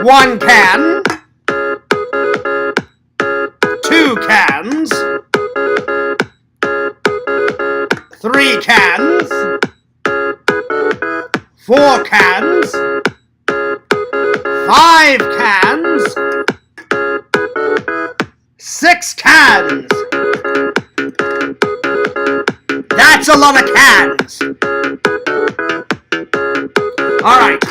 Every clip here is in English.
1 can, 2 cans, 3 cans, 4 cans, 5 cans, 6 cans. That's a lot of cans. All right.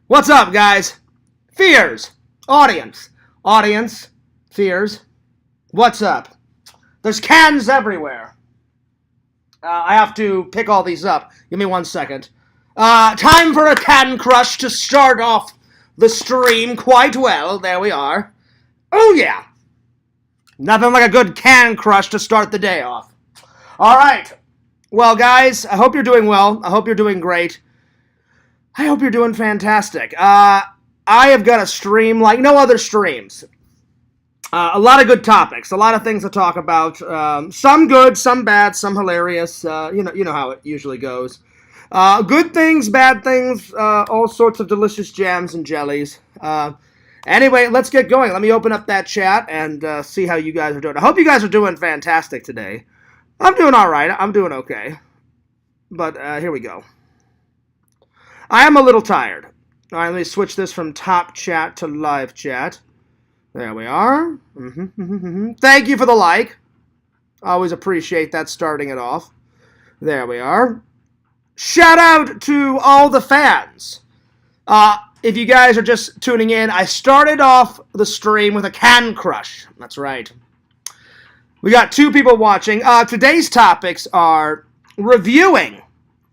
What's up, guys? Fears. Audience, fears. What's up? There's cans everywhere. I have to pick all these up. Give me 1 second. Time for a can crush to start off the stream quite well. There we are. Oh, yeah. Nothing like a good can crush to start the day off. All right. Well, guys, I hope you're doing well. I hope you're doing great. I hope you're doing fantastic. I have got a stream like no other streams. A lot of good topics, a lot of things to talk about. Some good, some bad, some hilarious. You know how it usually goes. Good things, bad things, all sorts of delicious jams and jellies. Anyway, let's get going. Let me open up that chat and see how you guys are doing. I hope you guys are doing fantastic today. I'm doing all right. I'm doing okay. But here we go. I am a little tired. All right, let me switch this from top chat to live chat. There we are. Thank you for the like. Always appreciate that starting it off. There we are. Shout out to all the fans. If you guys are just tuning in, I started off the stream with a can crush. That's right. We got 2 people watching. Today's topics are reviewing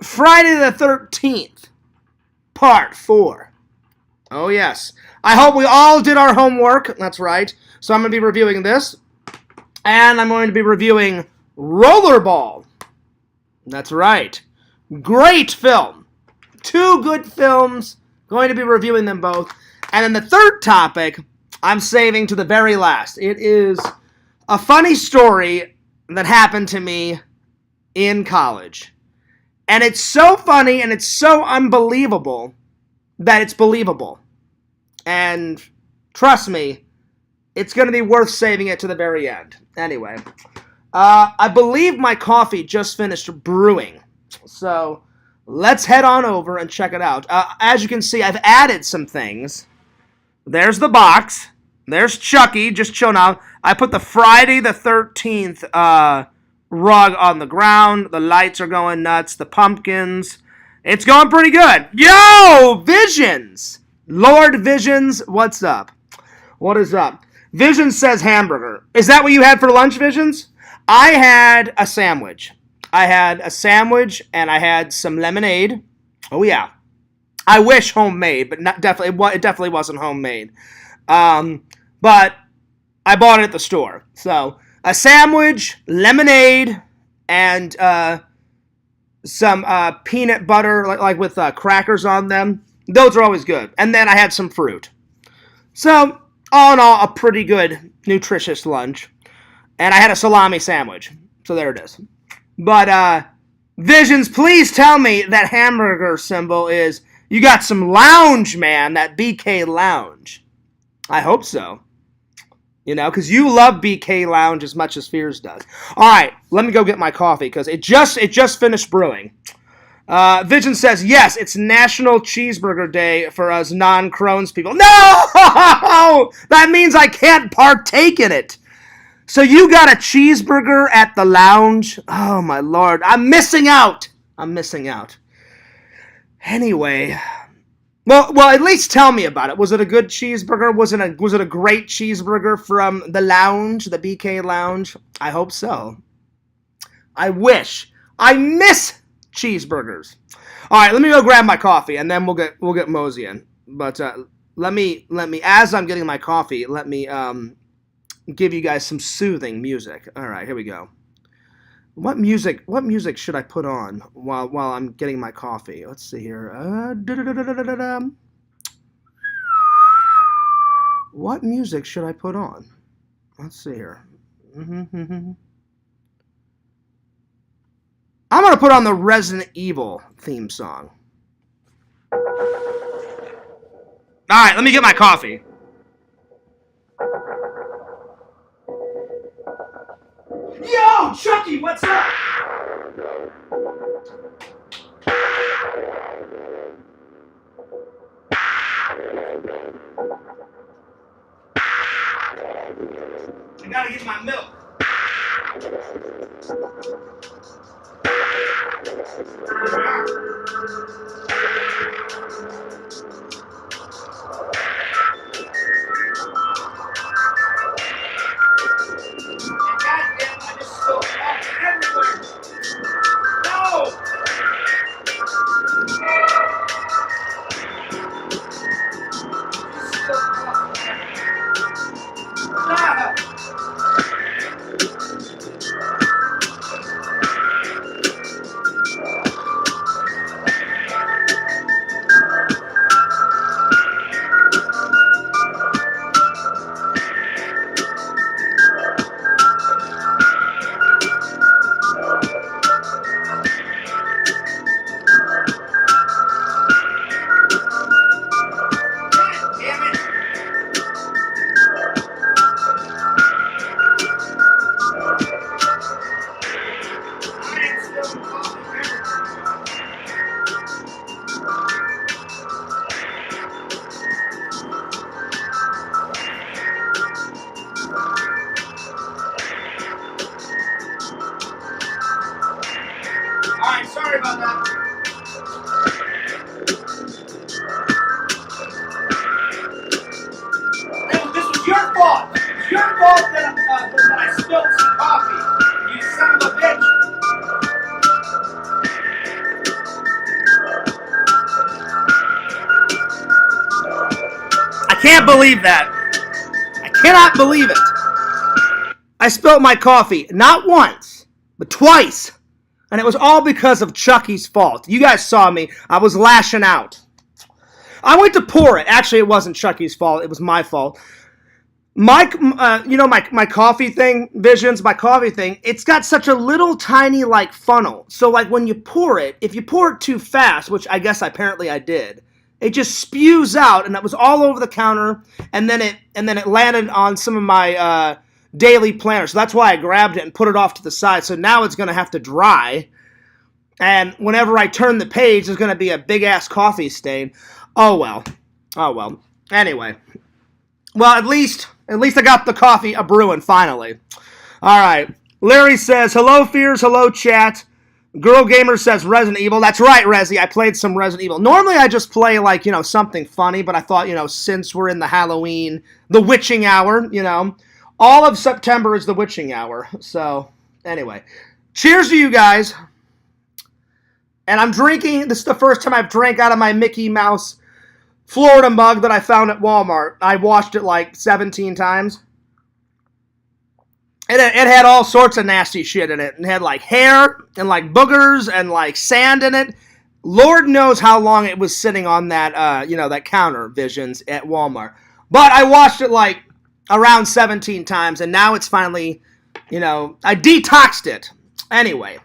Friday the 13th, Part 4. Oh, yes. I hope we all did our homework. That's right. So I'm going to be reviewing this. And I'm going to be reviewing RollerBall. That's right. Great film. 2 good films. Going to be reviewing them both. And then the third topic, I'm saving to the very last. It is a funny story that happened to me in college. And it's so funny and it's so unbelievable that it's believable. And trust me, it's going to be worth saving it to the very end. Anyway, I believe my coffee just finished brewing. So let's head on over and check it out. As you can see, I've added some things. There's the box. There's Chucky just chilling out. I put the Friday the 13th rug on the ground. The lights are going nuts. The pumpkins. It's going pretty good. Yo, Visions! Lord Visions, what's up? What is up? Visions says hamburger. Is that what you had for lunch, Visions? I had a sandwich. And I had some lemonade. Oh, yeah. I wish homemade, but it definitely wasn't homemade. But I bought it at the store. So, a sandwich, lemonade, and some peanut butter, like with crackers on them. Those are always good. And then I had some fruit. So, all in all, a pretty good, nutritious lunch. And I had a salami sandwich. So there it is. But, Visions, please tell me that hamburger symbol is, you got some lounge, man, that BK Lounge. I hope so. You know, because you love BK Lounge as much as Fears does. All right, let me go get my coffee, because it just finished brewing. Vision says, yes, it's National Cheeseburger Day for us non-Crohn's people. No! That means I can't partake in it. So you got a cheeseburger at the lounge? Oh, my Lord. I'm missing out. Anyway. Well, at least tell me about it. Was it a good cheeseburger? Was it a great cheeseburger from the lounge, the BK Lounge? I hope so. I wish. I miss cheeseburgers. All right, let me go grab my coffee, and then we'll get moseying. But let me as I'm getting my coffee, let me give you guys some soothing music. All right, here we go. What music should I put on while I'm getting my coffee? Let's see here. What music should I put on? Let's see here. I'm going to put on the Resident Evil theme song. All right, let me get my coffee. Yo, Chucky, what's up? I gotta get my milk. Sorry about that. This was your fault. It's your fault that I spilled some coffee. You son of a bitch. I can't believe that. I cannot believe it. I spilled my coffee not once, but twice. And it was all because of Chucky's fault. You guys saw me. I was lashing out. I went to pour it. Actually, it wasn't Chucky's fault. It was my fault. My coffee thing, Visions, my coffee thing, it's got such a little tiny, funnel. So, when you pour it, if you pour it too fast, which I guess apparently I did, it just spews out, and it was all over the counter, and then it landed on some of my daily planner. So that's why I grabbed it and put it off to the side. So now it's going to have to dry. And whenever I turn the page, there's going to be a big-ass coffee stain. Oh, well. Anyway. Well, at least I got the coffee a-brewing, finally. All right. Larry says, hello, Fears. Hello, chat. Girl Gamer says Resident Evil. That's right, Resi. I played some Resident Evil. Normally, I just play, something funny. But I thought, since we're in the Halloween, the witching hour, all of September is the witching hour. So, anyway. Cheers to you guys. And I'm drinking. This is the first time I've drank out of my Mickey Mouse Florida mug that I found at Walmart. I washed it 17 times. It had all sorts of nasty shit in it. It had hair and boogers and sand in it. Lord knows how long it was sitting on that, that counter, Visions, at Walmart. But I washed it around 17 times, and now it's finally, I detoxed it. Anyway,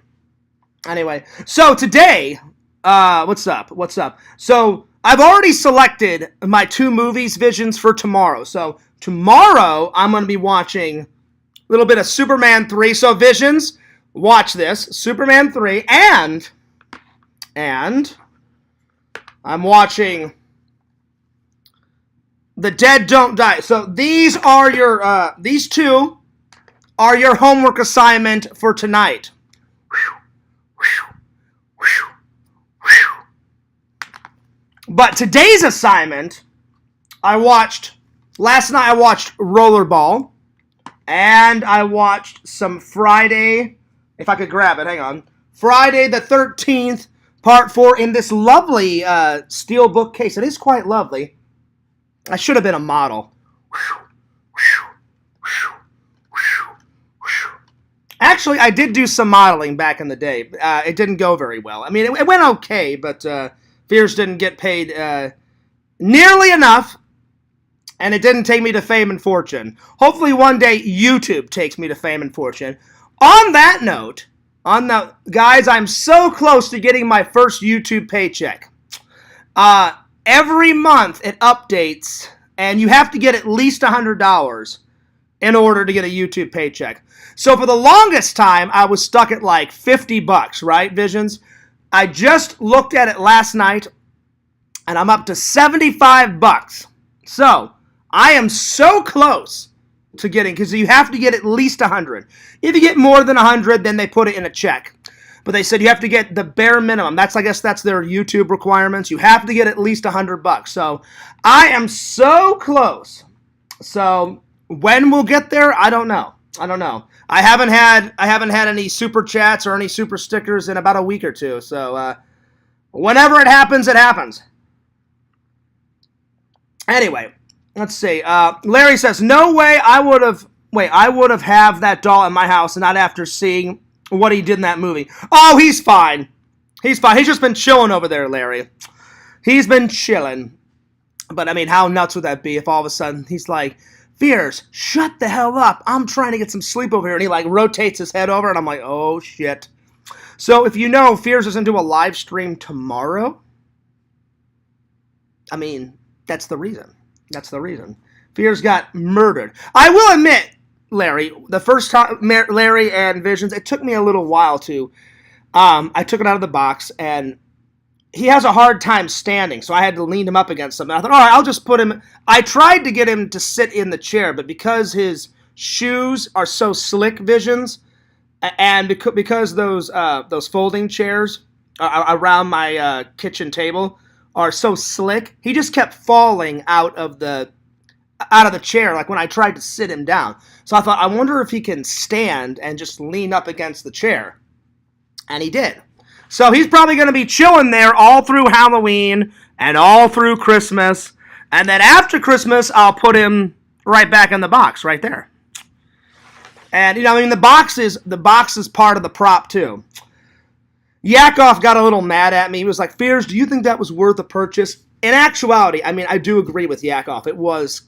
so today, what's up? So I've already selected my 2 movies, Visions, for tomorrow. So tomorrow, I'm going to be watching a little bit of Superman 3. So Visions, watch this, Superman 3, and I'm watching The Dead Don't Die. So these are your, these 2 are your homework assignment for tonight. But today's assignment, last night I watched Rollerball, and I watched some Friday, if I could grab it, hang on, Friday the 13th, part 4, in this lovely steel bookcase. It is quite lovely. I should have been a model. Actually, I did do some modeling back in the day. It didn't go very well. I mean, it went okay, but Fears didn't get paid nearly enough And it didn't take me to fame and fortune. Hopefully one day YouTube takes me to fame and fortune. On that note, guys, I'm so close to getting my first YouTube paycheck. Every month it updates, and you have to get at least $100 in order to get a YouTube paycheck. So for the longest time, I was stuck at like $50, right, Visions? I just looked at it last night, and I'm up to $75. So I am so close to getting, because you have to get at least 100. If you get more than 100, then they put it in a check. But they said you have to get the bare minimum. I guess that's their YouTube requirements. You have to get at least $100. So I am so close. So when we'll get there, I don't know. I haven't had any super chats or any super stickers in about a week or two. So whenever it happens, it happens. Anyway, let's see. Larry says, no way I would have that doll in my house and not after seeing what he did in that movie. Oh, he's fine. He's just been chilling over there, Larry. He's been chilling. But, I mean, how nuts would that be if all of a sudden he's like, Fears, shut the hell up. I'm trying to get some sleep over here. And he, like, rotates his head over, and I'm like, oh, shit. So, if you know, Fears is going to do a live stream tomorrow. I mean, that's the reason. Fears got murdered. I will admit, Larry, the first time, Larry and Visions, it took me a little while to, I took it out of the box, and he has a hard time standing, so I had to lean him up against something. I thought, all right, I'll just put him, I tried to get him to sit in the chair, but because his shoes are so slick, Visions, and because those folding chairs around my kitchen table are so slick, he just kept falling out of the chair, like when I tried to sit him down. So I thought, I wonder if he can stand and just lean up against the chair. And he did. So he's probably going to be chilling there all through Halloween and all through Christmas. And then after Christmas, I'll put him right back in the box, right there. And, you know, I mean, the box is part of the prop, too. Yakov got a little mad at me. He was like, Fears, do you think that was worth a purchase? In actuality, I mean, I do agree with Yakov. It was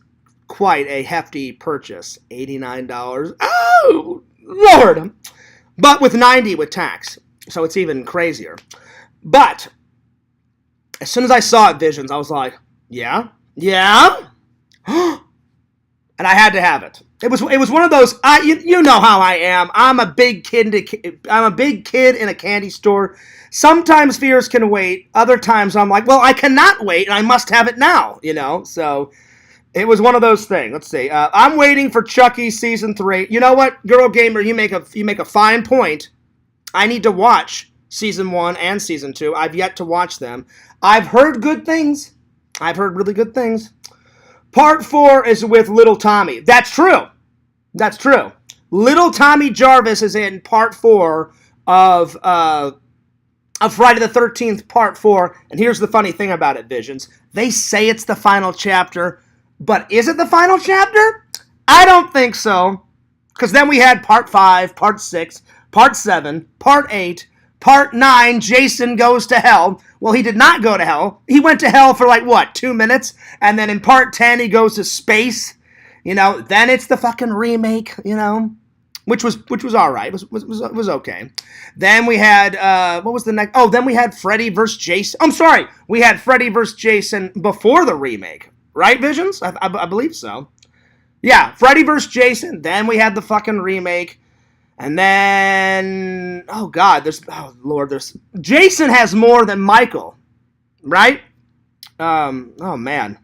quite a hefty purchase. $89. Oh, Lord. But with $90 with tax. So it's even crazier. But as soon as I saw it, Visions, I was like, yeah. And I had to have it. It was one of those. You know how I am. I'm a big kid in a candy store. Sometimes Fears can wait. Other times I'm like, well, I cannot wait, and I must have it now. You know. So it was one of those things. Let's see. I'm waiting for Chucky season 3. You know what, Girl Gamer, you make a fine point. I need to watch season 1 and season 2. I've yet to watch them. I've heard good things. I've heard really good things. Part 4 is with Little Tommy. That's true. Little Tommy Jarvis is in part 4 of Friday the 13th, part 4. And here's the funny thing about it, Visions. They say it's the final chapter, but is it the final chapter? I don't think so. Because then we had part 5, part 6, part 7, part 8, part 9, Jason goes to hell. Well, he did not go to hell. He went to hell for 2 minutes. And then in part 10, he goes to space. You know, then it's the fucking remake, you know, which was all right. It was okay. Then we had, what was the next? Oh, then we had Freddy vs. Jason. I'm sorry. We had Freddy vs. Jason before the remake. Right, Visions? I believe so. Yeah, Freddy vs. Jason. Then we had the fucking remake. And then, oh God, there's Jason has more than Michael, right? Oh man.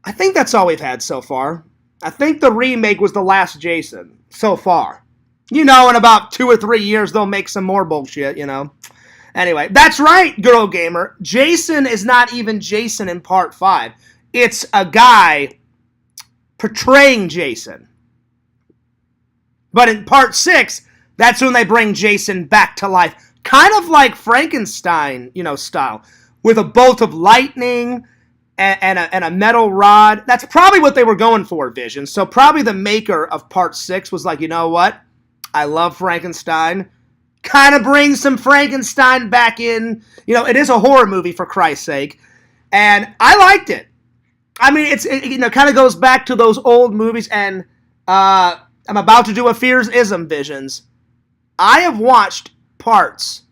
I think that's all we've had so far. I think the remake was the last Jason so far. You know, in about 2 or 3 years, they'll make some more bullshit, you know. Anyway, that's right, Girl Gamer. Jason is not even Jason in part 5. It's a guy portraying Jason. But in part 6, that's when they bring Jason back to life. Kind of like Frankenstein, you know, style. With a bolt of lightning and a metal rod. That's probably what they were going for, Vision. So probably the maker of part 6 was like, you know what? I love Frankenstein. Kind of bring some Frankenstein back in. You know, it is a horror movie, for Christ's sake. And I liked it. I mean, it kind of goes back to those old movies, and I'm about to do a Fears-ism, Visions. I have watched parts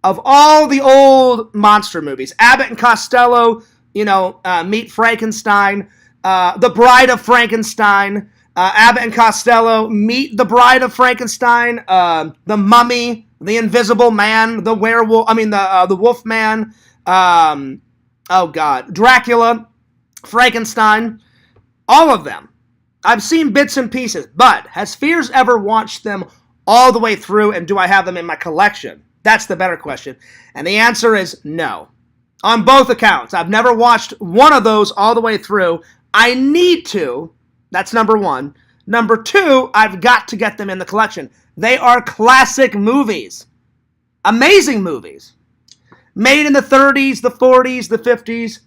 of all the old monster movies. Abbott and Costello, Meet Frankenstein, The Bride of Frankenstein, Abbott and Costello, Meet the Bride of Frankenstein, The Mummy, The Invisible Man, The Werewolf, the Wolf Man, Dracula, Frankenstein, all of them. I've seen bits and pieces, but has Fears ever watched them all the way through, and do I have them in my collection? That's the better question. And the answer is no. On both accounts. I've never watched one of those all the way through. I need to. That's number one. Number two, I've got to get them in the collection. They are classic movies. Amazing movies. Made in the 30s, the 40s, the 50s.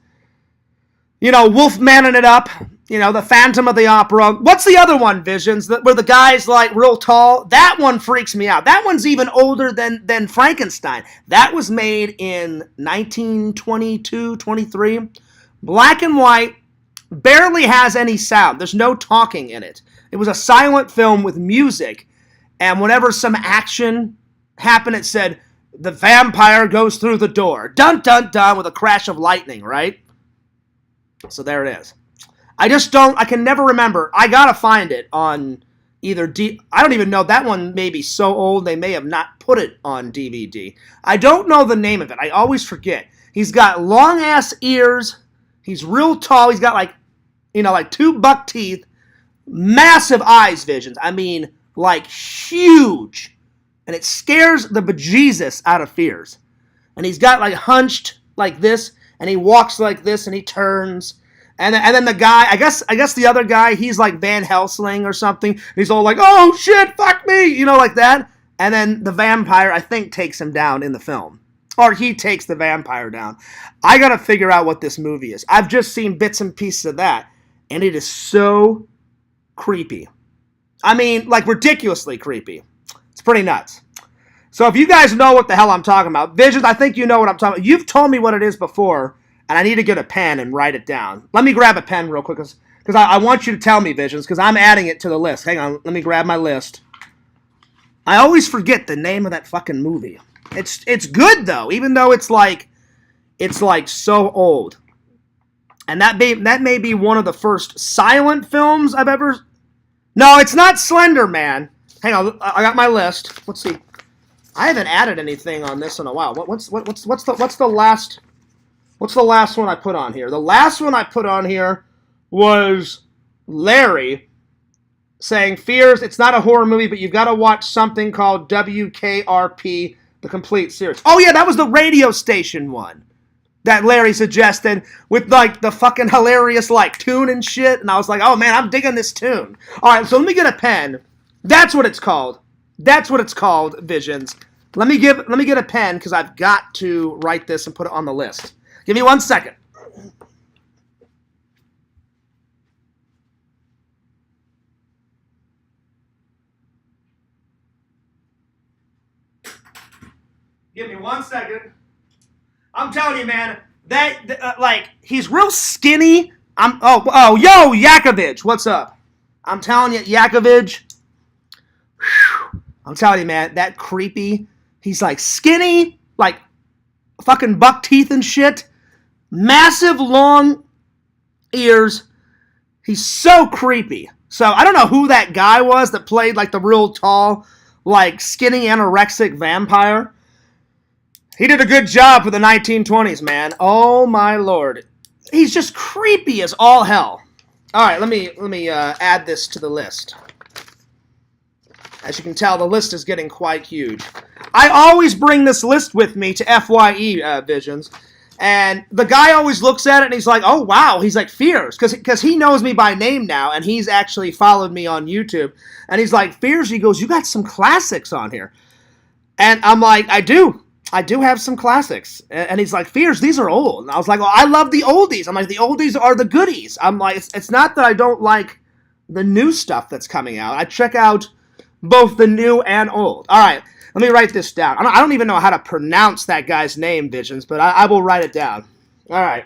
Wolfmanning it up. The Phantom of the Opera. What's the other one, Visions, where the guy's like real tall? That one freaks me out. That one's even older than Frankenstein. That was made in 1922, 23. Black and white. Barely has any sound. There's no talking in it. It was a silent film with music. And whenever some action happened, it said, the vampire goes through the door. Dun, dun, dun, with a crash of lightning, right? So there it is. I can never remember. I gotta find it on either I don't even know. That one may be so old they may have not put it on DVD. I don't know the name of it. I always forget. He's got long ass ears. He's real tall. He's got like 2 buck teeth. Massive eyes, Visions. I mean, like huge. And it scares the bejesus out of Fears. And he's got like hunched like this, and he walks like this, and he turns. And then the guy, I guess the other guy, he's like Van Helsing or something. He's all like, oh shit, fuck me, like that. And then the vampire, I think, takes him down in the film. Or he takes the vampire down. I gotta figure out what this movie is. I've just seen bits and pieces of that. And it is so creepy. I mean, like ridiculously creepy. It's pretty nuts. So if you guys know what the hell I'm talking about, Visions, I think you know what I'm talking about. You've told me what it is before. And I need to get a pen and write it down. Let me grab a pen real quick, because I want you to tell me, Visions, because I'm adding it to the list. Hang on, let me grab my list. I always forget the name of that fucking movie. It's good, though, even though it's like so old. And that may be one of the first silent films I've ever... No, it's not Slender Man. Hang on, I got my list. Let's see. I haven't added anything on this in a while. What's the last... What's the last one I put on here? The last one I put on here was Larry saying, Fears, it's not a horror movie, but you've got to watch something called WKRP, the complete series. Oh, yeah, that was the radio station one that Larry suggested with, like, the fucking hilarious, like, tune and shit. And I was like, oh, man, I'm digging this tune. All right, so let me get a pen. That's what it's called. That's what it's called, Visions. Let me get a pen, because I've got to write this and put it on the list. Give me 1 second. Give me 1 second. I'm telling you, man, that he's real skinny. Yo, Yakovich, what's up? I'm telling you, Yakovich. I'm telling you, man, that creepy. He's like skinny, like fucking buck teeth and shit. Massive long ears. He's so creepy. So I don't know who that guy was that played like the real tall, like skinny anorexic vampire. He did a good job for the 1920s, man. Oh my lord. He's just creepy as all hell. All right, let me add this to the list. As you can tell, the list is getting quite huge. I always bring this list with me to FYE Visions. And the guy always looks at it and he's like, oh, wow. He's like, Fears. Because he knows me by name now. And he's actually followed me on YouTube. And he's like, Fears. He goes, you got some classics on here. And I'm like, I do. I do have some classics. And he's like, Fears, these are old. And I was like, well, I love the oldies. I'm like, the oldies are the goodies. I'm like, it's not that I don't like the new stuff that's coming out. I check out both the new and old. All right. Let me write this down. I don't even know how to pronounce that guy's name, Visions, but I will write it down. All right.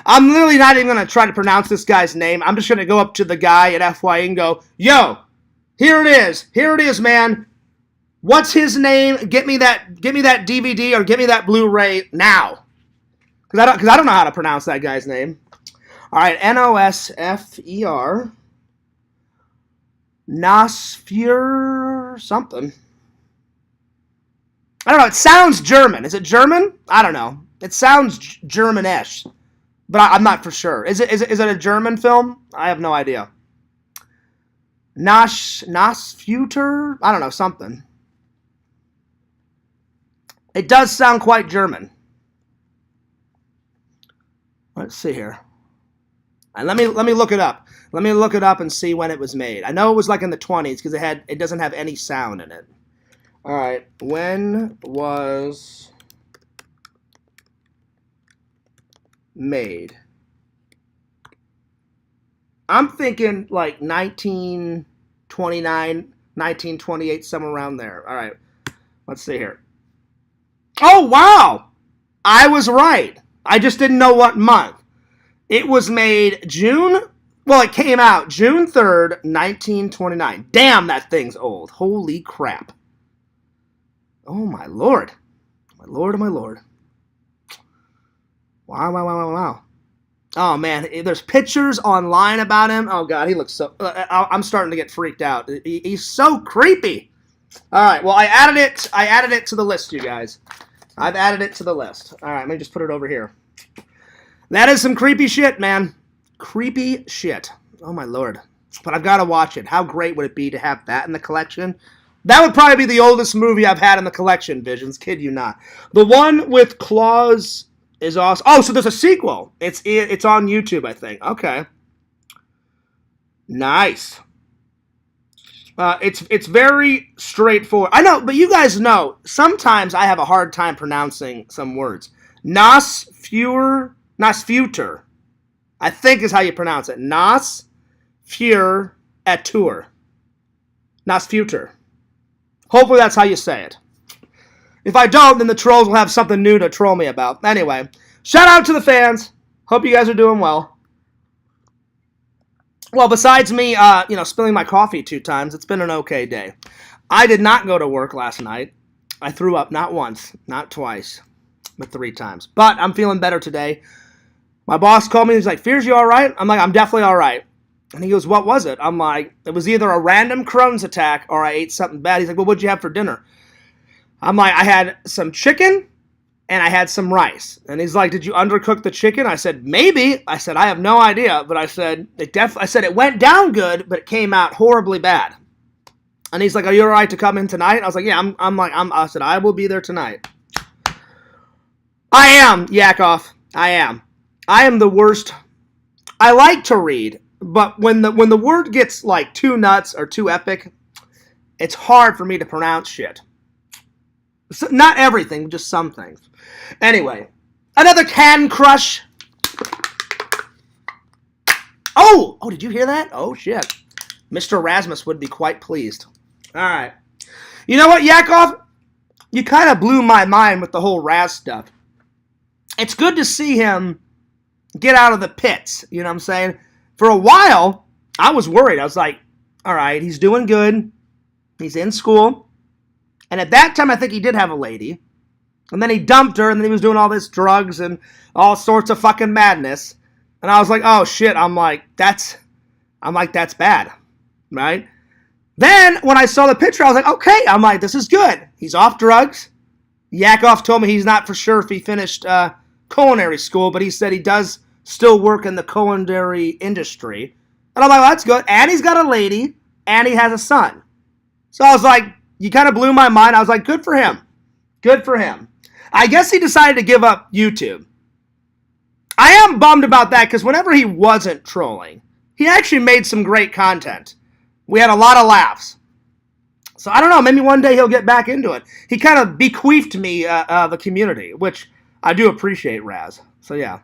I'm literally not even going to try to pronounce this guy's name. I'm just going to go up to the guy at FYE and go, yo, here it is. Here it is, man. What's his name? Get me that DVD or get me that Blu-ray now. Because I don't know how to pronounce that guy's name. All right, Nosfer. Nosfer something. I don't know. It sounds German. Is it German? I don't know. It sounds German-ish, but I'm not for sure. Is it a German film? I have no idea. Nosfuter? I don't know, something. It does sound quite German. Let's see here. And let me look it up. Let me look it up and see when it was made. I know it was like in the 20s because it doesn't have any sound in it. All right, when was made? I'm thinking like 1929, 1928, somewhere around there. All right, let's see here. Oh, wow! I was right. I just didn't know what month. It was made June... Well, it came out June 3rd, 1929. Damn, that thing's old. Holy crap. Oh, my lord. My lord, oh, my lord. Wow. Oh, man, there's pictures online about him. Oh, God, he looks so... I'm starting to get freaked out. He's so creepy. All right, well, I added it to the list, you guys. I've added it to the list. All right, let me just put it over here. That is some creepy shit, man. Creepy shit. Oh, my lord. But I've got to watch it. How great would it be to have that in the collection? That would probably be the oldest movie I've had in the collection, Visions. Kid you not. The one with Claus is awesome. Oh, so there's a sequel. It's on YouTube, I think. Okay. Nice. It's very straightforward. I know, but you guys know, sometimes I have a hard time pronouncing some words. Nosfuter, I think is how you pronounce it. Nosfuter. Nosfuter. Hopefully that's how you say it. If I don't, then the trolls will have something new to troll me about. Anyway, shout out to the fans. Hope you guys are doing well. Well, besides me, spilling my coffee 2 times, it's been an okay day. I did not go to work last night. I threw up not once, not twice, but 3 times. But I'm feeling better today. My boss called me. He's like, Fears, you all right? I'm like, I'm definitely all right. And he goes, what was it? I'm like, it was either a random Crohn's attack or I ate something bad. He's like, well, what'd you have for dinner? I'm like, I had some chicken and I had some rice. And he's like, did you undercook the chicken? I said, maybe. I said, I have no idea. But I said, it went down good, but it came out horribly bad. And he's like, are you all right to come in tonight? I was like, yeah, I said, I will be there tonight. I am, Yakov. I am. I am the worst. I like to read, but when the word gets like too nuts or too epic, it's hard for me to pronounce shit. So, not everything, just some things. Anyway, another can crush. Oh, did you hear that? Oh, shit. Mr. Rasmus would be quite pleased. All right. You know what, Yakov? You kind of blew my mind with the whole Raz stuff. It's good to see him get out of the pits, you know what I'm saying? For a while, I was worried. I was like, all right, he's doing good. He's in school. And at that time, I think he did have a lady. And then he dumped her, and then he was doing all this drugs and all sorts of fucking madness. And I was like, oh, shit. I'm like, that's bad, right? Then, when I saw the picture, I was like, okay. I'm like, this is good. He's off drugs. Yakov told me he's not for sure if he finished culinary school, but he said he does still work in the culinary industry. And I'm like, well, that's good. And he's got a lady, and he has a son. So I was like, you kind of blew my mind. I was like, good for him. Good for him. I guess he decided to give up YouTube. I am bummed about that because whenever he wasn't trolling, he actually made some great content. We had a lot of laughs. So I don't know, maybe one day he'll get back into it. He kind of bequeathed me the community, which I do appreciate, Raz. So yeah.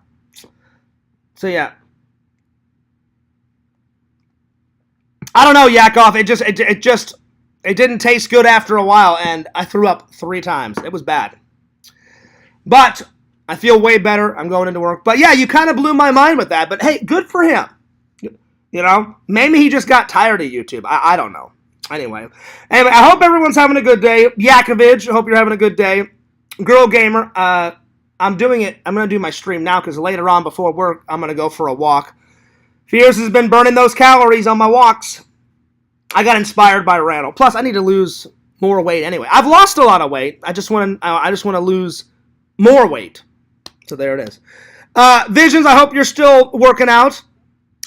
I don't know, Yakov. It didn't taste good after a while, and I threw up 3 times. It was bad. But I feel way better. I'm going into work. But yeah, you kind of blew my mind with that. But hey, good for him. You know, maybe he just got tired of YouTube. I don't know. Anyway, I hope everyone's having a good day. Yakovich, I hope you're having a good day. Girl Gamer, I'm doing it. I'm going to do my stream now because later on before work, I'm going to go for a walk. Fears has been burning those calories on my walks. I got inspired by Randall. Plus, I need to lose more weight anyway. I've lost a lot of weight. I just want to lose more weight. So there it is. Visions, I hope you're still working out.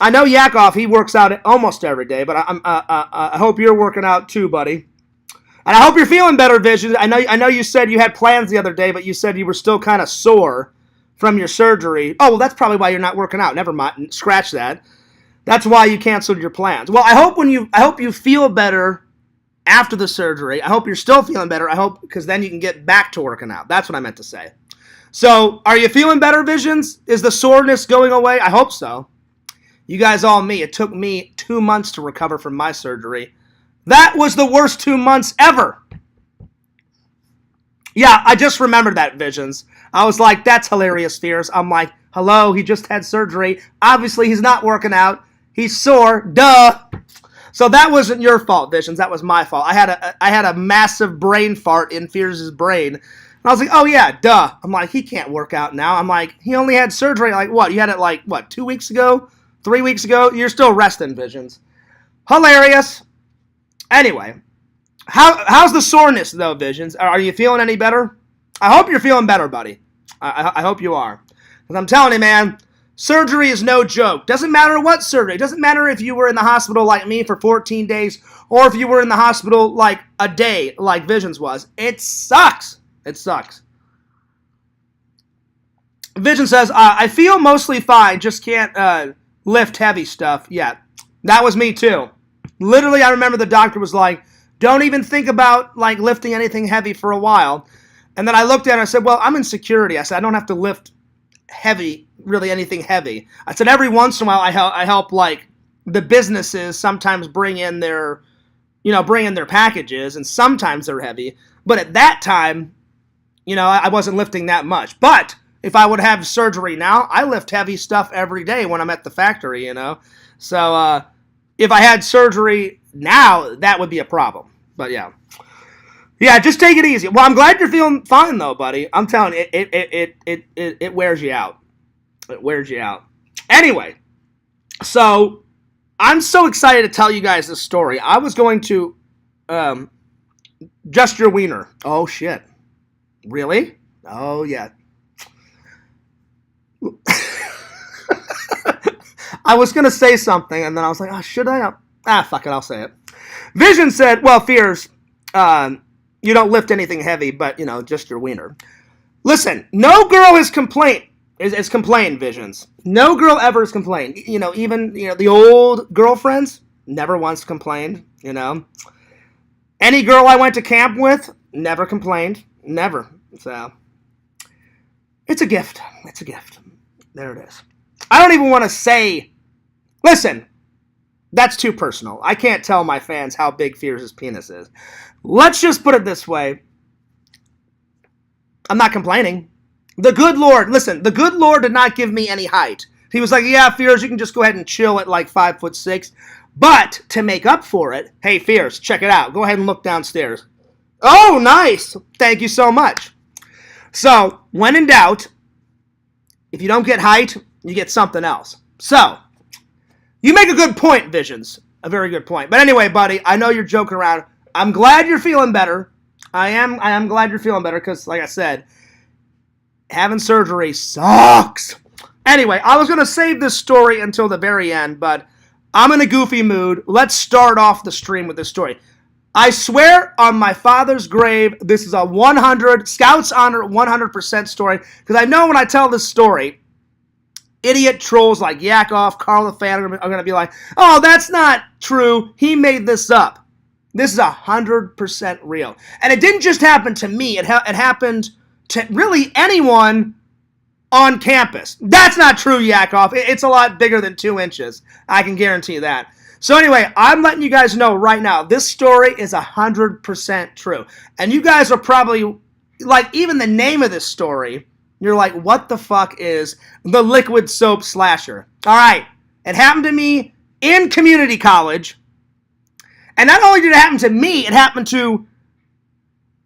I know Yakov, he works out almost every day, but I hope you're working out too, buddy. And I hope you're feeling better, Visions. I know you said you had plans the other day, but you said you were still kind of sore from your surgery. Oh, well, that's probably why you're not working out. Never mind. Scratch that. That's why you canceled your plans. Well, I hope you feel better after the surgery. I hope you're still feeling better. I hope because then you can get back to working out. That's what I meant to say. So, are you feeling better, Visions? Is the soreness going away? I hope so. You guys all me. It took me 2 months to recover from my surgery. That was the worst 2 months ever. Yeah, I just remembered that, Visions. I was like, that's hilarious, Fears. I'm like, hello, he just had surgery. Obviously, he's not working out. He's sore. Duh. So that wasn't your fault, Visions. That was my fault. I had a massive brain fart in Fears' brain. And I was like, oh, yeah, duh. I'm like, he can't work out now. I'm like, he only had surgery like what? You had it like, what, 2 weeks ago? 3 weeks ago? You're still resting, Visions. Hilarious. Anyway, how's the soreness, though, Visions? Are you feeling any better? I hope you're feeling better, buddy. I hope you are. Because I'm telling you, man, surgery is no joke. Doesn't matter what surgery. Doesn't matter if you were in the hospital like me for 14 days or if you were in the hospital like a day like Visions was. It sucks. It sucks. Vision says, I feel mostly fine, just can't lift heavy stuff yet. That was me too. Literally, I remember the doctor was like, don't even think about like lifting anything heavy for a while. And then I looked at it and I said, well, I'm in security. I said, I don't have to lift heavy, really anything heavy. I said, every once in a while I help like the businesses sometimes bring in their packages, and sometimes they're heavy. But at that time, I wasn't lifting that much. But if I would have surgery now, I lift heavy stuff every day when I'm at the factory, So if I had surgery now, that would be a problem. But yeah. Yeah, just take it easy. Well, I'm glad you're feeling fine, though, buddy. I'm telling you, it wears you out. It wears you out. Anyway, so I'm so excited to tell you guys this story. I was going to just your wiener. Oh, shit. Really? Oh, yeah. I was going to say something, and then I was like, oh, should I? Fuck it, I'll say it. Vision said, well, Fears, you don't lift anything heavy, but, just your wiener. Listen, no girl has complained, Visions. No girl ever has complained. Even, the old girlfriends, never once complained, Any girl I went to camp with, never complained. Never. So, it's a gift. It's a gift. There it is. I don't even want to say, listen, that's too personal. I can't tell my fans how big Fears' penis is. Let's just put it this way. I'm not complaining. The good Lord did not give me any height. He was like, yeah, Fears, you can just go ahead and chill at like 5'6". But to make up for it, hey, Fears, check it out. Go ahead and look downstairs. Oh, nice. Thank you so much. So, when in doubt, if you don't get height, you get something else. So, you make a good point, Visions. A very good point. But anyway, buddy, I know you're joking around. I'm glad you're feeling better. I am glad you're feeling better because, like I said, having surgery sucks. Anyway, I was going to save this story until the very end, but I'm in a goofy mood. Let's start off the stream with this story. I swear on my father's grave, this is a 100, Scouts Honor 100% story, because I know when I tell this story, idiot trolls like Yakov, Carl the Fan are going to be like, oh, that's not true. He made this up. This is 100% real. And it didn't just happen to me. It happened to really anyone on campus. That's not true, Yakov. It's a lot bigger than 2 inches. I can guarantee that. So anyway, I'm letting you guys know right now, this story is 100% true. And you guys are probably, like, even the name of this story You're like, what the fuck is the liquid soap slasher? All right. It happened to me in community college. And not only did it happen to me, it happened to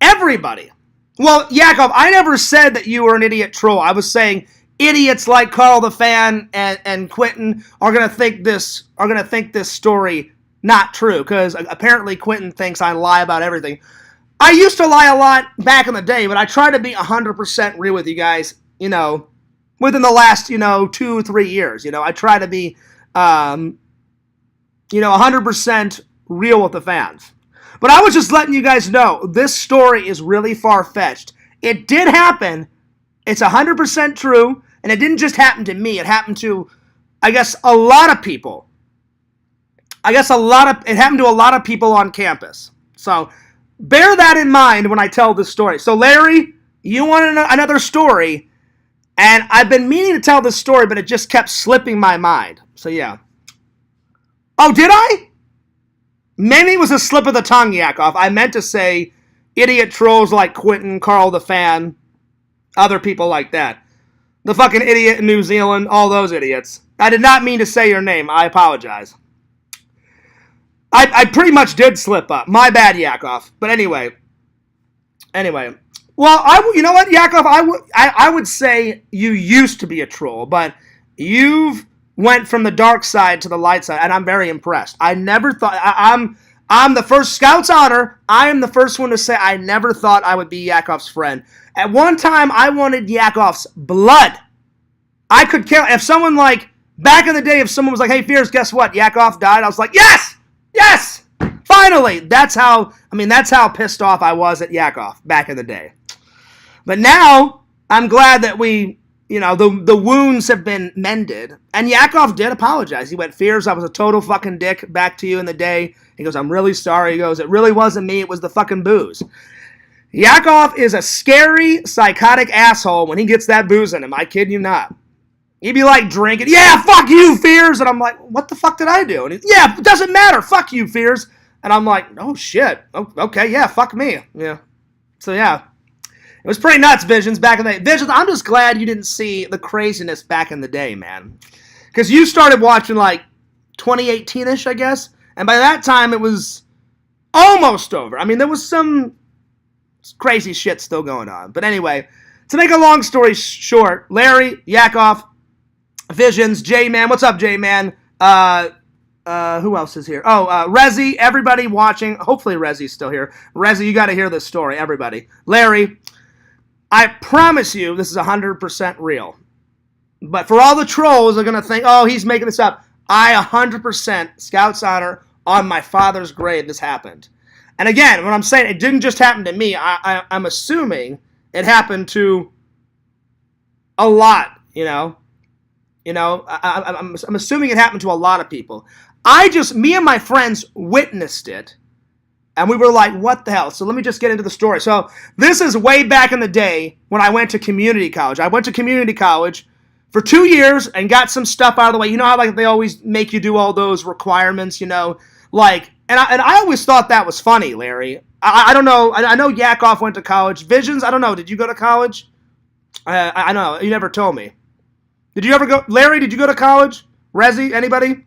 everybody. Well, Yakov, I never said that you were an idiot troll. I was saying idiots like Carl the Fan and Quentin are gonna think this story not true, because apparently Quentin thinks I lie about everything. I used to lie a lot back in the day, but I try to be 100% real with you guys, within the last, 2-3 years. I try to be, 100% real with the fans. But I was just letting you guys know, this story is really far-fetched. It did happen. It's 100% true, and it didn't just happen to me. It happened to, I guess, a lot of people. It happened to a lot of people on campus. So, bear that in mind when I tell this story. So, Larry, you want another story, and I've been meaning to tell this story, but it just kept slipping my mind. So, yeah. Oh, did I? Maybe it was a slip of the tongue, Yakov. I meant to say idiot trolls like Quentin, Carl the Fan, other people like that. The fucking idiot in New Zealand, all those idiots. I did not mean to say your name. I apologize. I pretty much did slip up. My bad, Yakov. But anyway. Well, you know what, Yakov? I would say you used to be a troll, but you've went from the dark side to the light side, and I'm very impressed. I never thought... I'm the first Scout's honor. I am the first one to say I never thought I would be Yakov's friend. At one time, I wanted Yakov's blood. I could kill... If someone back in the day, if someone was like, hey, Fears, guess what? Yakov died. I was like, yes! Yes! Finally! That's how pissed off I was at Yakov back in the day. But now, I'm glad that the wounds have been mended. And Yakov did apologize. He went, Fears, I was a total fucking dick back to you in the day. He goes, I'm really sorry. He goes, it really wasn't me. It was the fucking booze. Yakov is a scary, psychotic asshole when he gets that booze in him. I kid you not. He'd be drinking. Yeah, fuck you, Fears. And I'm like, what the fuck did I do? And yeah, it doesn't matter. Fuck you, Fears. And I'm like, oh, shit. Okay, yeah, fuck me. Yeah. So, yeah. It was pretty nuts, Visions, back in the day. Visions, I'm just glad you didn't see the craziness back in the day, man. Because you started watching, 2018-ish, I guess. And by that time, it was almost over. I mean, there was some crazy shit still going on. But anyway, to make a long story short, Larry, Yakov, Visions, J-Man. What's up, J-Man? Who else is here? Oh, Rezi, everybody watching. Hopefully Rezi's still here. Rezi, you got to hear this story, everybody. Larry, I promise you this is 100% real. But for all the trolls are going to think, oh, he's making this up. I 100% Scout's honor on my father's grave this happened. And again, when I'm saying it didn't just happen to me, I'm assuming it happened to a lot, I'm assuming it happened to a lot of people. Me and my friends witnessed it. And we were like, what the hell? So let me just get into the story. So this is way back in the day when I went to community college. I went to community college for 2 years and got some stuff out of the way. You know how they always make you do all those requirements, and I always thought that was funny, Larry. I don't know. I know Yakov went to college. Visions, I don't know. Did you go to college? I know. You never told me. Did you ever go? Larry, did you go to college? Rezi, anybody?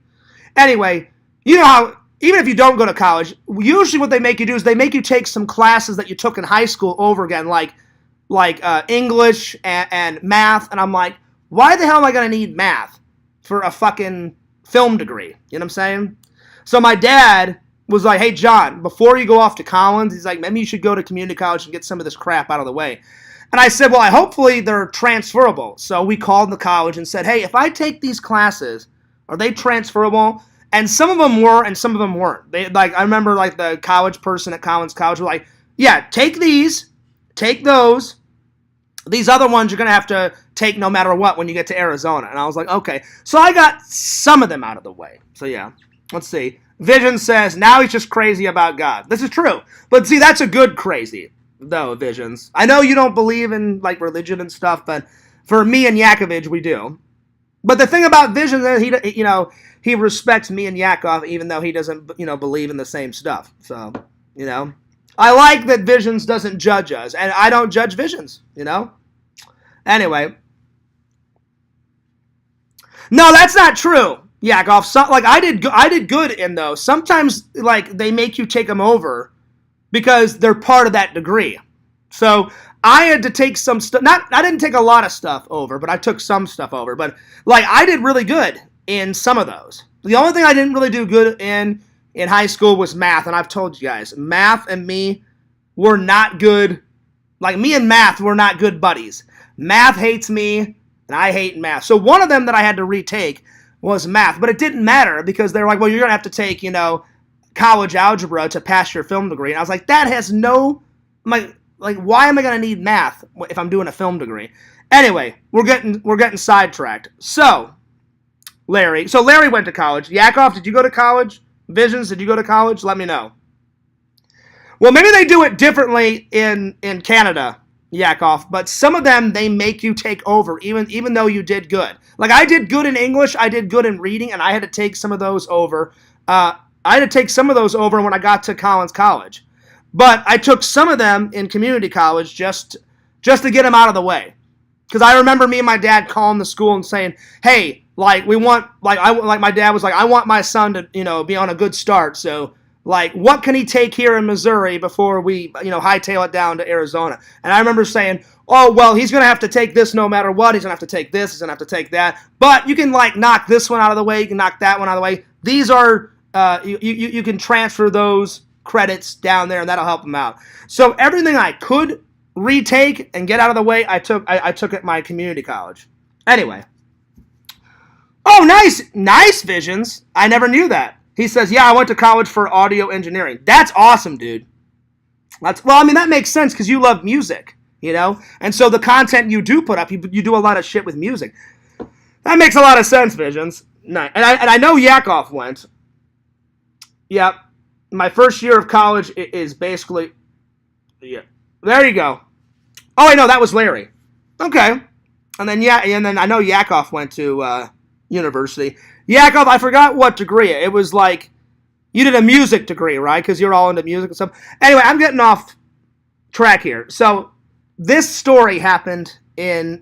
Anyway, you know how... Even if you don't go to college, usually what they make you do is they make you take some classes that you took in high school over again, like English and math. And I'm like, why the hell am I going to need math for a fucking film degree? You know what I'm saying? So my dad was like, hey, John, before you go off to Collins, he's like, maybe you should go to community college and get some of this crap out of the way. And I said, well, hopefully they're transferable. So we called the college and said, hey, if I take these classes, are they transferable? And some of them were, and some of them weren't. I remember the college person at Collins College were like, yeah, take these, take those. These other ones you're going to have to take no matter what when you get to Arizona. And I was like, okay. So I got some of them out of the way. So yeah, let's see. Vision says, now he's just crazy about God. This is true. But see, that's a good crazy, though, Visions. I know you don't believe in religion and stuff, but for me and Yakovich, we do. But the thing about Vision is he respects me and Yakov, even though he doesn't, believe in the same stuff. So, I like that Visions doesn't judge us, and I don't judge Visions, Anyway. No, that's not true. Yakov. So, like I did good in those. Sometimes like they make you take them over because they're part of that degree. So I had to take some stuff. I didn't take a lot of stuff over, but I took some stuff over. But like I did really good in some of those. The only thing I didn't really do good in high school was math, and I've told you guys, math and me were not good. Like me and math were not good buddies. Math hates me, and I hate math. So one of them that I had to retake was math, but it didn't matter because they were like, well, you're gonna have to take, college algebra to pass your film degree. And I was like, that has no, like, why am I gonna need math if I'm doing a film degree? Anyway, we're getting sidetracked. So Larry went to college. Yakov, did you go to college? Visions, did you go to college? Let me know. Well, maybe they do it differently in Canada, Yakov, but some of them, they make you take over, even though you did good. Like, I did good in English, I did good in reading, and I had to take some of those over. I had to take some of those over when I got to Collins College. But I took some of them in community college just to get them out of the way. Because I remember me and my dad calling the school and saying, hey, like, my dad was like, I want my son to, be on a good start, so like, what can he take here in Missouri before we, hightail it down to Arizona? And I remember saying, oh, well, he's going to have to take this no matter what. He's going to have to take this. He's going to have to take that. But you can, like, knock this one out of the way. You can knock that one out of the way. These are, you can transfer those credits down there, and that'll help him out. So everything I could retake and get out of the way, I took at my community college. Anyway. Oh, nice Visions. I never knew that. He says, yeah, I went to college for audio engineering. That's awesome, dude. That makes sense because you love music, And so the content you do put up, you do a lot of shit with music. That makes a lot of sense, Visions. Nice. And I know Yakov went. Yeah. My first year of college is basically, yeah. There you go. Oh, I know, that was Larry. Okay. And then I know Yakov went to university. Yakov, I forgot what degree. It was like, you did a music degree, right? Because you're all into music and stuff. Anyway, I'm getting off track here. So this story happened in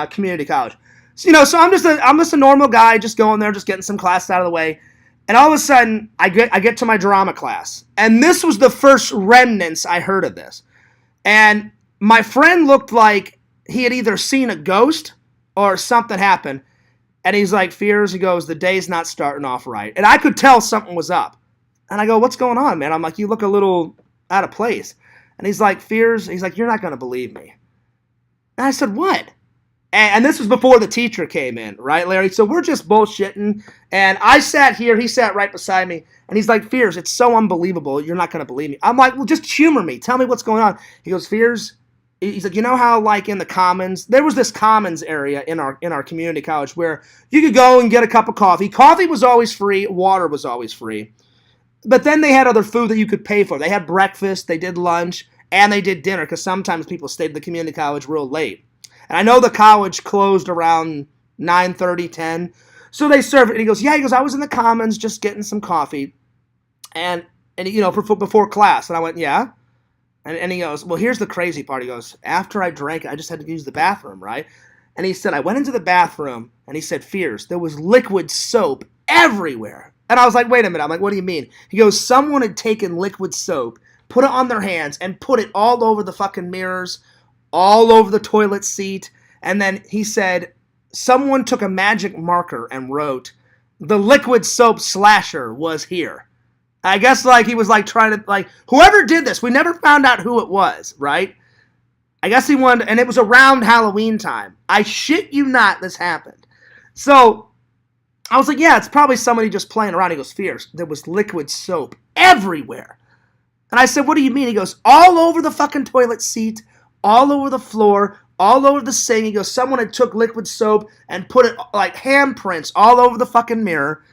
community college. So I'm just a normal guy, just going there, just getting some classes out of the way. And all of a sudden, I get to my drama class. And this was the first remnants I heard of this. And my friend looked like he had either seen a ghost or something happened. And he's like, Fears, he goes, the day's not starting off right. And I could tell something was up. And I go, what's going on, man? I'm like, you look a little out of place. And he's like, Fears, he's like, you're not going to believe me. And I said, what? And this was before the teacher came in, right, Larry? So we're just bullshitting. And I sat here, he sat right beside me. And he's like, Fears, it's so unbelievable. You're not going to believe me. I'm like, well, just humor me. Tell me what's going on. He goes, Fears, he's like, you know how, like, in the commons, there was this commons area in our community college where you could go and get a cup of coffee. Coffee was always free. Water was always free. But then they had other food that you could pay for. They had breakfast, they did lunch, and they did dinner because sometimes people stayed at the community college real late. And I know the college closed around 9:30, 10. So they served it. And he goes, I was in the commons just getting some coffee. And before class. And I went, yeah. And he goes, well, here's the crazy part. He goes, after I drank it, I just had to use the bathroom, right? And he said, I went into the bathroom, and he said, Fears, there was liquid soap everywhere. And I was like, wait a minute. I'm like, what do you mean? He goes, someone had taken liquid soap, put it on their hands, and put it all over the fucking mirrors, all over the toilet seat. And then he said, someone took a magic marker and wrote, the liquid soap slasher was here. I guess, like, he was, like, trying to, like, whoever did this, we never found out who it was, right? I guess he wanted, and it was around Halloween time. I shit you not, this happened. So, I was like, yeah, it's probably somebody just playing around. He goes, Fears, there was liquid soap everywhere. And I said, what do you mean? He goes, all over the fucking toilet seat, all over the floor, all over the sink. He goes, someone had took liquid soap and put it, like, handprints all over the fucking mirror.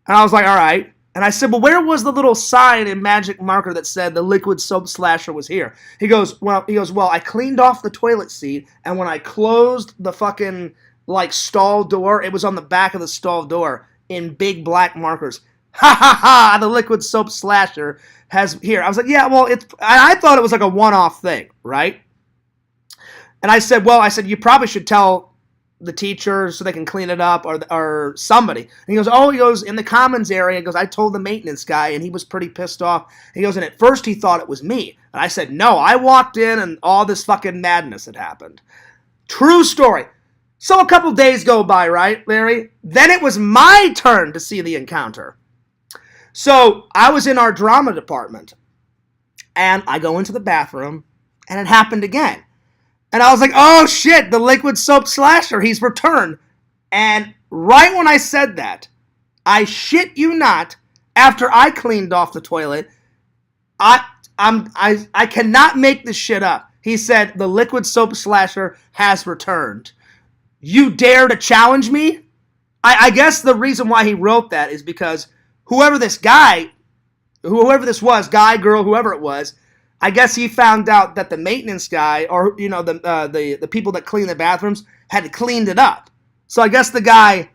And I was like, all right. And I said, well, where was the little sign and magic marker that said the liquid soap slasher was here? He goes, well, I cleaned off the toilet seat, and when I closed the fucking, like, stall door, it was on the back of the stall door in big black markers. Ha ha ha, the liquid soap slasher has here. I was like, yeah, well, I thought it was like a one-off thing, right? And I said, you probably should tell the teacher so they can clean it up or somebody. And he goes, in the commons area. He goes, I told the maintenance guy and he was pretty pissed off. He goes, and at first he thought it was me. And I said, no, I walked in and all this fucking madness had happened. True story. So a couple days go by, right, Larry? Then it was my turn to see the encounter. So I was in our drama department and I go into the bathroom and it happened again. And I was like, oh shit, the liquid soap slasher, he's returned. And right when I said that, I shit you not, after I cleaned off the toilet, I cannot make this shit up. He said, the liquid soap slasher has returned. You dare to challenge me? I guess the reason why he wrote that is because whoever this was, guy, girl, whoever it was, I guess he found out that the maintenance guy, or the people that clean the bathrooms, had cleaned it up. So I guess the guy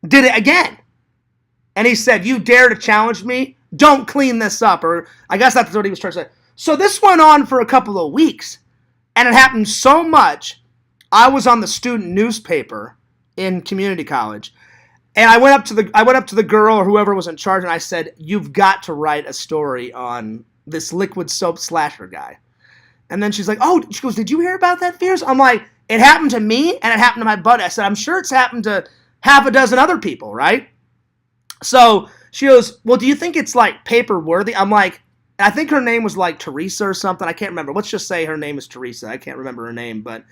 did it again. And he said, you dare to challenge me? Don't clean this up. Or I guess that's what he was trying to say. So this went on for a couple of weeks. And it happened so much, I was on the student newspaper in community college. And I went up to the girl or whoever was in charge, and I said, you've got to write a story on this liquid soap slasher guy. And then she's like, oh, she goes, did you hear about that, Fierce? I'm like, it happened to me and it happened to my buddy. I said, I'm sure it's happened to half a dozen other people, right? So she goes, well, do you think it's like paper worthy? I'm like, I think her name was like Teresa or something. I can't remember. Let's just say her name is Teresa. I can't remember her name, but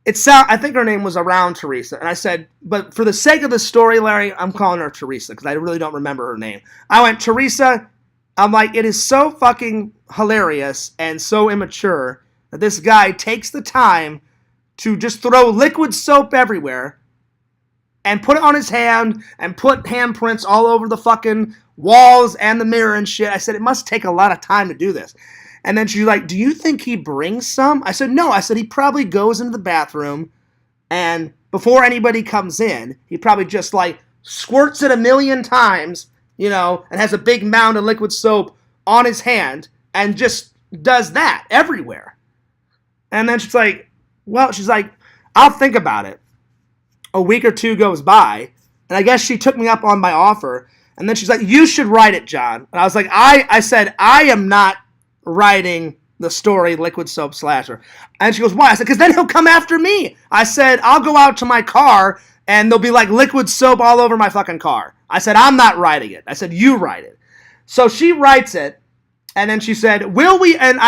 I think her name was around Teresa. And I said, but for the sake of the story, Larry, I'm calling her Teresa because I really don't remember her name. I went, Teresa, I'm like, it is so fucking hilarious and so immature that this guy takes the time to just throw liquid soap everywhere and put it on his hand and put handprints all over the fucking walls and the mirror and shit. I said, it must take a lot of time to do this. And then she's like, do you think he brings some? I said, no. I said, he probably goes into the bathroom and before anybody comes in, he probably just like squirts it 1,000,000 times, and has a big mound of liquid soap on his hand and just does that everywhere. And then she's like, I'll think about it. A week or two goes by, and I guess she took me up on my offer, and then she's like, you should write it, John. And I was like, I said, I am not writing the story Liquid Soap Slasher. And she goes, why? I said, because then he'll come after me. I said, I'll go out to my car, and there'll be like liquid soap all over my fucking car. I said, I'm not writing it. I said, you write it. So she writes it, and then she said, will we, and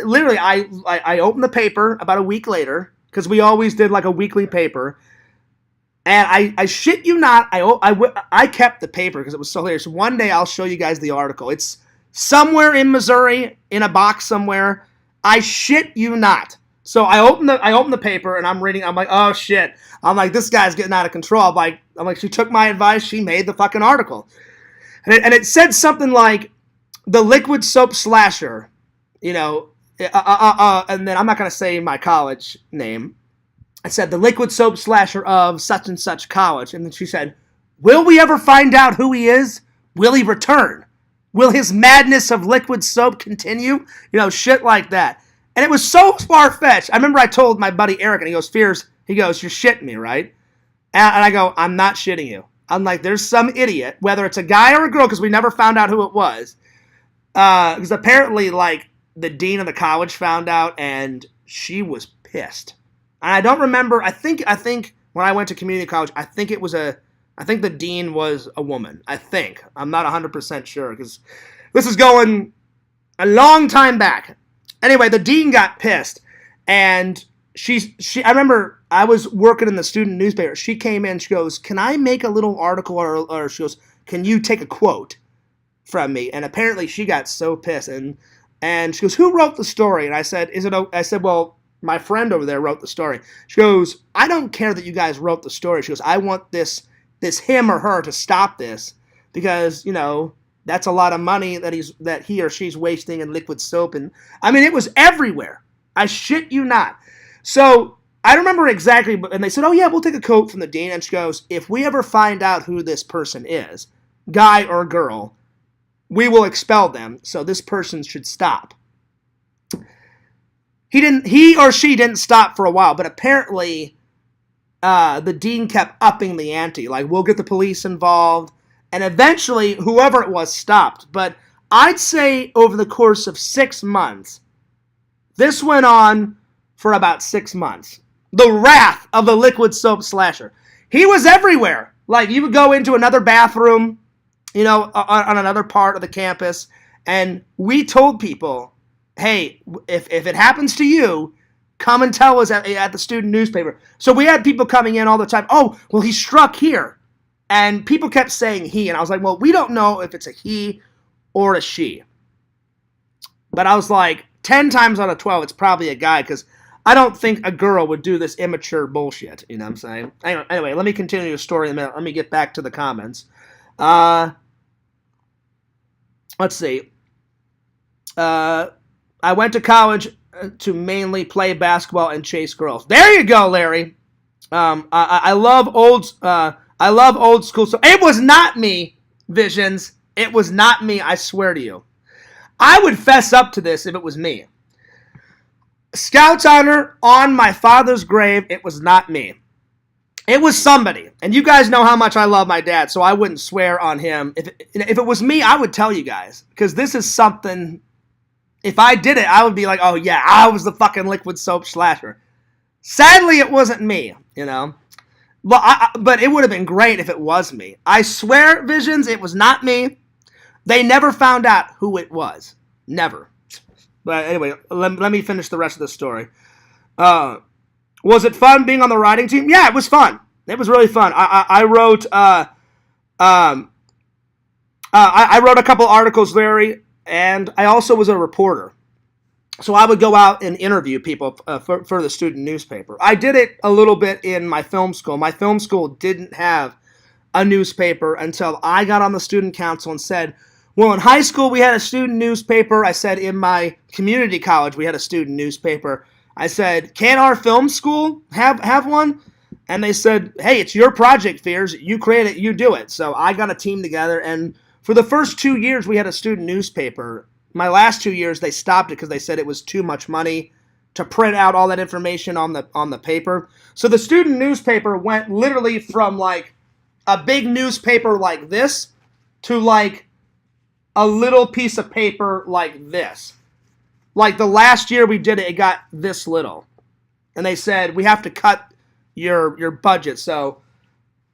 literally, I opened the paper about a week later, because we always did like a weekly paper, and I shit you not, I kept the paper because it was so hilarious. One day I'll show you guys the article. It's somewhere in Missouri, in a box somewhere. I shit you not. So I open the paper and I'm reading. I'm like, oh shit. I'm like, this guy's getting out of control. I'm like, she took my advice. She made the fucking article, and it said something like, the liquid soap slasher, and then I'm not gonna say my college name. I said, the liquid soap slasher of such and such college. And then she said, will we ever find out who he is? Will he return? Will his madness of liquid soap continue? Shit like that. And it was so far-fetched. I remember I told my buddy Eric, and he goes, Fears, you're shitting me, right? And I go, I'm not shitting you. I'm like, there's some idiot, whether it's a guy or a girl, because we never found out who it was. Because apparently, like, the dean of the college found out, and she was pissed. And I don't remember. I think when I went to community college, I think the dean was a woman. I think. I'm not 100% sure because this is going a long time back. Anyway, the dean got pissed, and I remember I was working in the student newspaper. She came in. She goes, "Can I make a little article?" Or she goes, "Can you take a quote from me?" And apparently, she got so pissed, and she goes, "Who wrote the story?" And I said, I said, well, my friend over there wrote the story. She goes, I don't care that you guys wrote the story. She goes, I want this him or her to stop this because, that's a lot of money that he or she's wasting in liquid soap. And I mean, it was everywhere. I shit you not. So I don't remember exactly, and they said, oh yeah, we'll take a quote from the dean. And she goes, if we ever find out who this person is, guy or girl, we will expel them. So this person should stop. He or she didn't stop for a while, but apparently the dean kept upping the ante. Like, we'll get the police involved. And eventually, whoever it was stopped. But I'd say over the course of 6 months, this went on for about 6 months. The wrath of the liquid soap slasher. He was everywhere. Like, you would go into another bathroom, on another part of the campus, and we told people, hey, if it happens to you, come and tell us at the student newspaper. So we had people coming in all the time. Oh, well, he struck here. And people kept saying he. And I was like, well, we don't know if it's a he or a she. But I was like, 10 times out of 12, it's probably a guy, because I don't think a girl would do this immature bullshit. You know what I'm saying? Anyway, let me continue the story in a minute. Let me get back to the comments. Let's see. I went to college to mainly play basketball and chase girls. There you go, Larry. I love old school. So it was not me, Visions. It was not me. I swear to you. I would fess up to this if it was me. Scout's honor on my father's grave. It was not me. It was somebody. And you guys know how much I love my dad, so I wouldn't swear on him. If it was me, I would tell you guys. Because this is something, if I did it, I would be like, oh yeah, I was the fucking liquid soap slasher. Sadly, it wasn't me, But it would have been great if it was me. I swear, Visions, it was not me. They never found out who it was. Never. But anyway, let me finish the rest of the story. Was it fun being on the writing team? Yeah, it was fun. It was really fun. I wrote I wrote a couple articles, Larry, and I also was a reporter. So I would go out and interview people for the student newspaper. I did it a little bit in my film school. My film school didn't have a newspaper until I got on the student council and said, well, in high school we had a student newspaper. I said in my community college we had a student newspaper. I said, can our film school have one? And they said, hey, it's your project, Fears. You create it, you do it. So I got a team together, and for the first 2 years we had a student newspaper. My last 2 years they stopped it because they said it was too much money to print out all that information on the paper. So the student newspaper went literally from like a big newspaper like this to like a little piece of paper like this. Like the last year we did it, it got this little. And they said, we have to cut your budget. So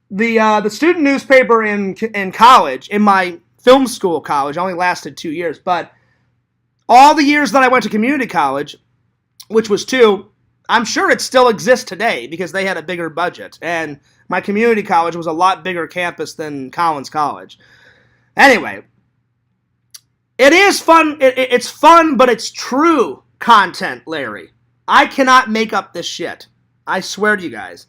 the student newspaper in college, in my film school college, only lasted 2 years. But all the years that I went to community college, which was 2, I'm sure it still exists today because they had a bigger budget. And my community college was a lot bigger campus than Collins College. Anyway, it is fun. It's fun, but it's true content, Larry. I cannot make up this shit. I swear to you guys.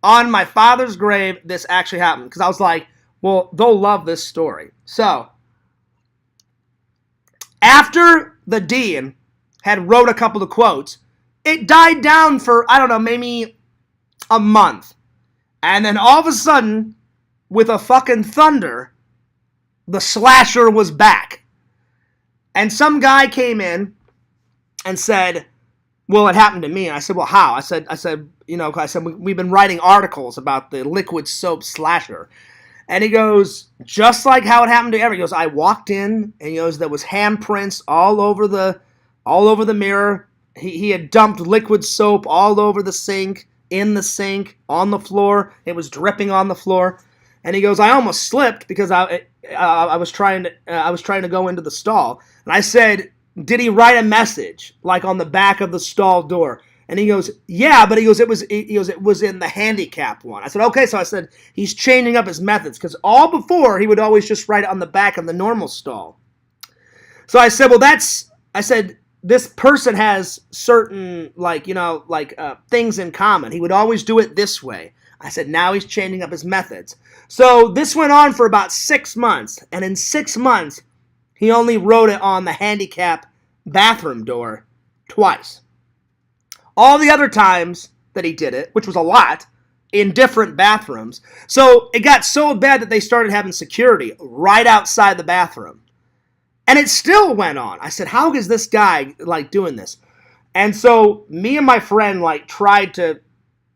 On my father's grave, this actually happened. Because I was like, well, they'll love this story. So, after the dean had wrote a couple of quotes, it died down for, I don't know, maybe a month. And then all of a sudden, with a fucking thunder, the slasher was back. And some guy came in and said, well, it happened to me. And I said, well, how? I said, we've been writing articles about the liquid soap slasher. And he goes, just like how it happened to everyone. He goes, I walked in, and he goes, there was handprints all over the mirror. He had dumped liquid soap all over the sink, in the sink, on the floor. It was dripping on the floor. And he goes, I almost slipped because I was trying to go into the stall. And I said, did he write a message like on the back of the stall door? And he goes, yeah, but it was in the handicap one. I said, okay. So I said, he's changing up his methods, because all before he would always just write it on the back of the normal stall. So I said, well, this person has certain things in common. He would always do it this way. I said, now he's changing up his methods. So this went on for about 6 months. And in 6 months, he only wrote it on the handicap bathroom door twice. All the other times that he did it, which was a lot, in different bathrooms. So it got so bad that they started having security right outside the bathroom. And it still went on. I said, how is this guy doing this? And so me and my friend like tried to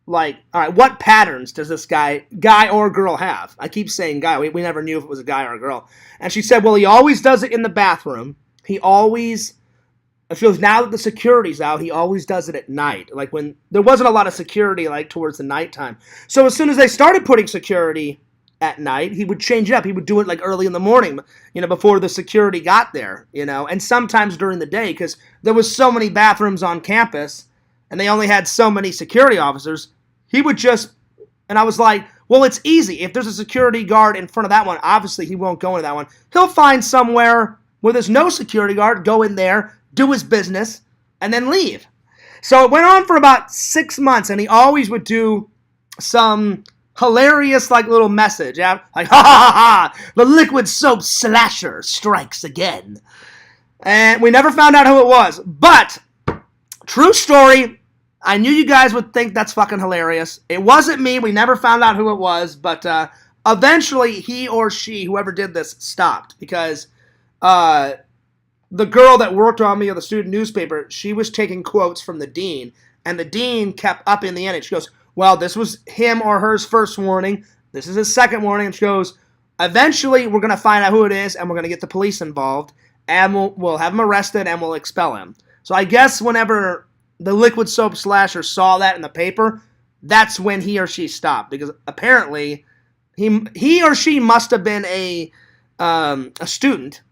like, all right, what patterns does this guy or girl have? I keep saying guy. We never knew if it was a guy or a girl. And she said, well, he always does it in the bathroom. He always, she goes, now that the security's out, he always does it at night. Like when there wasn't a lot of security like towards the nighttime. So as soon as they started putting security at night, he would change it up. He would do it like early in the morning, before the security got there, and sometimes during the day because there was so many bathrooms on campus and they only had so many security officers. He would just, and I was like, well, it's easy. If there's a security guard in front of that one, obviously he won't go into that one. He'll find somewhere where there's no security guard, go in there, do his business, and then leave. So it went on for about 6 months, and he always would do some hilarious like little message, like, ha ha ha, the liquid soap slasher strikes again. And we never found out who it was. But, true story, I knew you guys would think that's fucking hilarious. It wasn't me. We never found out who it was. But eventually, he or she, whoever did this, stopped. Because the girl that worked on me at the student newspaper, she was taking quotes from the dean. And the dean kept up in the end. And she goes, well, this was him or her's first warning. This is his second warning. And she goes, eventually, we're going to find out who it is. And we're going to get the police involved. And we'll have him arrested and we'll expel him. So I guess whenever the liquid soap slasher saw that in the paper, that's when he or she stopped. Because apparently, he or she must have been a student.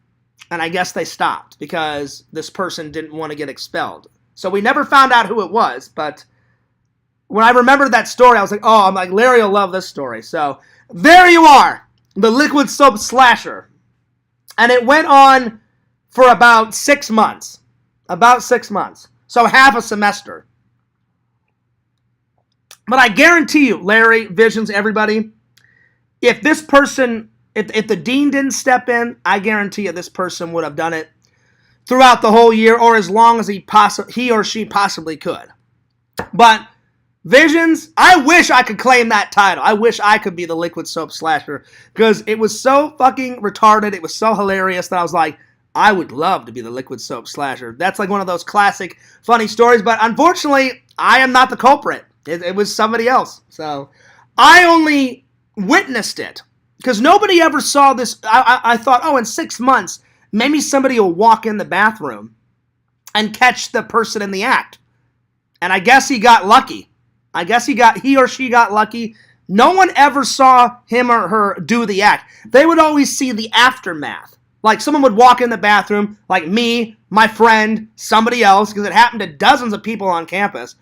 And I guess they stopped because this person didn't want to get expelled. So we never found out who it was. But when I remembered that story, I was like, oh, I'm like, Larry will love this story. So there you are, the liquid soap slasher. And it went on for about 6 months. About 6 months. So half a semester. But I guarantee you, Larry, Visions, everybody, if this person, if the dean didn't step in, I guarantee you this person would have done it throughout the whole year or as long as he or she possibly could. But Visions, I wish I could claim that title. I wish I could be the liquid soap slasher because it was so fucking retarded. It was so hilarious that I was like, I would love to be the liquid soap slasher. That's like one of those classic funny stories, but unfortunately, I am not the culprit. It was somebody else. So I only witnessed it because nobody ever saw this. I thought, oh, in 6 months, maybe somebody will walk in the bathroom and catch the person in the act. And I guess he got lucky. He or she got lucky. No one ever saw him or her do the act. They would always see the aftermath. Like someone would walk in the bathroom, like me, my friend, somebody else, because it happened to dozens of people on campus.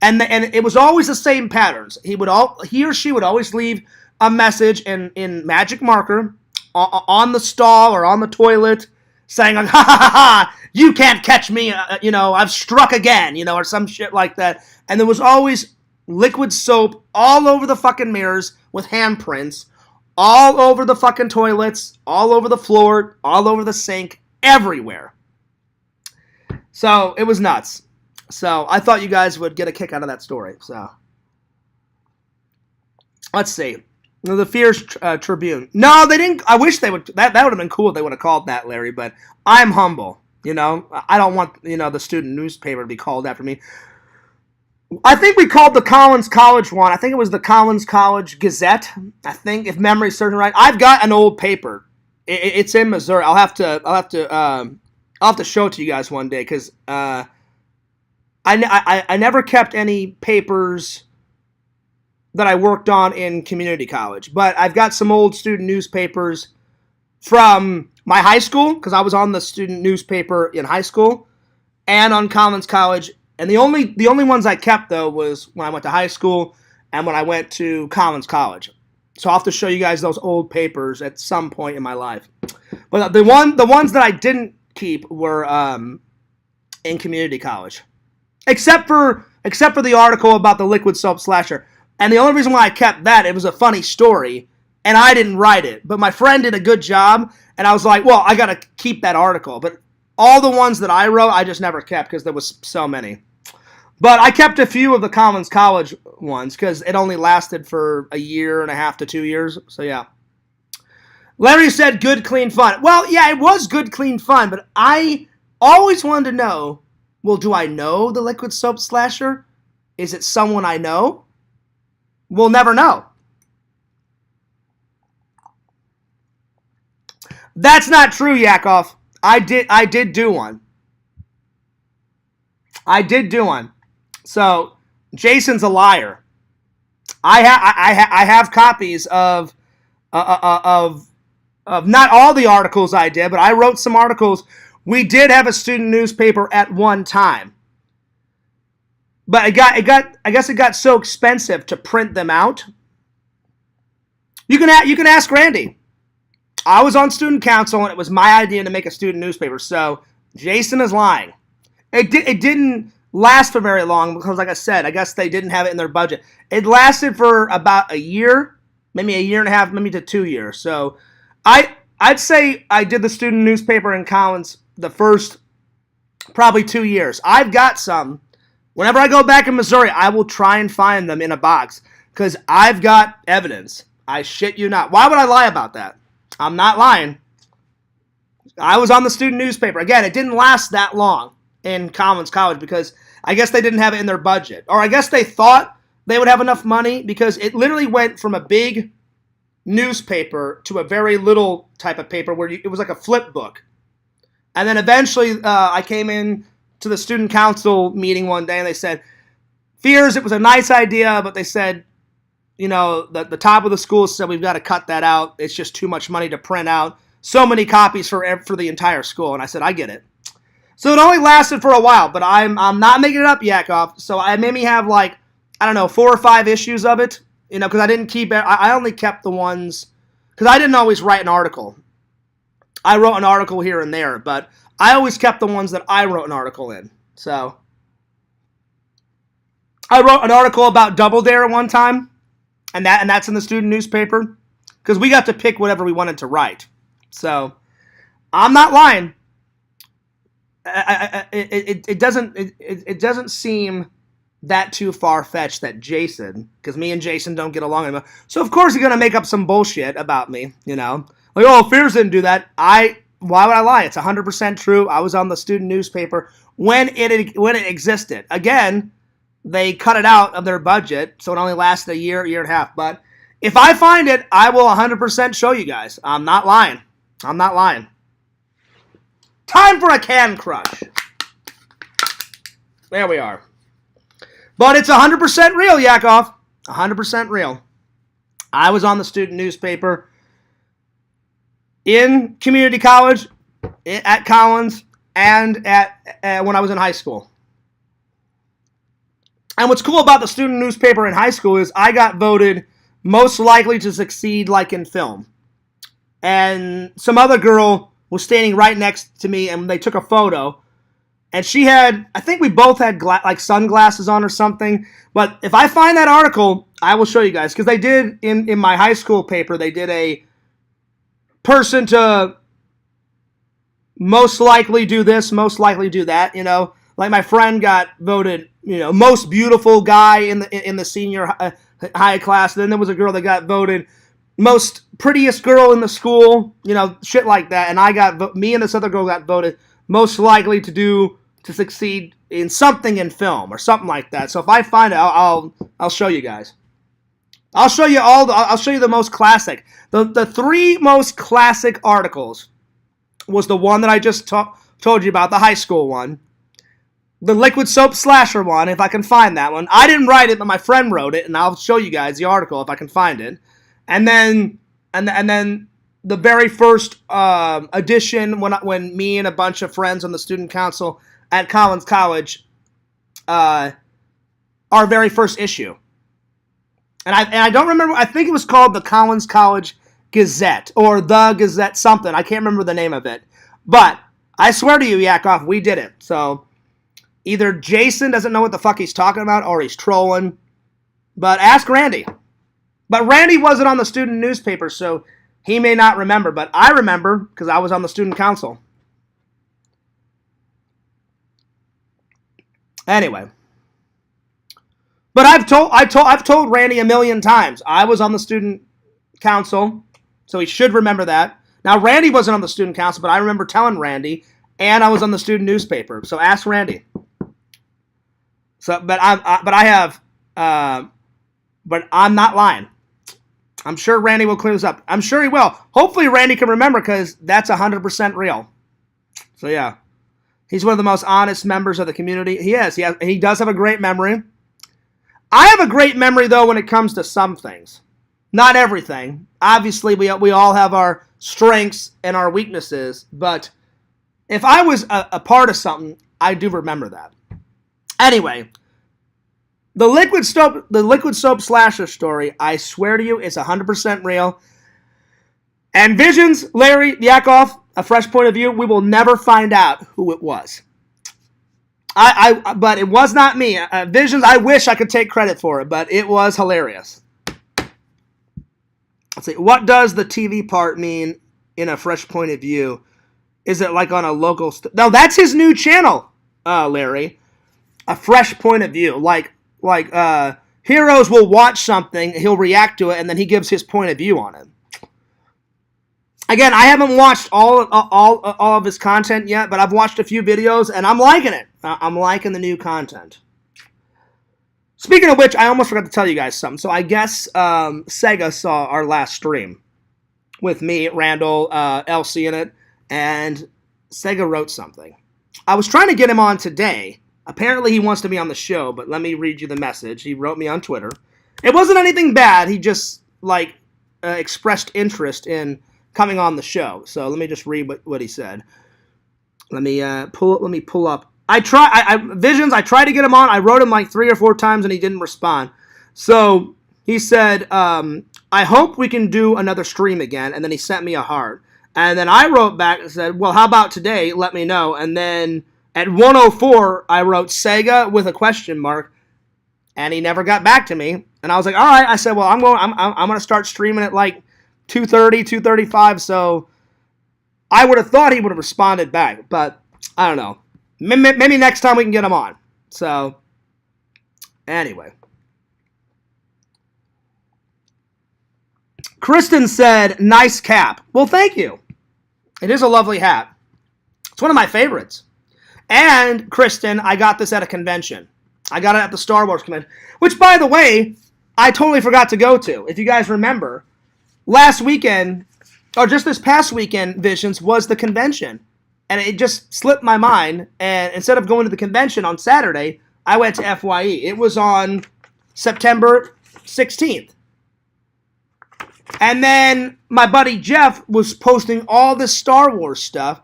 And it was always the same patterns. He or she would always leave a message in magic marker on the stall or on the toilet saying, like, ha ha ha ha, you can't catch me, I've struck again, or some shit like that. And there was always liquid soap all over the fucking mirrors with handprints, all over the fucking toilets, all over the floor, all over the sink, everywhere. So it was nuts. So I thought you guys would get a kick out of that story. So let's see. The Fierce Tribune. No, they didn't. I wish they would. That would have been cool if they would have called that, Larry. But I'm humble. I don't want the student newspaper to be called after me. I think we called the Collins College one. I think it was the Collins College Gazette. I think, if memory serves me right. I've got an old paper. It's in Missouri. I'll have to show it to you guys one day because I never kept any papers that I worked on in community college, but I've got some old student newspapers from my high school because I was on the student newspaper in high school and on Collins College. And the only ones I kept, though, was when I went to high school and when I went to Collins College. So I'll have to show you guys those old papers at some point in my life. But the ones that I didn't keep were in community college. Except for the article about the liquid soap slasher. And the only reason why I kept that, it was a funny story, and I didn't write it. But my friend did a good job, and I was like, well, I got to keep that article. But all the ones that I wrote, I just never kept because there was so many. But I kept a few of the Collins College ones because it only lasted for a year and a half to 2 years. So, yeah. Larry said good, clean fun. Well, yeah, it was good, clean fun. But I always wanted to know Well, do I know the Liquid Soap Slasher? Is it someone I know? We'll never know. That's not true, Yakov. I did do one. I did do one. So Jason's a liar. I have copies of not all the articles I did, but I wrote some articles. We did have a student newspaper at one time, but I guess it got so expensive to print them out. You can ask Randy. I was on student council, and it was my idea to make a student newspaper. So Jason is lying. It didn't last for very long because, like I said, I guess they didn't have it in their budget. It lasted for about a year, maybe a year and a half, maybe to 2 years. So I'd say I did the student newspaper in Collins the first probably 2 years. I've got some. Whenever I go back in Missouri, I will try and find them in a box because I've got evidence. I shit you not. Why would I lie about that? I'm not lying. I was on the student newspaper. Again, it didn't last that long in Collins College because I guess they didn't have it in their budget. Or I guess they thought they would have enough money because it literally went from a big newspaper to a very little type of paper where it was like a flip book. And then eventually I came in to the student council meeting one day and they said, Fears, it was a nice idea, but they said, you know, the top of the school said we've got to cut that out. It's just too much money to print out so many copies for the entire school. And I said, I get it. So it only lasted for a while, but I'm not making it up, Yakov. So I maybe have like, I don't know, 4 or 5 issues of it, you know, because I didn't keep it. I only kept the ones, because I didn't always write an article. I wrote an article here and there, but I always kept the ones that I wrote an article in. So I wrote an article about Double Dare one time. And that's in the student newspaper because we got to pick whatever we wanted to write. So I'm not lying. It doesn't seem that too far-fetched that Jason, because me and Jason don't get along anymore. So of course he's gonna make up some bullshit about me, you know, like, oh, Fears didn't do that. Why would I lie? It's 100% true. I was on the student newspaper when it existed. Again, they cut it out of their budget, so it only lasted a year and a half. But if I find it, I will 100% show you guys. I'm not lying. I'm not lying. Time for a can crush. There we are. But it's 100% real, Yakov. 100% real. I was on the student newspaper in community college, at Collins, and at when I was in high school. And what's cool about the student newspaper in high school is I got voted most likely to succeed like in film. And some other girl was standing right next to me and they took a photo. And she had, I think we both had like sunglasses on or something. But if I find that article, I will show you guys. Because they did, in my high school paper, they did a person to most likely do this, most likely do that, you know. Like my friend got voted, you know, most beautiful guy in the senior high class. Then there was a girl that got voted most prettiest girl in the school, you know, shit like that. And me and this other girl got voted most likely to succeed in something in film or something like that. So if I find it, I'll show you guys. I'll show you the most classic. The 3 most classic articles was the one that I just told you about, the high school one. The Liquid Soap Slasher one, if I can find that one. I didn't write it, but my friend wrote it, and I'll show you guys the article if I can find it. And then the very first edition when me and a bunch of friends on the student council at Collins College, our very first issue. And I don't remember. I think it was called the Collins College Gazette or the Gazette something. I can't remember the name of it, but I swear to you, Yakov, we did it. So. Either Jason doesn't know what the fuck he's talking about or he's trolling. But ask Randy. But Randy wasn't on the student newspaper, so he may not remember. But I remember because I was on the student council. Anyway. But I've told Randy a million times. I was on the student council, so he should remember that. Now, Randy wasn't on the student council, but I remember telling Randy, and I was on the student newspaper. So ask Randy. So, but I'm not lying. I'm sure Randy will clear this up. I'm sure he will. Hopefully Randy can remember because that's 100% real. So yeah, he's one of the most honest members of the community. He is. He does have a great memory. I have a great memory though when it comes to some things. Not everything. Obviously, we all have our strengths and our weaknesses, but if I was a part of something, I do remember that. Anyway, the Liquid Soap slasher story, I swear to you, it's 100% real. And Visions, Larry, Yakov, a fresh point of view, we will never find out who it was. But it was not me. Visions, I wish I could take credit for it, but it was hilarious. Let's see. What does the TV part mean in a fresh point of view? Is it like on a local... No, that's his new channel, Larry. A fresh point of view. Like Heroes will watch something, he'll react to it, and then he gives his point of view on it. Again, I haven't watched all of his content yet, but I've watched a few videos, and I'm liking it. I'm liking the new content. Speaking of which, I almost forgot to tell you guys something. So I guess Sega saw our last stream with me, Randall, LC in it, and Sega wrote something. I was trying to get him on today. Apparently he wants to be on the show, but let me read you the message. He wrote me on Twitter. It wasn't anything bad. He just, expressed interest in coming on the show. So let me just read what he said. Let me pull up. Visions, I tried to get him on. I wrote him 3 or 4 times and he didn't respond. So he said, I hope we can do another stream again. And then he sent me a heart. And then I wrote back and said, well, how about today? Let me know. And then at 1:04, I wrote Sega with a question mark. And he never got back to me. And I was like, all right. I said, well, I'm going to start streaming at 2:30, 2:35. So I would have thought he would have responded back. But I don't know. Maybe next time we can get him on. So, anyway. Kristen said, nice cap. Well, thank you. It is a lovely hat. It's one of my favorites. And, Kristen, I got this at a convention. I got it at the Star Wars convention. Which, by the way, I totally forgot to go to. If you guys remember, last weekend, or just this past weekend, Visions, was the convention. And it just slipped my mind, and instead of going to the convention on Saturday, I went to FYE. It was on September 16th. And then my buddy Jeff was posting all this Star Wars stuff,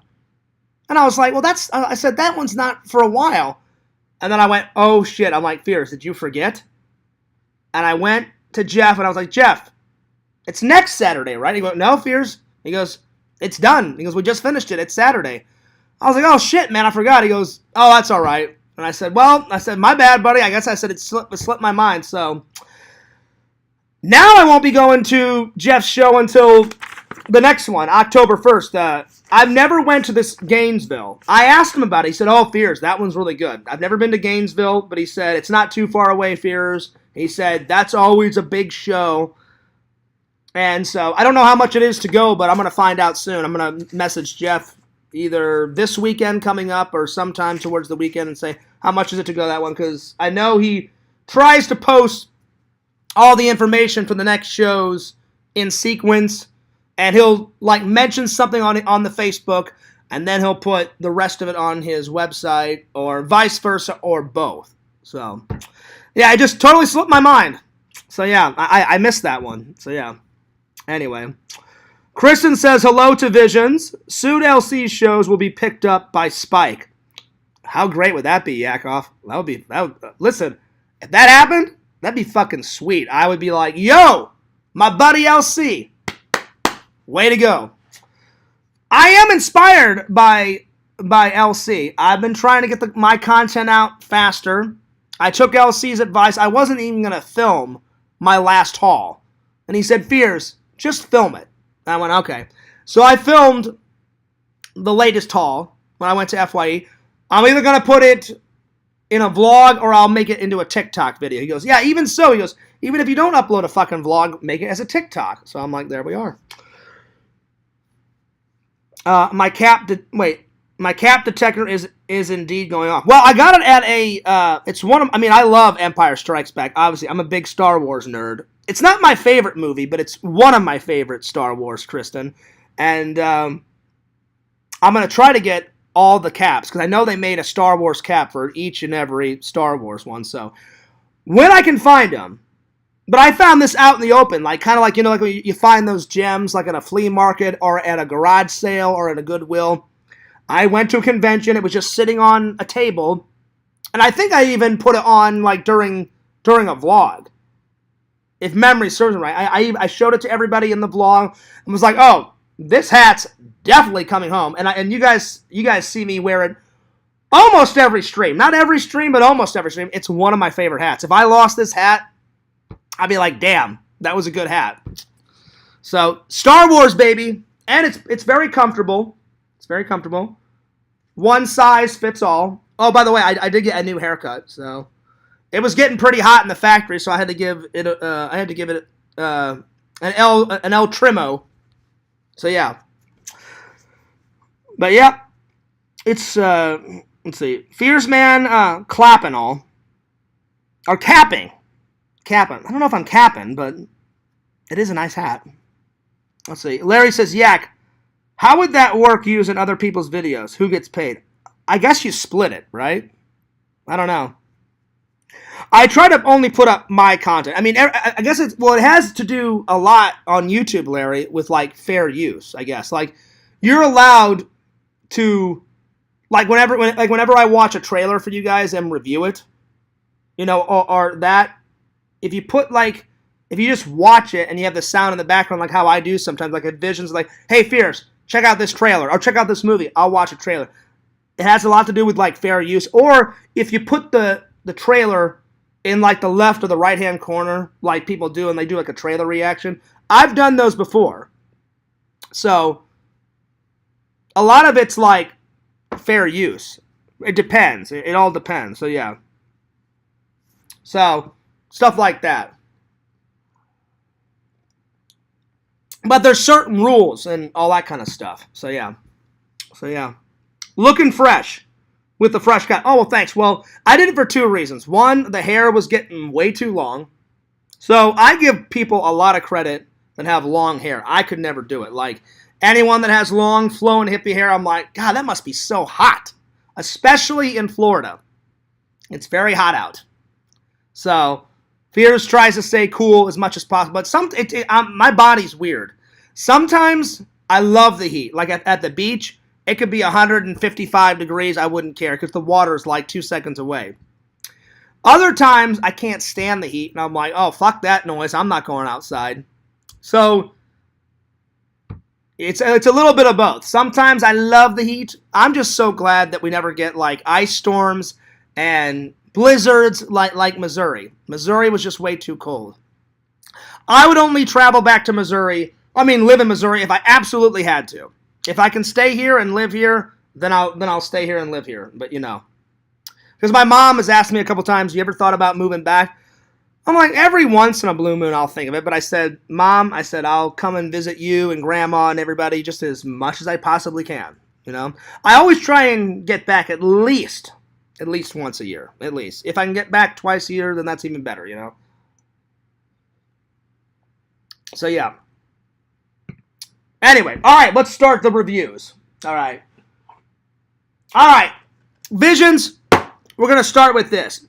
and I was like, well, I said, that one's not for a while. And then I went, oh, shit. I'm like, Fierce, did you forget? And I went to Jeff, and I was like, Jeff, it's next Saturday, right? He goes, no, Fierce. He goes, it's done. He goes, we just finished it. It's Saturday. I was like, oh, shit, man, I forgot. He goes, oh, that's all right. And I said, my bad, buddy. I guess I said it slipped my mind. So now I won't be going to Jeff's show until the next one, October 1st. I've never went to this Gainesville. I asked him about it. He said, oh, Fears, that one's really good. I've never been to Gainesville, but he said, it's not too far away, Fears. He said, that's always a big show. And so I don't know how much it is to go, but I'm going to find out soon. I'm going to message Jeff either this weekend coming up or sometime towards the weekend and say, how much is it to go that one? Because I know he tries to post all the information for the next shows in sequence, and he'll mention something on the Facebook, and then he'll put the rest of it on his website, or vice versa, or both. So, yeah, it just totally slipped my mind. So, yeah, I missed that one. So, yeah. Anyway. Kristen says, hello to Visions. Soon LC's shows will be picked up by Spike. How great would that be, Yakov? Listen, if that happened, that'd be fucking sweet. I would be like, yo, my buddy LC. Way to go. I am inspired by LC. I've been trying to get my content out faster. I took LC's advice. I wasn't even going to film my last haul. And he said, Fears, just film it. I went, okay. So I filmed the latest haul when I went to FYE. I'm either going to put it in a vlog or I'll make it into a TikTok video. He goes, yeah, even so. He goes, even if you don't upload a fucking vlog, make it as a TikTok. So I'm like, there we are. My My cap detector is indeed going off. Well, I got it at a. It's one of. I mean, I love Empire Strikes Back. Obviously, I'm a big Star Wars nerd. It's not my favorite movie, but it's one of my favorite Star Wars, Kristen. And I'm gonna try to get all the caps because I know they made a Star Wars cap for each and every Star Wars one. So when I can find them. But I found this out in the open, like kind of like, like when you find those gems like at a flea market or at a garage sale or at a Goodwill. I went to a convention. It was just sitting on a table, and I think I even put it on like during a vlog, if memory serves me right. I showed it to everybody in the vlog and was like, "Oh, this hat's definitely coming home." And you guys see me wear it almost every stream, not every stream, but almost every stream. It's one of my favorite hats. If I lost this hat, I'd be like, damn, that was a good hat. So, Star Wars, baby. And it's very comfortable. It's very comfortable. One size fits all. Oh, by the way, I did get a new haircut. So, it was getting pretty hot in the factory, so I had to give it an El Trimo. So, yeah. But, yeah. It's, let's see. Fears Man, clapping all. Or capping. Capping. I don't know if I'm capping, but it is a nice hat. Let's see. Larry says, Yak, how would that work using other people's videos? Who gets paid? I guess you split it, right? I don't know. I try to only put up my content. I mean, I guess it has to do a lot on YouTube, Larry, with like fair use, I guess. Like, you're allowed to, like, whenever I watch a trailer for you guys and review it, or that, if you just watch it and you have the sound in the background like how I do sometimes, like Visions like, hey, Fierce, check out this trailer, or check out this movie, I'll watch a trailer. It has a lot to do with like fair use. Or if you put the trailer in like the left or the right-hand corner, like people do, and they do like a trailer reaction. I've done those before. So a lot of it's like fair use. It depends. It all depends. So yeah. So stuff like that. But there's certain rules and all that kind of stuff. So yeah. Looking fresh with the fresh cut. Oh, well, thanks. Well, I did it for two reasons. One, the hair was getting way too long. So I give people a lot of credit that have long hair. I could never do it. Like anyone that has long, flowing, hippie hair, I'm like, God, that must be so hot. Especially in Florida. It's very hot out. So Fears tries to stay cool as much as possible, but my body's weird. Sometimes I love the heat. Like at the beach, it could be 155 degrees. I wouldn't care because the water is like 2 seconds away. Other times, I can't stand the heat, and I'm like, oh, fuck that noise. I'm not going outside. So it's a little bit of both. Sometimes I love the heat. I'm just so glad that we never get like ice storms and blizzards like Missouri. Missouri was just way too cold. I would only travel back to Missouri, live in Missouri if I absolutely had to. If I can stay here and live here, then I'll stay here and live here. But because my mom has asked me a couple times, you ever thought about moving back? I'm like, every once in a blue moon I'll think of it. But I said, Mom, I'll come and visit you and Grandma and everybody just as much as I possibly can. I always try and get back at least once a year, at least. If I can get back twice a year, then that's even better, So, yeah. Anyway, all right, let's start the reviews. All right. Visions, we're going to start with this.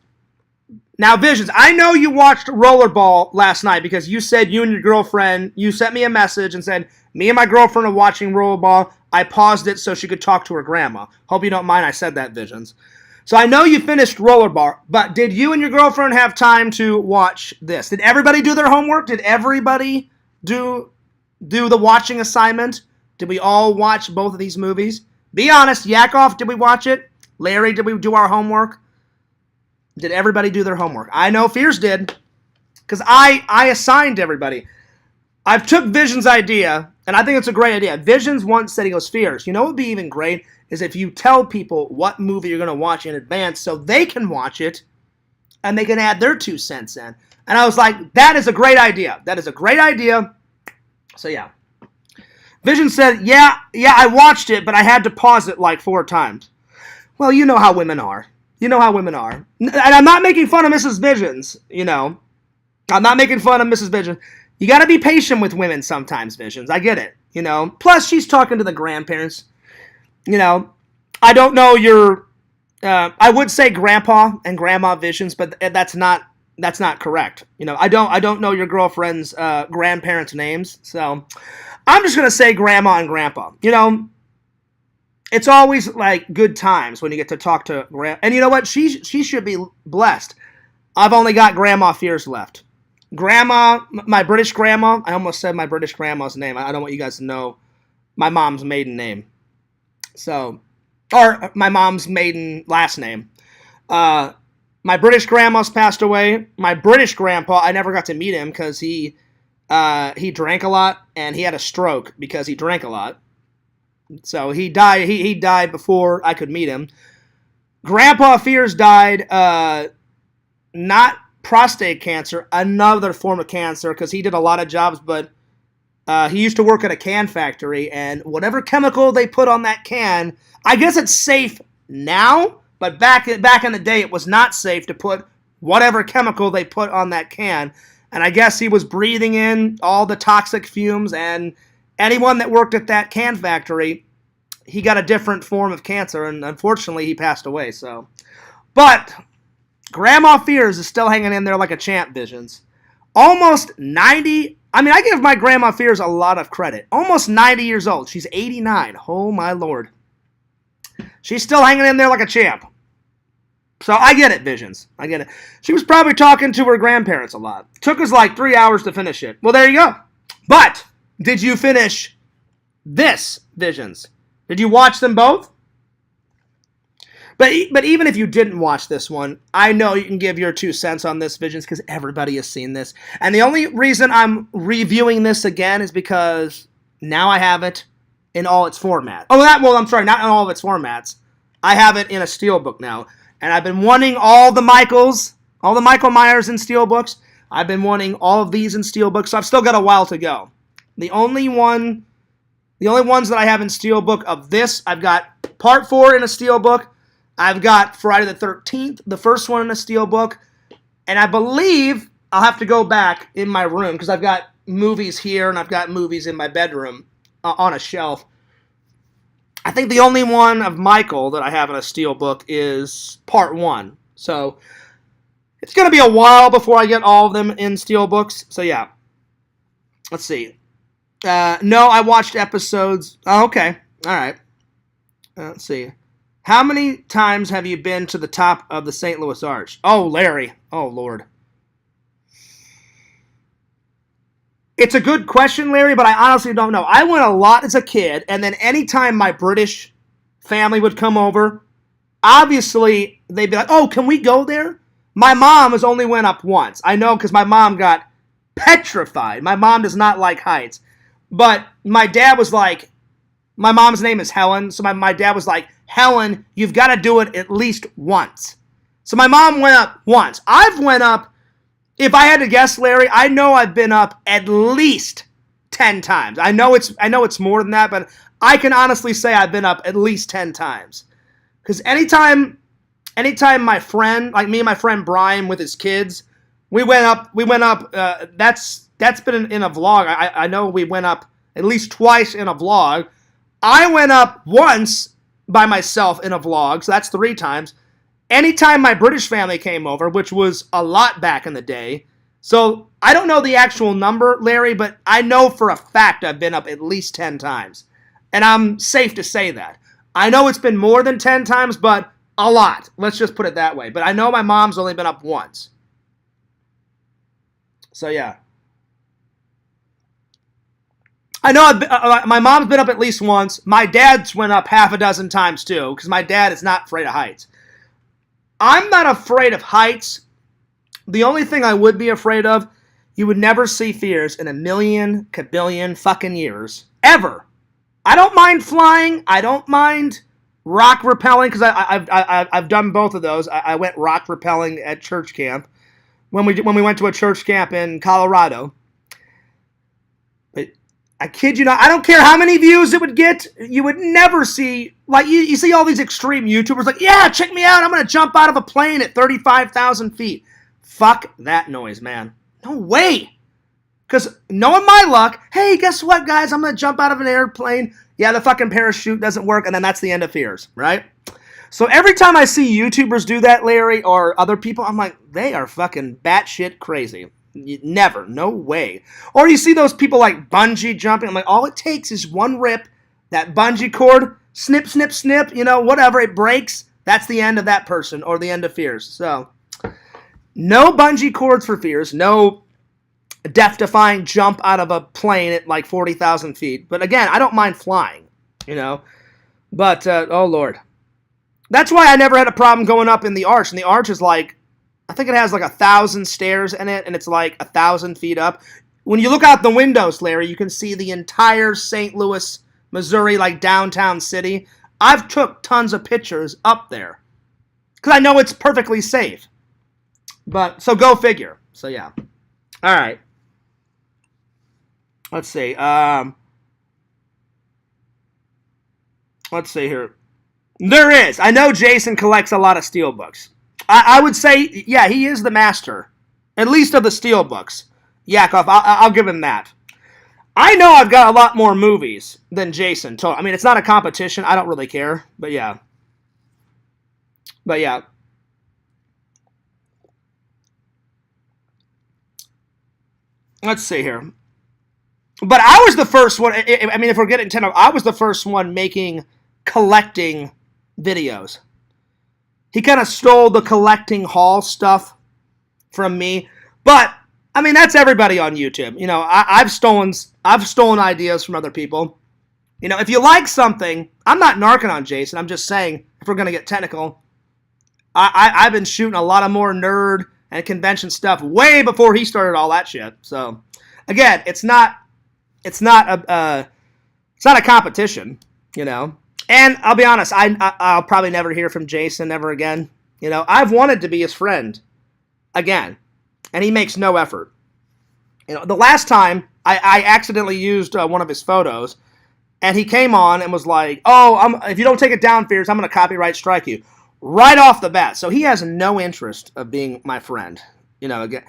Now, Visions, I know you watched RollerBall last night because you said you and your girlfriend, you sent me a message and said, me and my girlfriend are watching RollerBall. I paused it so she could talk to her grandma. Hope you don't mind I said that, Visions. So I know you finished RollerBall, but did you and your girlfriend have time to watch this? Did everybody do their homework? Did everybody do the watching assignment? Did we all watch both of these movies? Be honest, Yakov, did we watch it? Larry, did we do our homework? Did everybody do their homework? I know Fears did, because I assigned everybody. I've took Vision's idea, and I think it's a great idea. Visions once said, he goes, Fears, what would be even great is if you tell people what movie you're going to watch in advance so they can watch it and they can add their 2 cents in. And I was like, that is a great idea. That is a great idea. So, yeah. Vision said, yeah, I watched it, but I had to pause it like 4 times. Well, you know how women are. You know how women are. And I'm not making fun of Mrs. Visions, you know. I'm not making fun of Mrs. Visions. You got to be patient with women sometimes, Visions. I get it, you know. Plus, she's talking to the grandparents. You know, I don't know your... I would say grandpa and grandma Visions, but that's not correct. You know, I don't know your girlfriend's grandparents' names, so I'm just going to say grandma and grandpa. You know, it's always like good times when you get to talk to grandma. And you know what? She should be blessed. I've only got grandma fears left. Grandma, my British grandma, I almost said my British grandma's name. I don't want you guys to know my mom's maiden name. So, or my mom's maiden last name. My British grandma's passed away. My British grandpa, I never got to meet him because he drank a lot and he had a stroke because he drank a lot. So he died. He died before I could meet him. Grandpa Fears died, not prostate cancer, another form of cancer, because he did a lot of jobs, but he used to work at a can factory, and whatever chemical they put on that can, I guess it's safe now, but back in the day, it was not safe to put whatever chemical they put on that can, and I guess he was breathing in all the toxic fumes, and anyone that worked at that can factory, he got a different form of cancer, and unfortunately, he passed away, so. But Grandma Fears is still hanging in there like a champ, Visions. Almost 90... I mean, I give my Grandma Fears a lot of credit. Almost 90 years old. She's 89. Oh, my Lord. She's still hanging in there like a champ. So I get it, Visions. I get it. She was probably talking to her grandparents a lot. Took us like 3 hours to finish it. Well, there you go. But did you finish this, Visions? Did you watch them both? But even if you didn't watch this one, I know you can give your 2 cents on this, Visions, because everybody has seen this. And the only reason I'm reviewing this again is because now I have it in all its formats. I'm sorry, not in all of its formats. I have it in a steelbook now. And I've been wanting all the Michael Myers in steelbooks. I've been wanting all of these in steelbooks, so I've still got a while to go. The only ones that I have in steelbook of this, I've got Part 4 in a steelbook. I've got Friday the 13th, the first one in a steelbook, and I believe I'll have to go back in my room because I've got movies here and I've got movies in my bedroom on a shelf. I think the only one of Michael that I have in a steelbook is Part 1. So it's going to be a while before I get all of them in steelbooks. So yeah. Let's see. No, I watched episodes. Oh, okay. All right. Let's see. How many times have you been to the top of the St. Louis Arch? Oh, Larry. Oh, Lord. It's a good question, Larry, but I honestly don't know. I went a lot as a kid, and then anytime my British family would come over, obviously they'd be like, oh, can we go there? My mom has only went up once. I know because my mom got petrified. My mom does not like heights. But my dad was like, my mom's name is Helen, so my dad was like, Helen, you've got to do it at least once. So my mom went up once. I've went up, if I had to guess, Larry, I know I've been up at least 10 times. I know it's more than that, but I can honestly say I've been up at least 10 times. Because anytime my friend, like me and my friend Brian with his kids, we went up, that's been in a vlog. I know we went up at least twice in a vlog. I went up once by myself in a vlog, so that's 3 times. Anytime my British family came over, which was a lot back in the day, so I don't know the actual number, Larry, but I know for a fact I've been up at least 10 times. And I'm safe to say that. I know it's been more than 10 times, but a lot. Let's just put it that way. But I know my mom's only been up once. So yeah. I know my mom's been up at least once. My dad's went up half a dozen times too, because my dad is not afraid of heights. I'm not afraid of heights. The only thing I would be afraid of, you would never see Fears in a million, kabillion fucking years. Ever. I don't mind flying. I don't mind rock rappelling, because I've done both of those. I went rock rappelling at church camp when we went to a church camp in Colorado. I kid you not. I don't care how many views it would get. You would never see, like, you see all these extreme YouTubers like, yeah, check me out. I'm going to jump out of a plane at 35,000 feet. Fuck that noise, man. No way. Because knowing my luck, hey, guess what, guys? I'm going to jump out of an airplane. Yeah, the fucking parachute doesn't work, and then that's the end of fears, right? So every time I see YouTubers do that, Larry, or other people, I'm like, they are fucking batshit crazy. Never. No way. Or you see those people like bungee jumping. I'm like, all it takes is one rip, that bungee cord, snip, snip, snip, whatever, it breaks. That's the end of that person or the end of fears. So no bungee cords for fears. No death-defying jump out of a plane at like 40,000 feet. But again, I don't mind flying, But, oh, Lord. That's why I never had a problem going up in the arch. And the arch is like, I think it has like 1,000 stairs in it, and it's like 1,000 feet up. When you look out the windows, Larry, you can see the entire St. Louis, Missouri, like downtown city. I've took tons of pictures up there because I know it's perfectly safe. But, so go figure. So, yeah. All right. Let's see. Let's see here. There is. I know Jason collects a lot of steelbooks. I would say, yeah, he is the master, at least of the steelbooks. Yakov, I'll give him that. I know I've got a lot more movies than Jason. I mean, it's not a competition. I don't really care. But yeah. Let's see here. But I was the first one. I mean, if we're getting 10, I was the first one collecting videos. He kind of stole the collecting haul stuff from me. But, I mean, that's everybody on YouTube. I've stolen ideas from other people. If you like something, I'm not narking on Jason. I'm just saying, if we're going to get technical, I've been shooting a lot of more nerd and convention stuff way before he started all that shit. So, again, it's not a competition, And I'll be honest, I'll probably never hear from Jason ever again. I've wanted to be his friend again, and he makes no effort. The last time I accidentally used one of his photos, and he came on and was like, "Oh, if you don't take it down, Fears, I'm going to copyright strike you." Right off the bat. So he has no interest of being my friend, again.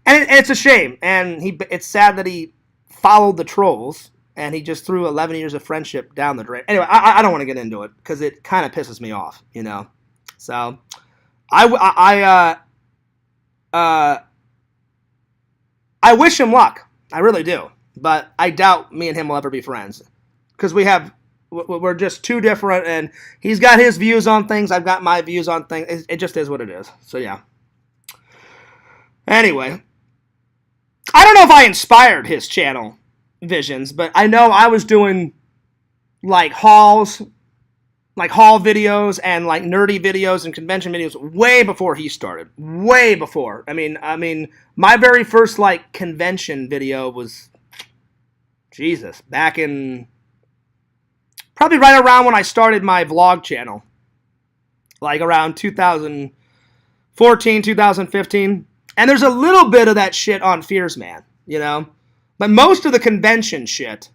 And it's a shame, and it's sad that he followed the trolls. And he just threw 11 years of friendship down the drain. Anyway, I don't want to get into it because it kind of pisses me off, So, I wish him luck. I really do. But I doubt me and him will ever be friends because we're just too different. And he's got his views on things. I've got my views on things. It just is what it is. So, yeah. Anyway, I don't know if I inspired his channel visions, but I know I was doing like haul videos and like nerdy videos and convention videos way before he started. Way before. I mean, my very first like convention video was, Jesus, back in probably right around when I started my vlog channel, like around 2014, 2015. And there's a little bit of that shit on Fears Man, But most of the convention shit,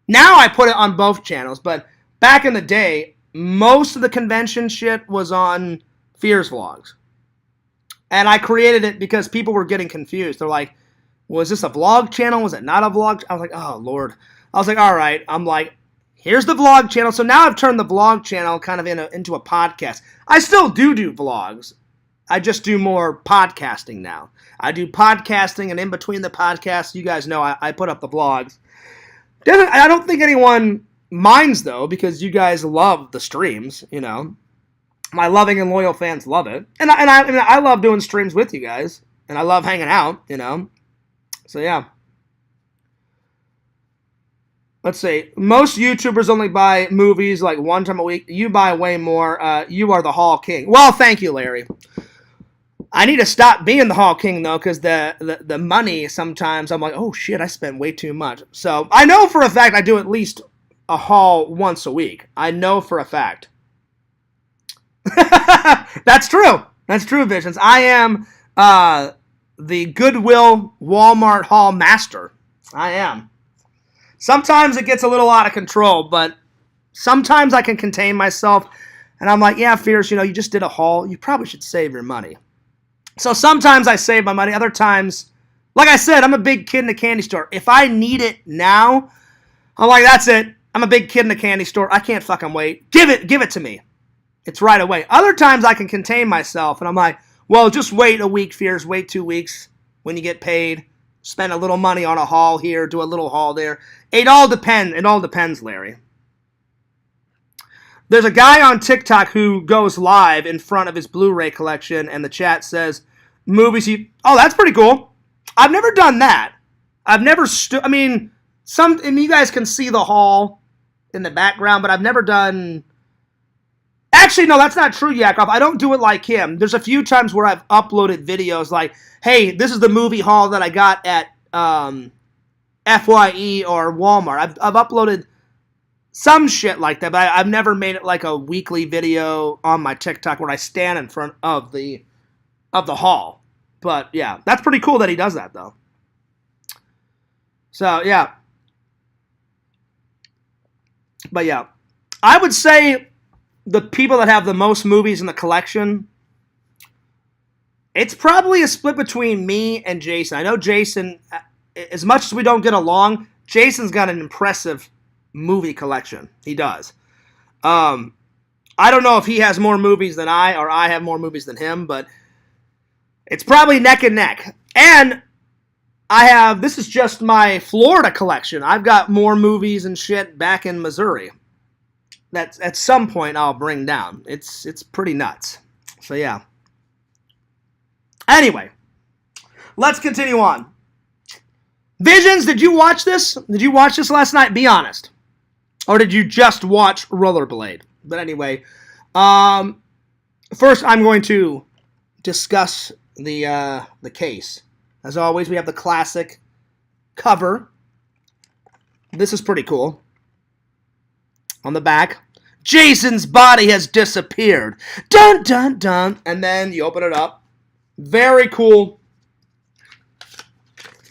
now I put it on both channels, but back in the day, most of the convention shit was on Fears Vlogs. And I created it because people were getting confused. They're like, was this a vlog channel? Was it not a vlog? I was like, oh, Lord. I was like, all right. I'm like, here's the vlog channel. So now I've turned the vlog channel kind of into a podcast. I still do vlogs. I just do more podcasting now. I do podcasting, and in between the podcasts, you guys know I put up the vlogs. I don't think anyone minds, though, because you guys love the streams, My loving and loyal fans love it. And I love doing streams with you guys, and I love hanging out, So, yeah. Let's see. Most YouTubers only buy movies like one time a week. You buy way more. You are the Hall King. Well, thank you, Larry. I need to stop being the Hall King, though, because the money sometimes, I'm like, oh, shit, I spent way too much. So I know for a fact I do at least a haul once a week. I know for a fact. That's true. That's true, Visions. I am the Goodwill Walmart haul master. I am. Sometimes it gets a little out of control, but sometimes I can contain myself. And I'm like, yeah, Fierce, you just did a haul. You probably should save your money. So sometimes I save my money. Other times, like I said, I'm a big kid in a candy store. If I need it now, I'm like, that's it. I'm a big kid in a candy store. I can't fucking wait. Give it to me. It's right away. Other times I can contain myself, and I'm like, well, just wait a week, Fierce. Wait 2 weeks when you get paid. Spend a little money on a haul here, do a little haul there. It all depends, Larry. There's a guy on TikTok who goes live in front of his Blu-ray collection, and the chat says, movies oh, that's pretty cool. I've never done that. I've never you guys can see the haul in the background, but I've never done... Actually, no, that's not true, Yakov. I don't do it like him. There's a few times where I've uploaded videos like, hey, this is the movie haul that I got at FYE or Walmart. I've uploaded some shit like that, but I've never made it like a weekly video on my TikTok where I stand in front of the haul. But yeah, that's pretty cool that he does that though. So yeah. But yeah, I would say the people that have the most movies in the collection, it's probably a split between me and Jason. I know Jason, as much as we don't get along, Jason's got an impressive movie collection. He does. I don't know if he has more movies than I, or I have more movies than him, but it's probably neck and neck. And this is just my Florida collection. I've got more movies and shit back in Missouri that at some point I'll bring down. It's pretty nuts. So yeah. Anyway, let's continue on. Visions, did you watch this? Did you watch this last night? Be honest. Or did you just watch Rollerblade? But anyway, first I'm going to discuss the case. As always, we have the classic cover. This is pretty cool. On the back, Jason's body has disappeared. Dun, dun, dun. And then you open it up. Very cool.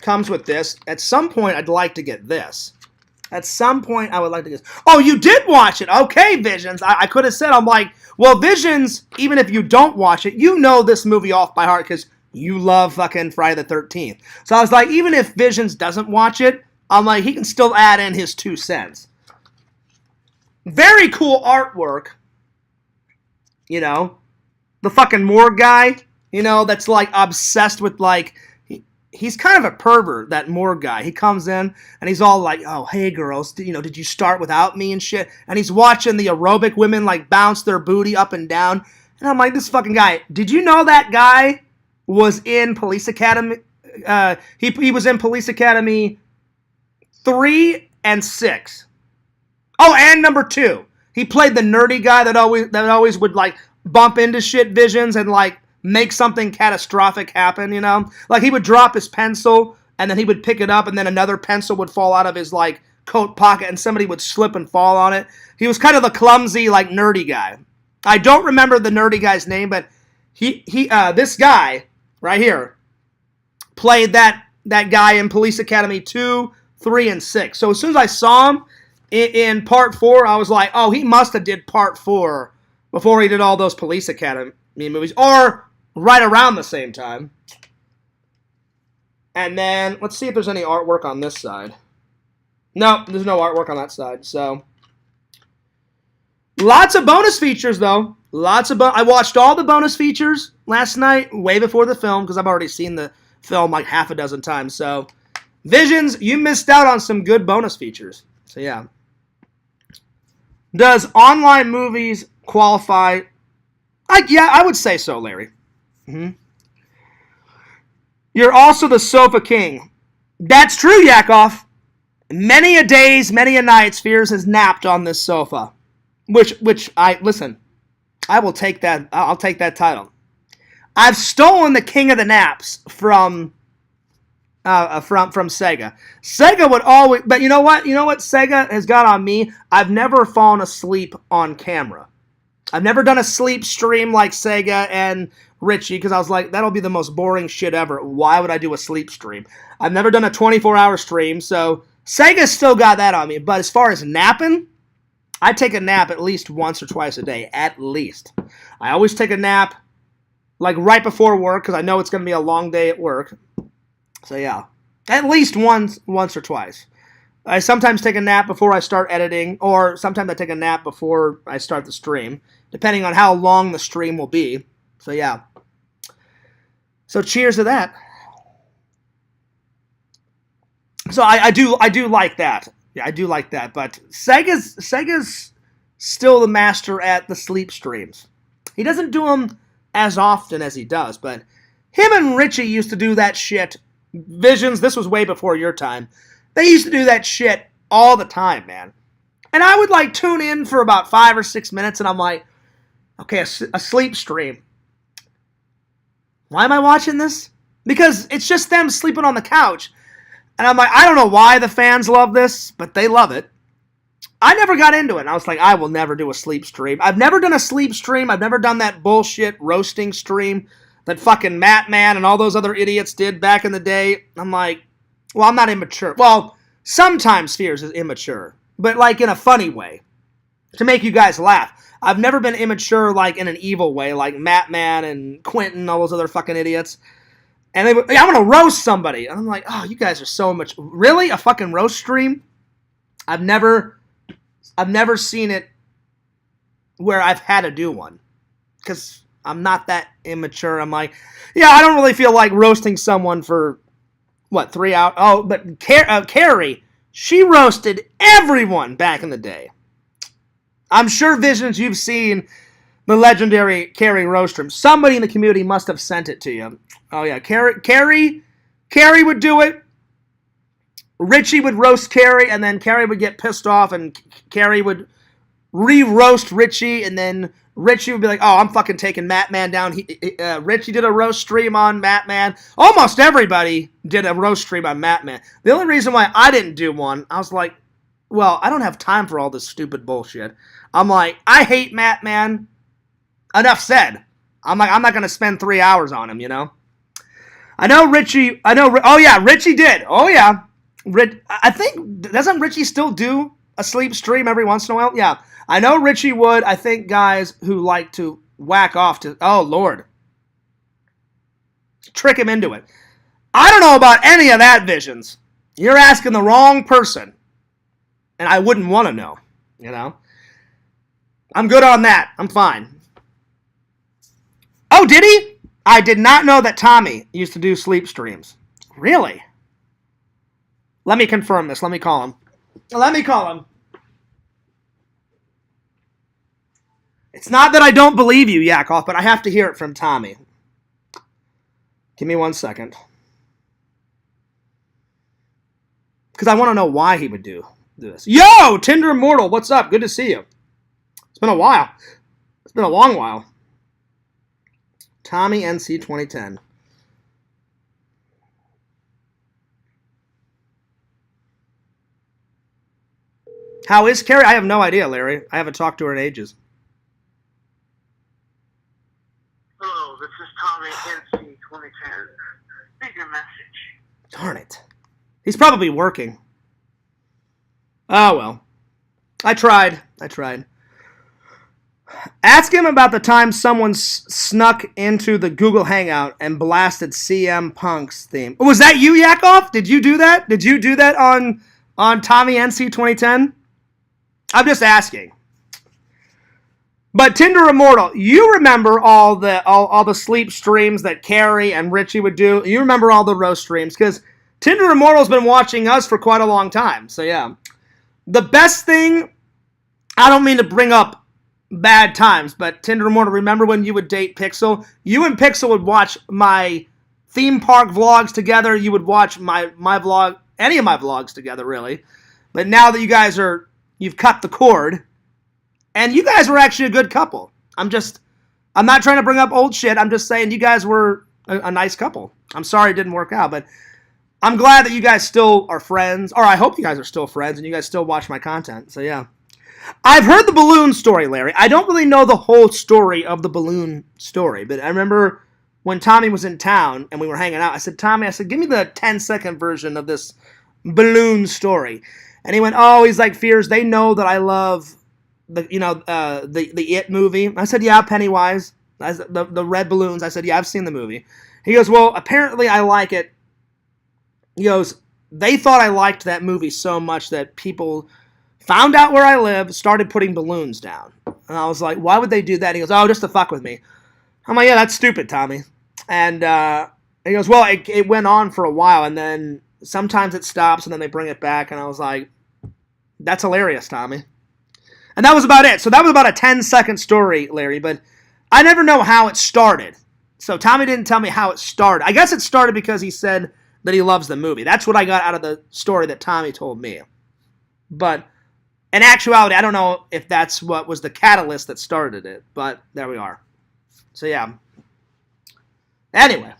Comes with this. At some point, I'd like to get this. At some point, I would like to get this. Oh, you did watch it. Okay, Visions. I could have said, I'm like, well, Visions, even if you don't watch it, you know this movie off by heart because you love fucking Friday the 13th. So I was like, even if Visions doesn't watch it, I'm like, he can still add in his 2 cents. Very cool artwork. The fucking morgue guy, that's like obsessed with like, he's kind of a pervert, that morgue guy. He comes in and he's all like, oh, hey girls, did you start without me and shit? And he's watching the aerobic women like bounce their booty up and down. And I'm like, this fucking guy, did you know that guy was in Police Academy? He was in Police Academy 3 and 6. Oh, and number 2. He played the nerdy guy that always would like bump into shit, Visions, and like make something catastrophic happen, Like he would drop his pencil and then he would pick it up and then another pencil would fall out of his like coat pocket and somebody would slip and fall on it. He was kind of the clumsy like nerdy guy. I don't remember the nerdy guy's name, but this guy right here played that guy in Police Academy 2, 3, and 6. So as soon as I saw him in part 4, I was like, oh, he must have did part 4 before he did all those Police Academy movies, or right around the same time. And then, let's see if there's any artwork on this side. No, there's no artwork on that side, so. Lots of bonus features, though. I watched all the bonus features last night, way before the film, because I've already seen the film like half a dozen times, so. Visions, you missed out on some good bonus features. So, yeah. Does online movies qualify? I would say so, Larry. Mm-hmm. You're also the sofa king. That's true, Yakov. Many a days, many a nights, Fears has napped on this sofa. Which I will take that. I'll take that title. I've stolen the king of the naps from Sega. Sega would always, but you know what Sega has got on me? I've never fallen asleep on camera. I've never done a sleep stream like Sega and Richie because I was like, that'll be the most boring shit ever. Why would I do a sleep stream? I've never done a 24-hour stream, so Sega's still got that on me, but as far as napping, I take a nap at least once or twice a day, at least. I always take a nap like right before work because I know it's going to be a long day at work. So yeah, at least once or twice. I sometimes take a nap before I start editing, or sometimes I take a nap before I start the stream, depending on how long the stream will be. So yeah. So cheers to that. So I do like that. Yeah, I do like that. But Sega's still the master at the sleep streams. He doesn't do them as often as he does, but him and Richie used to do that shit. Visions, this was way before your time. They used to do that shit all the time, man. And I would like tune in for about 5 or 6 minutes, and I'm like, okay, a sleep stream. Why am I watching this? Because it's just them sleeping on the couch. And I'm like, I don't know why the fans love this, but they love it. I never got into it. And I was like, I will never do a sleep stream. I've never done a sleep stream. I've never done that bullshit roasting stream that fucking Matt Man and all those other idiots did back in the day. I'm like, well, I'm not immature. Well, sometimes Fears is immature, but like in a funny way to make you guys laugh. I've never been immature like in an evil way, like Matt Man and Quentin and all those other fucking idiots. And they would, I'm going to roast somebody. And I'm like, oh, you guys are so much. Really? A fucking roast stream? I've never seen it where I've had to do one. Because I'm not that immature. I'm like, yeah, I don't really feel like roasting someone for, 3 hours? Oh, but Carrie, she roasted everyone back in the day. I'm sure, Visions, you've seen the legendary Carrie roast stream. Somebody in the community must have sent it to you. Oh, yeah. Carrie would do it. Richie would roast Carrie, and then Carrie would get pissed off, and Carrie would re-roast Richie, and then Richie would be like, oh, I'm fucking taking Matt Man down. Richie did a roast stream on Matt Man. Almost everybody did a roast stream on Matt Man. The only reason why I didn't do one, I was like, well, I don't have time for all this stupid bullshit. I'm like, I hate Matt Man. Enough said. I'm like, I'm not going to spend 3 hours on him, you know? Richie did. Oh, yeah. I think, doesn't Richie still do a sleep stream every once in a while? Yeah. I know Richie would. I think guys who like to whack off to, oh, Lord. Trick him into it. I don't know about any of that, Visions. You're asking the wrong person. And I wouldn't want to know, you know? I'm good on that. I'm fine. Oh, did he? I did not know that Tommy used to do sleep streams. Really? Let me confirm this. Let me call him. It's not that I don't believe you, Yakov, but I have to hear it from Tommy. Give me 1 second. Because I want to know why he would do this. Yo, Tinder Immortal, what's up? Good to see you. It's been a while. It's been a long while. Tommy NC 2010. How is Carrie? I have no idea, Larry. I haven't talked to her in ages. Hello, this is Tommy NC 2010. Leave your message. Darn it. He's probably working. Oh, well. I tried. Ask him about the time someone snuck into the Google Hangout and blasted CM Punk's theme. Was that you, Yakov? Did you do that? Did you do that on Tommy NC 2010? I'm just asking. But Tinder Immortal, you remember all the sleep streams that Carrie and Richie would do? You remember all the roast streams? Because Tinder Immortal's been watching us for quite a long time. So yeah. The best thing, I don't mean to bring up bad times, but Tinder Immortal, remember when you would date Pixel? You and Pixel would watch my theme park vlogs together. You would watch my vlog, any of my vlogs together, really. But now that you guys you've cut the cord, and you guys were actually a good couple. I'm not trying to bring up old shit. I'm just saying you guys were a nice couple. I'm sorry it didn't work out, but I'm glad that you guys still are friends, or I hope you guys are still friends and you guys still watch my content. So yeah. I've heard the balloon story, Larry. I don't really know the whole story of the balloon story, but I remember when Tommy was in town and we were hanging out, I said, Tommy, give me the 10-second version of this balloon story. And he went, oh, he's like, Fears, they know that I love the It movie. I said, yeah, Pennywise. The red balloons. I said, yeah, I've seen the movie. He goes, well, apparently I like it. He goes, they thought I liked that movie so much that people found out where I live, started putting balloons down. And I was like, why would they do that? He goes, oh, just to fuck with me. I'm like, yeah, that's stupid, Tommy. And he goes, well, it went on for a while, and then sometimes it stops, and then they bring it back. And I was like, that's hilarious, Tommy. And that was about it. So that was about a 10-second story, Larry, but I never know how it started. So Tommy didn't tell me how it started. I guess it started because he said that he loves the movie. That's what I got out of the story that Tommy told me. But in actuality, I don't know if that's what was the catalyst that started it, but there we are. So yeah. Anyway.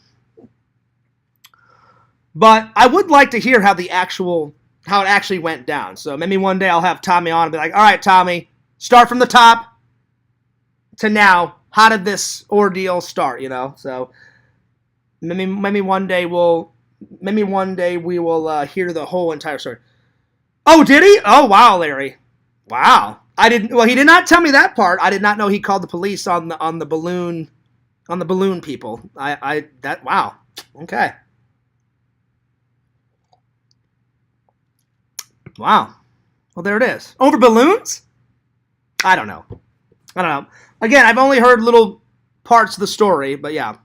But I would like to hear how it actually went down. So maybe one day I'll have Tommy on and be like, all right, Tommy, start from the top to now. How did this ordeal start, So maybe one day we will hear the whole entire story. Oh, did he? Oh, wow, Larry. Wow. He did not tell me that part. I did not know he called the police on the balloon people. Wow. Okay. Wow. Well, there it is. Over balloons? I don't know. Again, I've only heard little parts of the story, but yeah.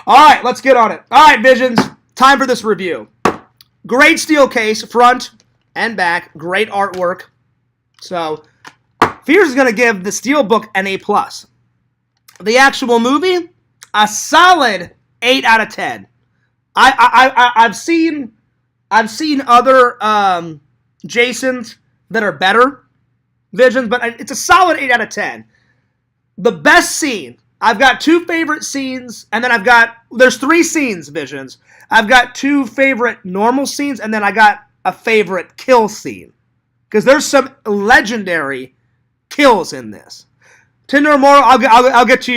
All right, let's get on it. All right, Visions, time for this review. Great steel case, front and back. Great artwork. So, Fears is going to give the Steelbook an A+. The actual movie, a solid 8 out of 10. I've seen other Jasons that are better Visions, but it's a solid 8 out of 10. The best scene, I've got 2 favorite scenes, and then there's 3 scenes, Visions. I've got 2 favorite normal scenes, and then I got a favorite kill scene. Because there's some legendary kills in this. Tinder Moral, I'll get to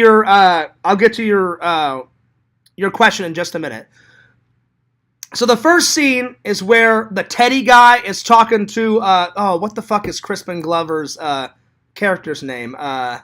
your question in just a minute. So the first scene is where the Teddy guy is talking to what the fuck is Crispin Glover's character's name? I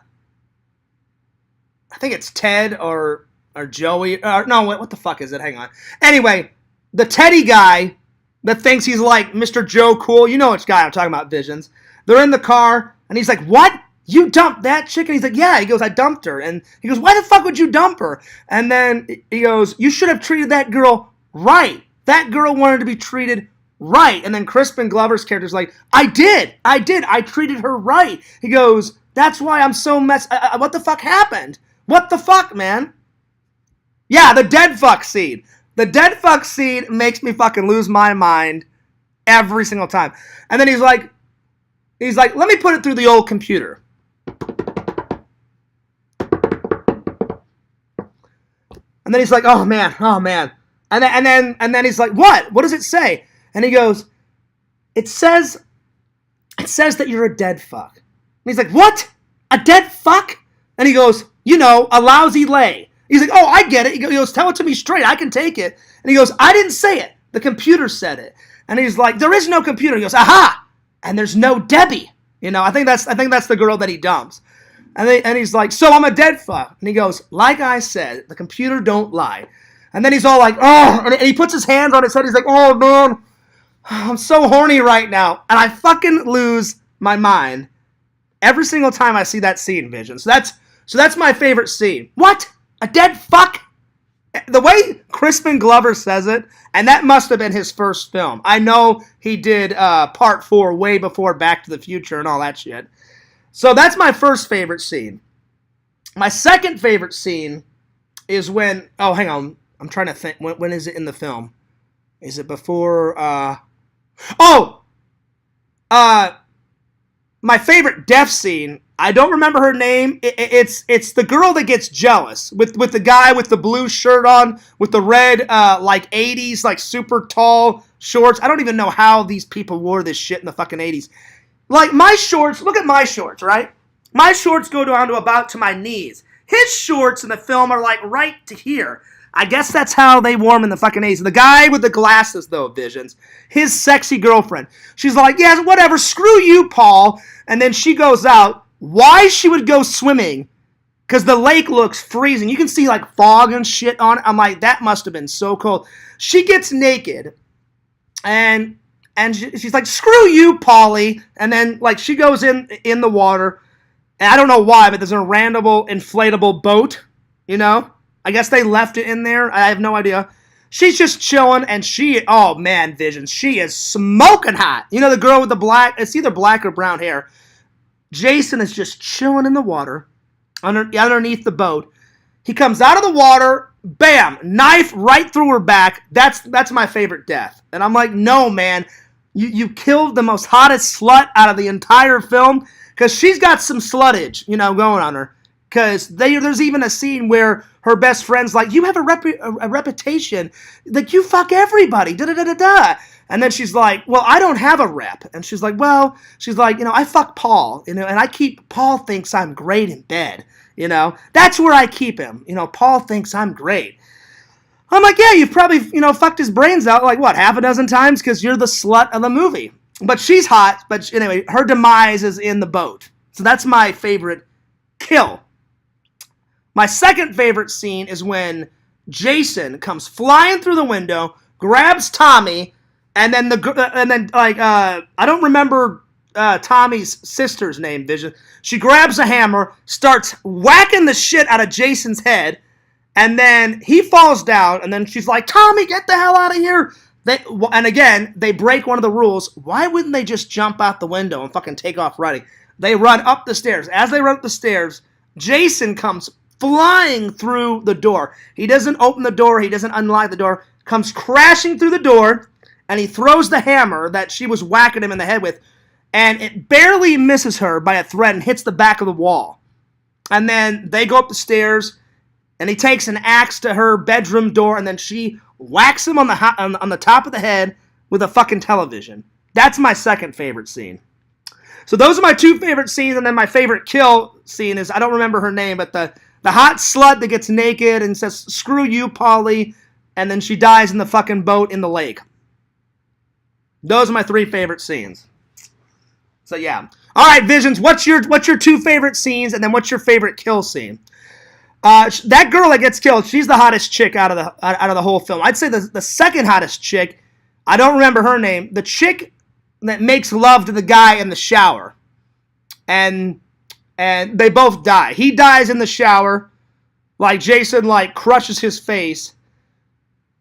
think it's Ted or Joey. No, what the fuck is it? Hang on. Anyway, the Teddy guy that thinks he's like Mr. Joe Cool. You know which guy I'm talking about, Visions. They're in the car, and he's like, what? You dumped that chick? And he's like, yeah. He goes, I dumped her. And he goes, why the fuck would you dump her? And then he goes, you should have treated that girl right. That girl wanted to be treated right. And then Crispin Glover's character's like, I did. I treated her right. He goes, that's why I'm so messed. What the fuck happened? What the fuck, man? Yeah, the dead fuck scene. The dead fuck scene makes me fucking lose my mind every single time. And then he's like, let me put it through the old computer. And then he's like, oh man. And then he's like, what? What does it say? And he goes, it says that you're a dead fuck. And he's like, what? A dead fuck? And he goes, a lousy lay. He's like, oh, I get it. He goes, tell it to me straight. I can take it. And he goes, I didn't say it. The computer said it. And he's like, there is no computer. He goes, aha. And there's no Debbie. I think that's the girl that he dumps. And he's like, so I'm a dead fuck. And he goes, like I said, the computer don't lie. And then he's all like, oh, and he puts his hands on his head. He's like, oh, man, I'm so horny right now. And I fucking lose my mind every single time I see that scene, Vision. So that's my favorite scene. What? A dead fuck? The way Crispin Glover says it, and that must have been his first film. I know he did part 4 way before Back to the Future and all that shit. So that's my first favorite scene. My second favorite scene is when... Oh, hang on. I'm trying to think. When is it in the film? Is it before... my favorite death scene, I don't remember her name. It's the girl that gets jealous with the guy with the blue shirt on, with the red, 80s, super tall shorts. I don't even know how these people wore this shit in the fucking 80s. Like, my shorts, look at my shorts, right? My shorts go down to about to my knees. His shorts in the film are, right to here. I guess that's how they wore him in the fucking 80s. The guy with the glasses, though, Visions, his sexy girlfriend. She's like, yeah, whatever, screw you, Paul. And then she goes out. Why she would go swimming? Because the lake looks freezing. You can see like fog and shit on it. I'm like, that must have been so cold. She gets naked. And she's like, screw you, Paulie. And then like she goes in the water. And I don't know why, but there's a random inflatable boat, you know? I guess they left it in there. I have no idea. She's just chilling, and oh man, Visions, she is smoking hot. You know the girl with the black, it's either black or brown hair. Jason is just chilling in the water, underneath the boat. He comes out of the water, bam, knife right through her back. That's my favorite death. And I'm like, no, man, you killed the most hottest slut out of the entire film, because she's got some slutage, you know, going on her. Because there's even a scene where her best friend's like, you have a reputation, like you fuck everybody, da-da-da-da-da. And then she's like, well, I don't have a rep. And she's like, I fuck Paul, you know, and Paul thinks I'm great in bed, you know. That's where I keep him, you know, Paul thinks I'm great. I'm like, yeah, you've probably, you know, fucked his brains out, like, what, half a dozen times? Because you're the slut of the movie. But she's hot, but anyway, her demise is in the boat. So that's my favorite kill. My second favorite scene is when Jason comes flying through the window, grabs Tommy, and then I don't remember Tommy's sister's name, Vision. She grabs a hammer, starts whacking the shit out of Jason's head, and then he falls down, and then she's like, Tommy, get the hell out of here! And again, they break one of the rules. Why wouldn't they just jump out the window and fucking take off running? They run up the stairs. As they run up the stairs, Jason comes flying through the door. He doesn't open the door. He doesn't unlock the door. Comes crashing through the door, and he throws the hammer that she was whacking him in the head with, and it barely misses her by a thread and hits the back of the wall. And then they go up the stairs, and he takes an axe to her bedroom door, and then she whacks him on the top of the head with a fucking television. That's my second favorite scene. So those are my two favorite scenes, and then my favorite kill scene is, I don't remember her name, but the hot slut that gets naked and says, screw you, Polly, and then she dies in the fucking boat in the lake. Those are my three favorite scenes. So yeah. All right, Visions, what's your two favorite scenes, and then what's your favorite kill scene? That girl that gets killed, she's the hottest chick out of the whole film. I'd say the second hottest chick, I don't remember her name, the chick that makes love to the guy in the shower. And they both die. He dies in the shower, like Jason crushes his face,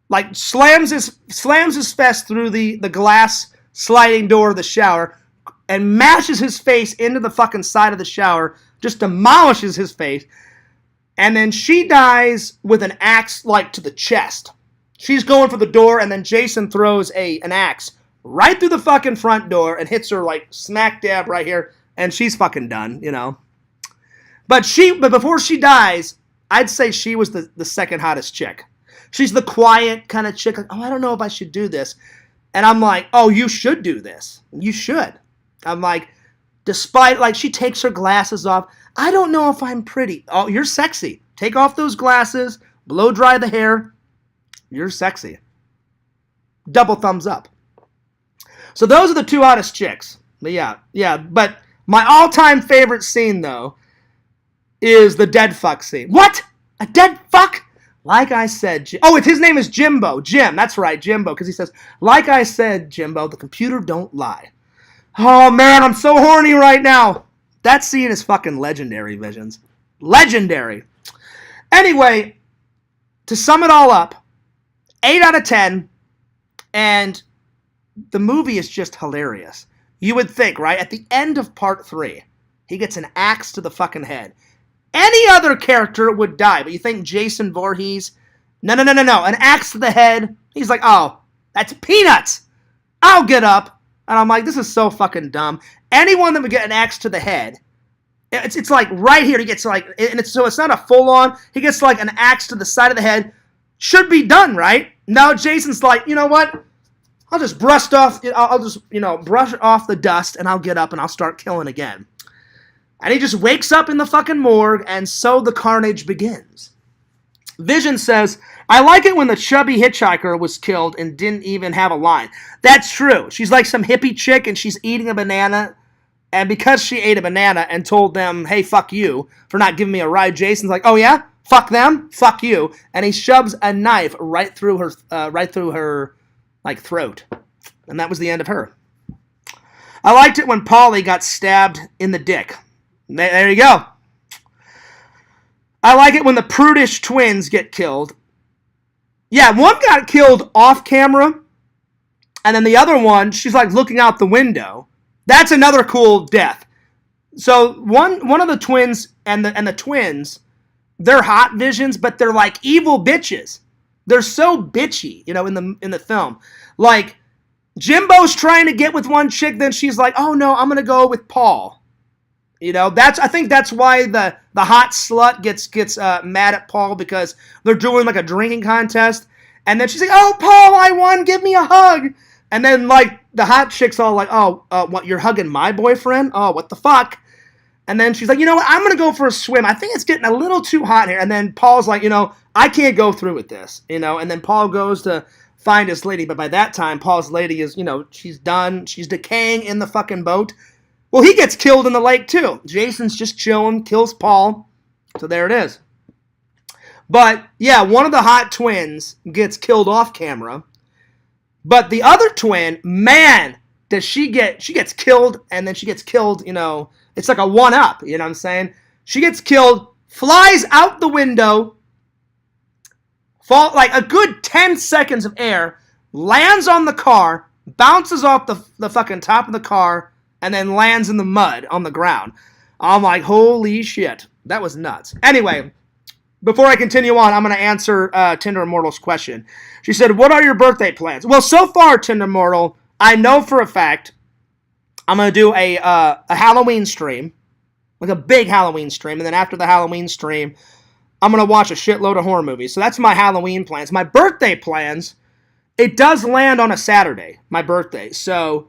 like slams his fist through the glass sliding door of the shower, and mashes his face into the fucking side of the shower, just demolishes his face. And then she dies with an axe, to the chest. She's going for the door, and then Jason throws an axe right through the fucking front door and hits her, smack dab right here, and she's fucking done, you know. But before she dies, I'd say she was the second hottest chick. She's the quiet kind of chick, I don't know if I should do this. And I'm like, oh, you should do this. You should. I'm like, despite, she takes her glasses off. I don't know if I'm pretty. Oh, you're sexy. Take off those glasses. Blow dry the hair. You're sexy. Double thumbs up. So those are the two hottest chicks. But yeah. But my all-time favorite scene, though, is the dead fuck scene. What? A dead fuck? Like I said, his name is Jimbo. Jim, that's right, Jimbo. Because he says, like I said, Jimbo, the computer don't lie. Oh, man, I'm so horny right now. That scene is fucking legendary, Visions. Legendary. Anyway, to sum it all up, 8 out of 10, and the movie is just hilarious. You would think, right? At the end of part 3, he gets an axe to the fucking head. Any other character would die, but you think Jason Voorhees? No. An axe to the head. He's like, oh, that's peanuts. I'll get up. And I'm like, this is so fucking dumb. Anyone that would get an axe to the head, it's like right here. He gets so it's not a full on. He gets an axe to the side of the head. Should be done, right? No, Jason's like, you know what? I'll just brush off. I'll just brush off the dust, and I'll get up and I'll start killing again. And he just wakes up in the fucking morgue, and so the carnage begins. Vision says, I like it when the chubby hitchhiker was killed and didn't even have a line. That's true. She's like some hippie chick and she's eating a banana. And because she ate a banana and told them, hey, fuck you, for not giving me a ride, Jason's like, oh yeah? Fuck them? Fuck you. And he shoves a knife right through her like throat. And that was the end of her. I liked it when Polly got stabbed in the dick. There you go. I like it when the prudish twins get killed. Yeah, one got killed off camera, and then the other one, she's like looking out the window. That's another cool death. So one of the twins and the twins, they're hot visions, but they're like evil bitches. They're so bitchy, in the film. Like Jimbo's trying to get with one chick, then she's like, "Oh no, I'm gonna go with Paul." I think that's why the hot slut gets mad at Paul, because they're doing like a drinking contest, and then she's like, "Oh, Paul, I won, give me a hug." And then like the hot chick's all like, "Oh, what, you're hugging my boyfriend? Oh, what the fuck?" And then she's like, "You know what? I'm gonna go for a swim. I think it's getting a little too hot here." And then Paul's like, "I can't go through with this." And then Paul goes to find his lady, but by that time, Paul's lady is, she's done. She's decaying in the fucking boat. Well, he gets killed in the lake, too. Jason's just chilling, kills Paul. So there it is. But, yeah, one of the hot twins gets killed off camera. But the other twin, man, she gets killed, and then she gets killed, it's like a one-up, you know what I'm saying? She gets killed, flies out the window, fall like a good 10 seconds of air, lands on the car, bounces off the fucking top of the car, and then lands in the mud on the ground. I'm like, holy shit. That was nuts. Anyway, before I continue on, I'm going to answer Tinder Immortal's question. She said, what are your birthday plans? Well, so far, Tinder Immortal, I know for a fact I'm going to do a Halloween stream, like a big Halloween stream, and then after the Halloween stream, I'm going to watch a shitload of horror movies. So that's my Halloween plans. My birthday plans, it does land on a Saturday, my birthday. So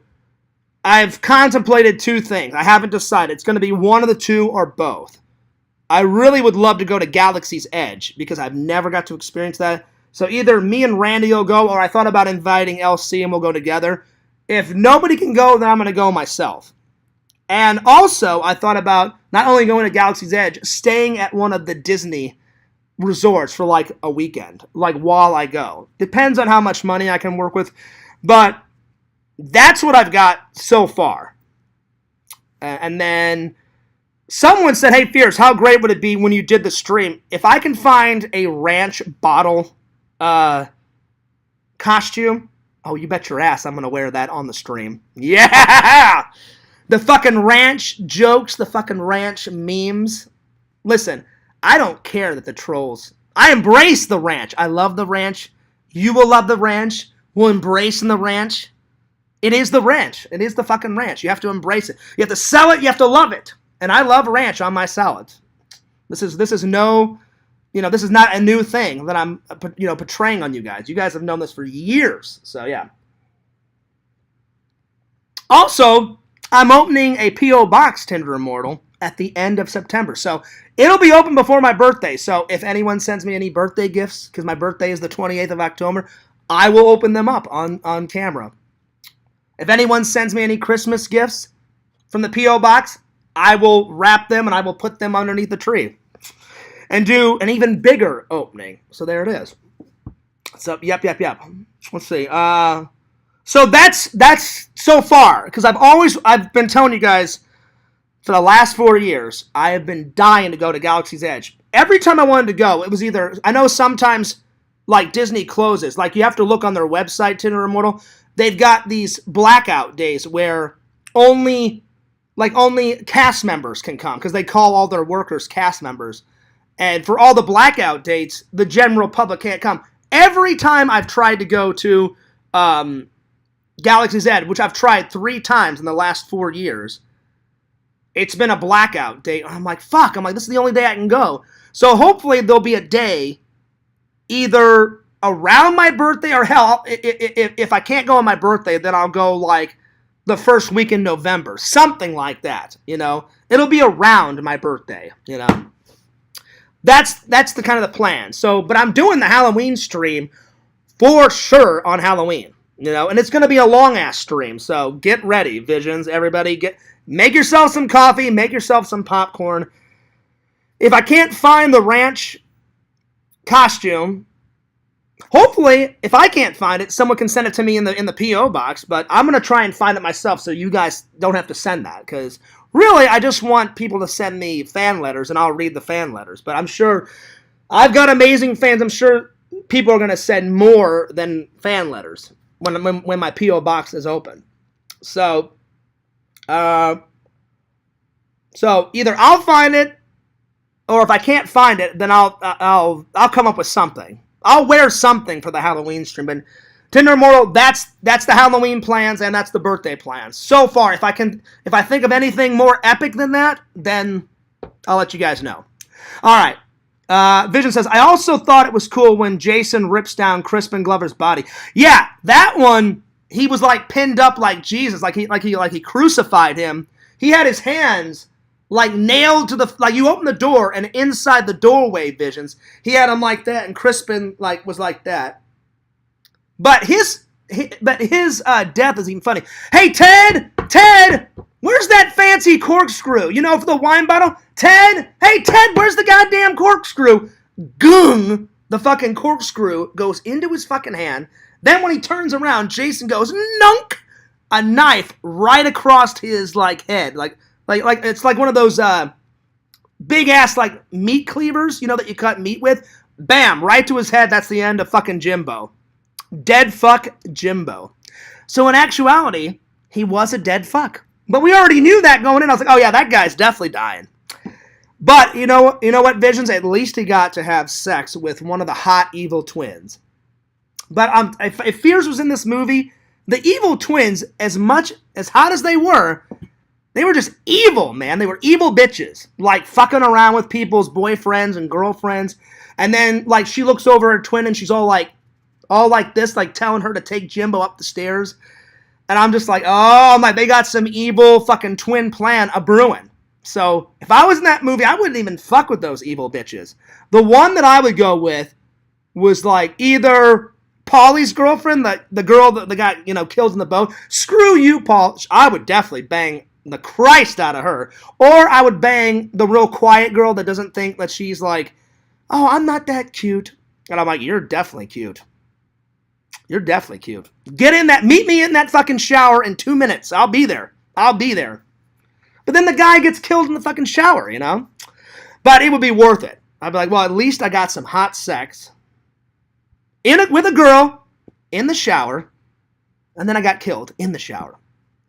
I've contemplated two things. I haven't decided. It's going to be one of the two or both. I really would love to go to Galaxy's Edge because I've never got to experience that. So either me and Randy will go, or I thought about inviting LC and we'll go together. If nobody can go, then I'm going to go myself. And also, I thought about not only going to Galaxy's Edge, staying at one of the Disney resorts for like a weekend, like while I go. Depends on how much money I can work with. But that's what I've got so far. And then someone said, hey, Fierce, how great would it be when you did the stream? If I can find a ranch bottle costume, oh, you bet your ass I'm going to wear that on the stream. Yeah! The fucking ranch jokes, the fucking ranch memes. Listen, I don't care that the trolls... I embrace the ranch. I love the ranch. You will love the ranch. We'll embrace in the ranch. It is the ranch. It is the fucking ranch. You have to embrace it. You have to sell it. You have to love it. And I love ranch on my salads. This is no, this is not a new thing that I'm, portraying on you guys. You guys have known this for years. So, yeah. Also, I'm opening a P.O. Box, Tinder Immortal, at the end of September. So, it'll be open before my birthday. So, if anyone sends me any birthday gifts, because my birthday is the 28th of October, I will open them up on camera. If anyone sends me any Christmas gifts from the P.O. Box, I will wrap them and I will put them underneath the tree. And do an even bigger opening. So there it is. So, yep. Let's see. So that's so far. Because I've been telling you guys for the last 4 years, I have been dying to go to Galaxy's Edge. Every time I wanted to go, it was either, I know sometimes like Disney closes. Like you have to look on their website, Tinder Immortal. They've got these blackout days where only cast members can come because they call all their workers cast members. And for all the blackout dates, the general public can't come. Every time I've tried to go to Galaxy's Edge, which I've tried 3 times in the last 4 years, it's been a blackout date. I'm like, fuck. I'm like, this is the only day I can go. So hopefully there'll be a day either around my birthday or hell, if I can't go on my birthday, then I'll go like the first week in November. Something like that, It'll be around my birthday, That's the kind of the plan. So, but I'm doing the Halloween stream for sure on Halloween, and it's going to be a long-ass stream, so get ready, Visions. Everybody, make yourself some coffee, make yourself some popcorn. If I can't find the ranch costume, hopefully, if I can't find it, someone can send it to me in the P.O. box, but I'm going to try and find it myself so you guys don't have to send that, because really, I just want people to send me fan letters, and I'll read the fan letters, but I'm sure I've got amazing fans. I'm sure people are going to send more than fan letters when my P.O. box is open. So either I'll find it, or if I can't find it, then I'll come up with something. I'll wear something for the Halloween stream. But Tinder Immortal, that's the Halloween plans and that's the birthday plans. So far, if I think of anything more epic than that, then I'll let you guys know. All right. Vision says, I also thought it was cool when Jason rips down Crispin Glover's body. Yeah, that one, he was like pinned up like Jesus, like he crucified him. He had his hands like nailed to like you open the door and inside the doorway, Visions, he had him like that, and Crispin was like that. But his death is even funny. Hey, Ted, where's that fancy corkscrew? For the wine bottle? Ted, hey, Ted, where's the goddamn corkscrew? Goong, the fucking corkscrew goes into his fucking hand. Then when he turns around, Jason goes, nunk, a knife right across his head. Like it's like one of those big ass meat cleavers, that you cut meat with. Bam, right to his head. That's the end of fucking Jimbo. Dead fuck Jimbo. So in actuality, he was a dead fuck. But we already knew that going in. I was like, oh yeah, that guy's definitely dying. But you know what, Visions? At least he got to have sex with one of the hot evil twins. But if Fears was in this movie, the evil twins, as much as hot as they were just evil, man. They were evil bitches, fucking around with people's boyfriends and girlfriends. And then she looks over her twin and she's all like this, telling her to take Jimbo up the stairs. And I'm just like, oh, they got some evil fucking twin plan a-brewing. So if I was in that movie, I wouldn't even fuck with those evil bitches. The one that I would go with was either Paulie's girlfriend, the girl that got killed in the boat. Screw you, Paul. I would definitely bang the Christ out of her. Or I would bang the real quiet girl that doesn't think that she's oh, I'm not that cute. And I'm like, you're definitely cute. You're definitely cute. Meet me in that fucking shower in 2 minutes. I'll be there. But then the guy gets killed in the fucking shower, But it would be worth it. I'd be like, well, at least I got some hot sex with a girl in the shower, and then I got killed in the shower.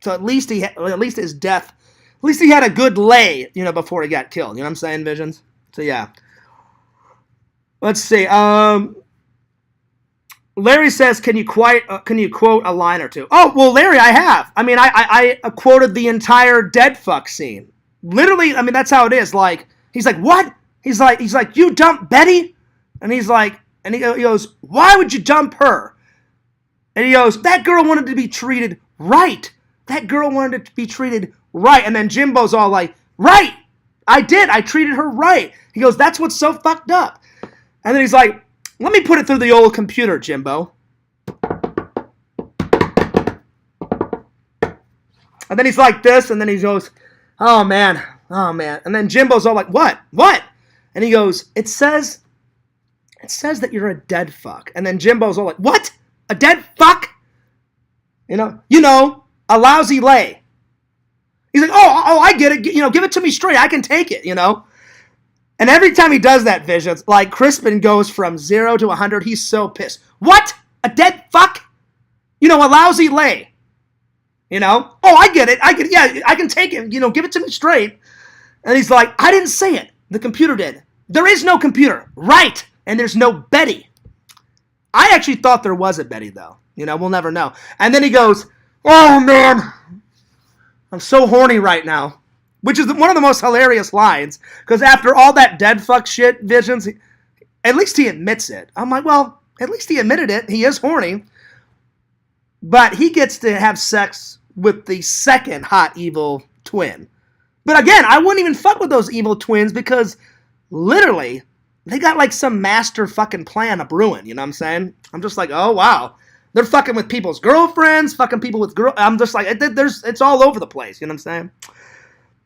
So at least his death, at least he had a good lay, before he got killed. You know what I'm saying, Visions? So yeah. Let's see. Larry says, can you quote a line or two? Oh, well, Larry, I have. I mean, I quoted the entire dead fuck scene. Literally, I mean, that's how it is. He's like, what? He's like, you dumped Betty? And he goes, why would you dump her? And he goes, that girl wanted to be treated right. That girl wanted to be treated right. And then Jimbo's all like, right, I did. I treated her right. He goes, that's what's so fucked up. And then he's like, let me put it through the old computer, Jimbo. And then he's like this, and then he goes, oh man. And then Jimbo's all like, what? And he goes, it says that you're a dead fuck. And then Jimbo's all like, what? A dead fuck? A lousy lay. He's like, oh, I get it. Give it to me straight. I can take it, And every time he does that, Visions, Crispin goes from 0 to 100. He's so pissed. What? A dead fuck? A lousy lay. Oh, I get it. Yeah, I can take it. Give it to me straight. And he's like, I didn't say it. The computer did. There is no computer. Right. And there's no Betty. I actually thought there was a Betty, though. We'll never know. And then he goes, oh, man. I'm so horny right now. Which is one of the most hilarious lines. Because after all that dead fuck shit, Visions, at least he admits it. I'm like, well, at least he admitted it. He is horny. But he gets to have sex with the second hot evil twin. But again, I wouldn't even fuck with those evil twins because literally they got like some master fucking plan of brewing, you know what I'm saying? I'm just like, oh wow. They're fucking with people's girlfriends, fucking people with I'm just like, it's all over the place, you know what I'm saying?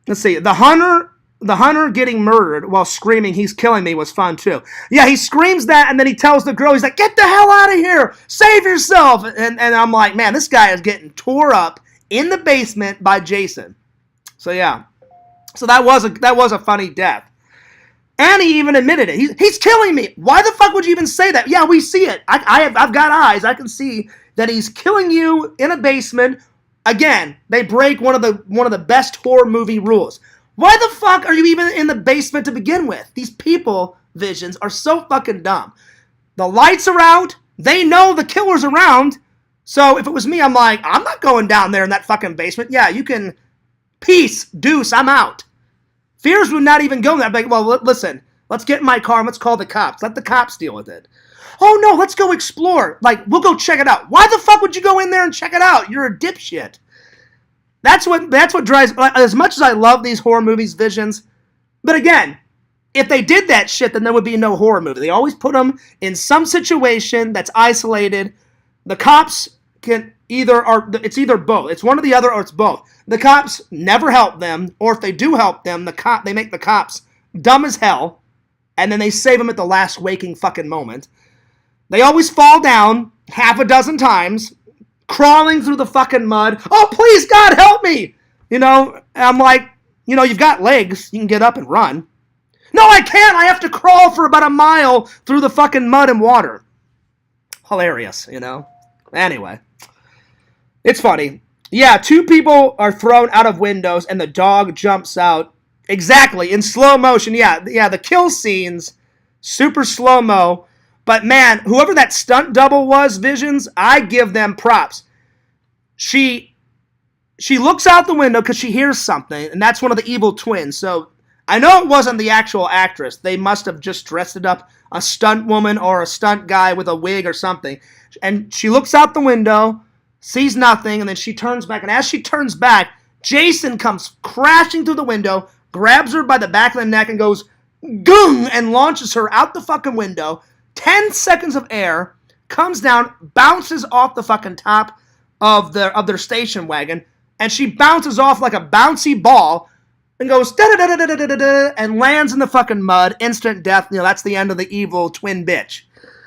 Let's see. The hunter getting murdered while screaming, "He's killing me," was fun too. Yeah, he screams that, and then he tells the girl, he's like, "Get the hell out of here! Save yourself!" And I'm like, man, this guy is getting tore up in the basement by Jason. So yeah, so that was a funny death. And he even admitted it. He's killing me. Why the fuck would you even say that? Yeah, we see it. I've got eyes. I can see that he's killing you in a basement. Again, they break one of the best horror movie rules. Why the fuck are you even in the basement to begin with? These people, Visions, are so fucking dumb. The lights are out. They know the killer's around. So if it was me, I'm like, I'm not going down there in that fucking basement. Yeah, you can. Peace, deuce, I'm out. Fears would not even go there. I'd be like, well, listen, let's get in my car and let's call the cops. Let the cops deal with it. Oh, no, let's go explore. Like, we'll go check it out. Why the fuck would you go in there and check it out? You're a dipshit. That's what drives, as much as I love these horror movies, Visions, but again, if they did that shit, then there would be no horror movie. They always put them in some situation that's isolated. The cops can it's either both. It's one or the other, or it's both. The cops never help them, or if they do help them, they make the cops dumb as hell, and then they save them at the last waking fucking moment. They always fall down half a dozen times, crawling through the fucking mud. Oh, please, God, help me! You know, I'm like, you know, you've got legs. You can get up and run. No, I can't. I have to crawl for about a mile through the fucking mud and water. Hilarious, you know? Anyway. It's funny. Yeah, 2 people are thrown out of windows and the dog jumps out. Exactly, in slow motion. Yeah, the kill scenes, super slow-mo. But man, whoever that stunt double was, Visions, I give them props. She looks out the window because she hears something, and that's one of the evil twins. So I know it wasn't the actual actress. They must have just dressed it up, a stunt woman or a stunt guy with a wig or something. And she looks out the window, sees nothing, and then she turns back. And as she turns back, Jason comes crashing through the window, grabs her by the back of the neck and goes, goom, and launches her out the fucking window. 10 seconds of air, comes down, bounces off the fucking top of their station wagon, and she bounces off like a bouncy ball and goes da-da-da-da-da-da-da, and lands in the fucking mud. Instant death. You know, that's the end of the evil twin bitch.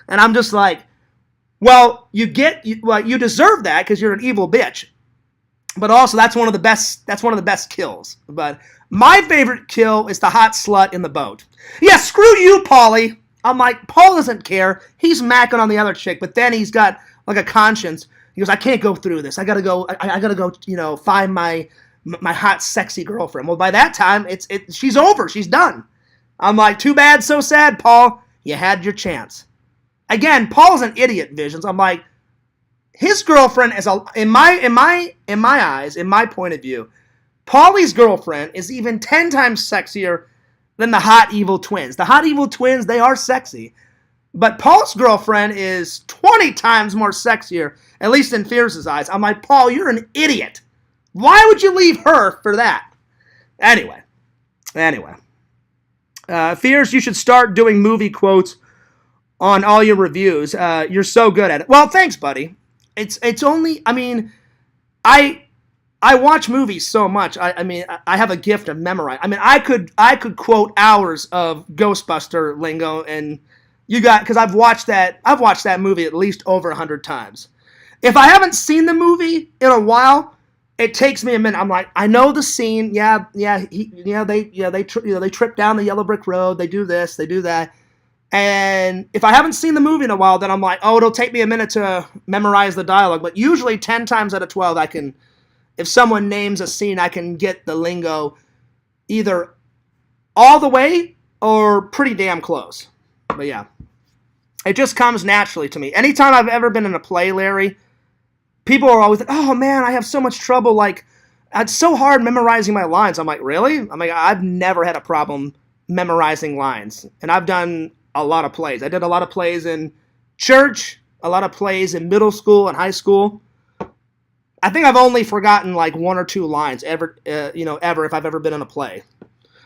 And I'm just like, well, you deserve that because you're an evil bitch. But also, that's one of the best kills. But my favorite kill is the hot slut in the boat. Yeah, screw you, Paulie. I'm like, Paul doesn't care. He's macking on the other chick, but then he's got like a conscience. He goes, I can't go through this. I gotta go. I gotta go. You know, find my hot, sexy girlfriend. Well, by that time, she's over. She's done. I'm like, too bad, so sad, Paul. You had your chance. Again, Paul's an idiot, Visions. I'm like, his girlfriend is in my eyes, in my point of view, Paulie's girlfriend is even 10 times sexier than the hot evil twins. The hot evil twins, they are sexy. But Paul's girlfriend is 20 times more sexier, at least in Fierce's eyes. I'm like, Paul, you're an idiot. Why would you leave her for that? Anyway. Fierce, you should start doing movie quotes on all your reviews. You're so good at it. Well, thanks, buddy. It's only, I mean, I watch movies so much. I mean, I have a gift of memorizing. I mean, I could quote hours of Ghostbuster lingo, and because I've watched that movie at least over 100 times. If I haven't seen the movie in a while, it takes me a minute. I'm like, I know the scene. They trip down the yellow brick road. They do this, they do that. And if I haven't seen the movie in a while, then I'm like, oh, it'll take me a minute to memorize the dialogue. But usually 10 times out of 12, I can, if someone names a scene, I can get the lingo either all the way or pretty damn close. But yeah, it just comes naturally to me. Anytime I've ever been in a play, Larry, people are always like, oh man, I have so much trouble. Like, it's so hard memorizing my lines. I'm like, really? I'm like, I've never had a problem memorizing lines. And I've done a lot of plays. I did a lot of plays in church, a lot of plays in middle school and high school. I think I've only forgotten like 1 or 2 lines ever if I've ever been in a play.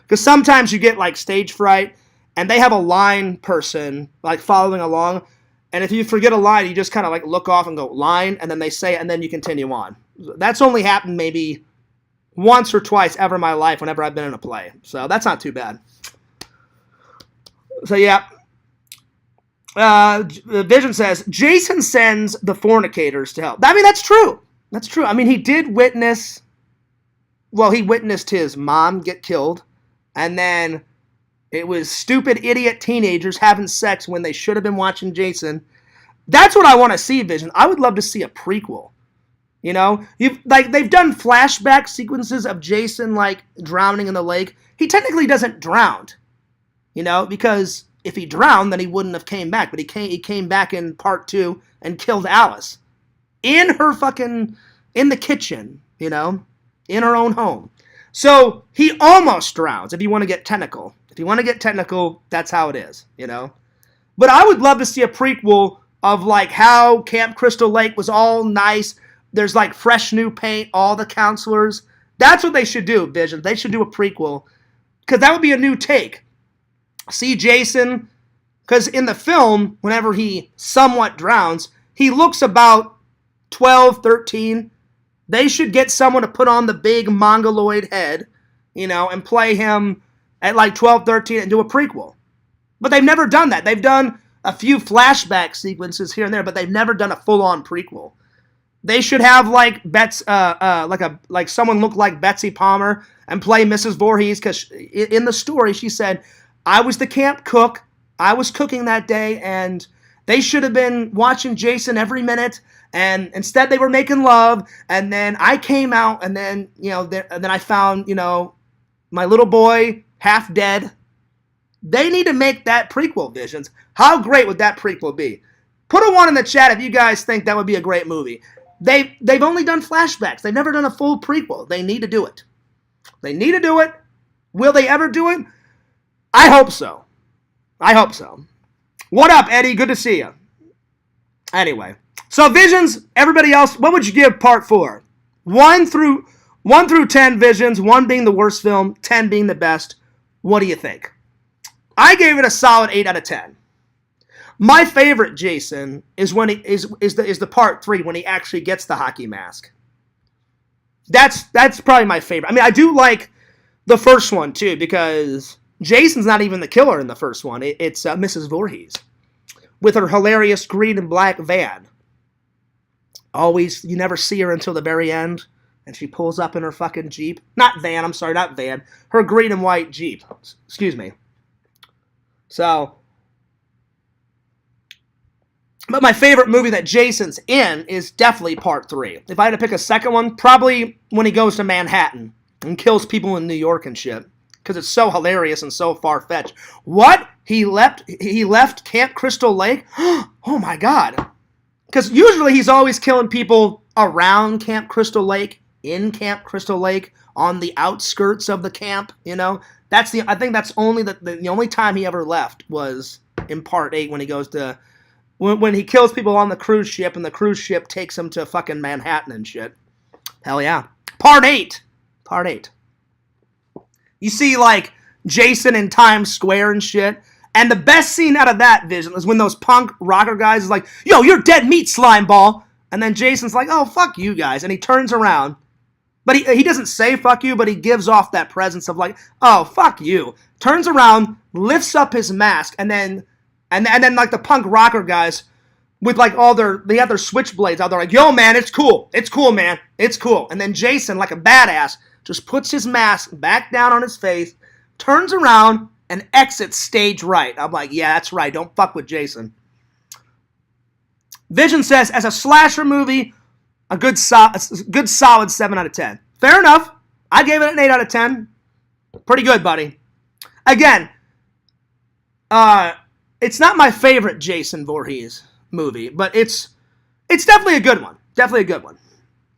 Because sometimes you get like stage fright, and they have a line person like following along. And if you forget a line, you just kind of like look off and go line, and then they say it, and then you continue on. That's only happened maybe once or twice ever in my life whenever I've been in a play. So that's not too bad. So yeah. Vision says, Jason sends the fornicators to hell. I mean, that's true. That's true. I mean, he did witness, well, he witnessed his mom get killed, and then it was stupid idiot teenagers having sex when they should have been watching Jason. That's what I want to see, Vision. I would love to see a prequel. You know, they've done flashback sequences of Jason like drowning in the lake. He technically doesn't drown, you know, because if he drowned, then he wouldn't have came back. But he came back in part 2 and killed Alice in the kitchen, you know, in her own home. So he almost drowns. If you want to get technical, that's how it is, you know. But I would love to see a prequel of like how Camp Crystal Lake was all nice. There's like fresh new paint, all the counselors. That's what they should do, Vision. They should do a prequel because that would be a new take. See Jason, because in the film, whenever he somewhat drowns, he looks about 12, 13. They should get someone to put on the big mongoloid head, you know, and play him at like 12, 13 and do a prequel. But they've never done that. They've done a few flashback sequences here and there, but they've never done a full-on prequel. They should have like like someone look like Betsy Palmer and play Mrs. Voorhees, because in the story she said, I was the camp cook, I was cooking that day, and they should have been watching Jason every minute, and instead they were making love, and then I came out, and then, you know, and then I found, you know, my little boy half dead. They need to make that prequel, Visions. How great would that prequel be? Put a 1 in the chat if you guys think that would be a great movie. They've only done flashbacks. They've never done a full prequel. They need to do it. They need to do it. Will they ever do it? I hope so. I hope so. What up, Eddie? Good to see you. Anyway, so Visions, everybody else, what would you give part 4? 1 through 10 Visions, 1 being the worst film, 10 being the best. What do you think? I gave it a solid 8 out of 10. My favorite Jason is when is the part 3 when he actually gets the hockey mask. That's probably my favorite. I mean, I do like the first one too, because Jason's not even the killer in the first one. It's Mrs. Voorhees with her hilarious green and black van. Always, you never see her until the very end, and she pulls up in her fucking Jeep. Not van. Her green and white Jeep. Excuse me. So, but my favorite movie that Jason's in is definitely part 3. If I had to pick a second one, probably when he goes to Manhattan and kills people in New York and shit, because it's so hilarious and so far-fetched. What? He left Camp Crystal Lake? Oh my God. Because usually he's always killing people around Camp Crystal Lake, in Camp Crystal Lake, on the outskirts of the camp, you know? I think that's only the only time he ever left was in part 8 when he goes to, when he kills people on the cruise ship and the cruise ship takes him to fucking Manhattan and shit. Hell yeah. Part 8. You see, like, Jason in Times Square and shit. And the best scene out of that, Vision, is when those punk rocker guys is like, yo, you're dead meat, slime ball. And then Jason's like, oh, fuck you guys. And he turns around. But he doesn't say fuck you, but he gives off that presence of like, oh, fuck you. Turns around, lifts up his mask, and then like the punk rocker guys with like they have their switchblades out. They're like, yo, man, it's cool. It's cool, man. It's cool. And then Jason, like a badass, just puts his mask back down on his face, turns around, and exits stage right. I'm like, yeah, that's right. Don't fuck with Jason. Vision says, as a slasher movie, a good solid 7 out of 10. Fair enough. I gave it an 8 out of 10. Pretty good, buddy. Again, it's not my favorite Jason Voorhees movie, but it's definitely a good one. Definitely a good one.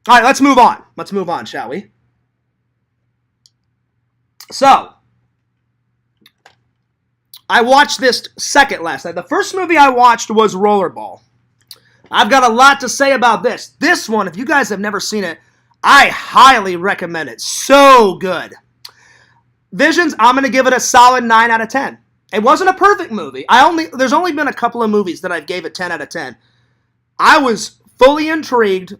All right, let's move on. Let's move on, shall we? So, I watched this second last night. The first movie I watched was RollerBall. I've got a lot to say about this. This one, if you guys have never seen it, I highly recommend it. So good. Visions, I'm going to give it a solid 9 out of 10. It wasn't a perfect movie. There's only been a couple of movies that I've gave a 10 out of 10. I was fully intrigued.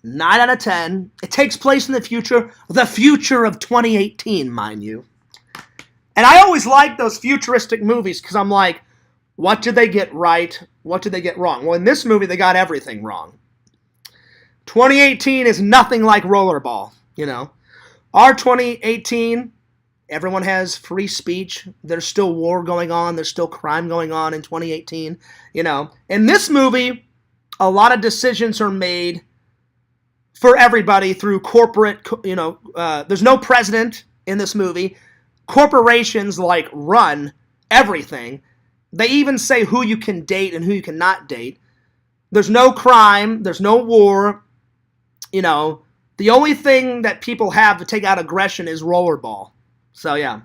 9 out of 10. It takes place in the future of 2018, mind you. And I always like those futuristic movies because I'm like, what did they get right? What did they get wrong? Well, in this movie, they got everything wrong. 2018 is nothing like RollerBall, you know. Our 2018, everyone has free speech. There's still war going on. There's still crime going on in 2018, you know. In this movie, a lot of decisions are made for everybody through corporate, you know. There's no president in this movie. Corporations, like, run everything. They even say who you can date and who you cannot date. There's no crime. There's no war. You know, the only thing that people have to take out aggression is rollerball. So, yeah.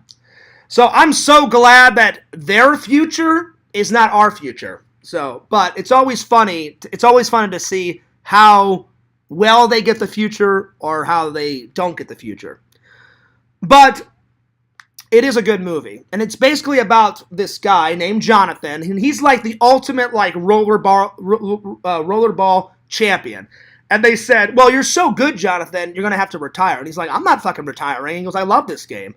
So, I'm so glad that their future is not our future. So, but it's always funny. It's always funny to see how well they get the future or how they don't get the future. But it is a good movie. And it's basically about this guy named Jonathan. And he's like the ultimate like rollerball champion. And they said, well, you're so good, Jonathan, you're going to have to retire. And he's like, I'm not fucking retiring. He goes, I love this game.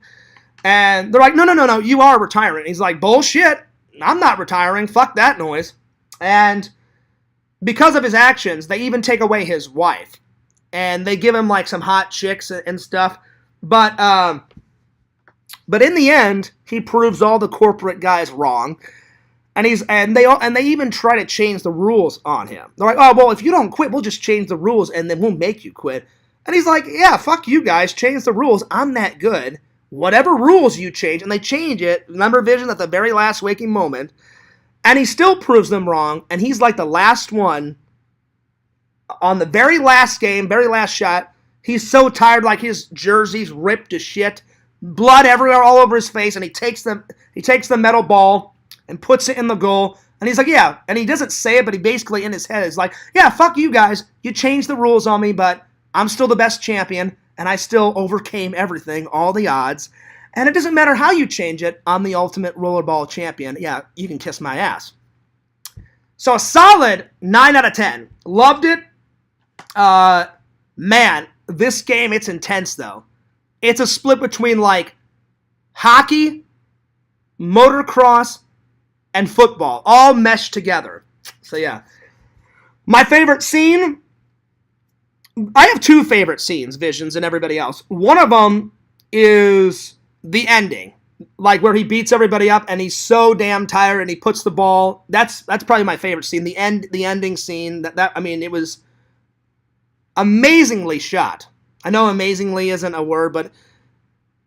And they're like, no, you are retiring. And he's like, bullshit. I'm not retiring. Fuck that noise. And because of his actions, they even take away his wife. And they give him like some hot chicks and stuff. But in the end, he proves all the corporate guys wrong. And they even try to change the rules on him. They're like, oh, well, if you don't quit, we'll just change the rules and then we'll make you quit. And he's like, yeah, fuck you guys, change the rules. I'm that good. Whatever rules you change, and they change it, remember Vision, at the very last waking moment, and he still proves them wrong, and he's like the last one on the very last game, very last shot. He's so tired, like his jersey's ripped to shit, blood everywhere, all over his face, and he takes the metal ball and puts it in the goal, and he's like, yeah, and he doesn't say it, but he basically in his head is like, yeah, fuck you guys, you changed the rules on me, but I'm still the best champion, and I still overcame everything, all the odds, and it doesn't matter how you change it, I'm the ultimate rollerball champion. Yeah, you can kiss my ass. So a solid 9 out of 10. Loved it. Man, this game, it's intense, though. It's a split between, like, hockey, motocross, and football, all meshed together. So, yeah. My favorite scene, I have two favorite scenes, Visions and everybody else. One of them is the ending, like where he beats everybody up and he's so damn tired and he puts the ball. That's probably my favorite scene. The ending scene. That I mean, it was amazingly shot. I know amazingly isn't a word, but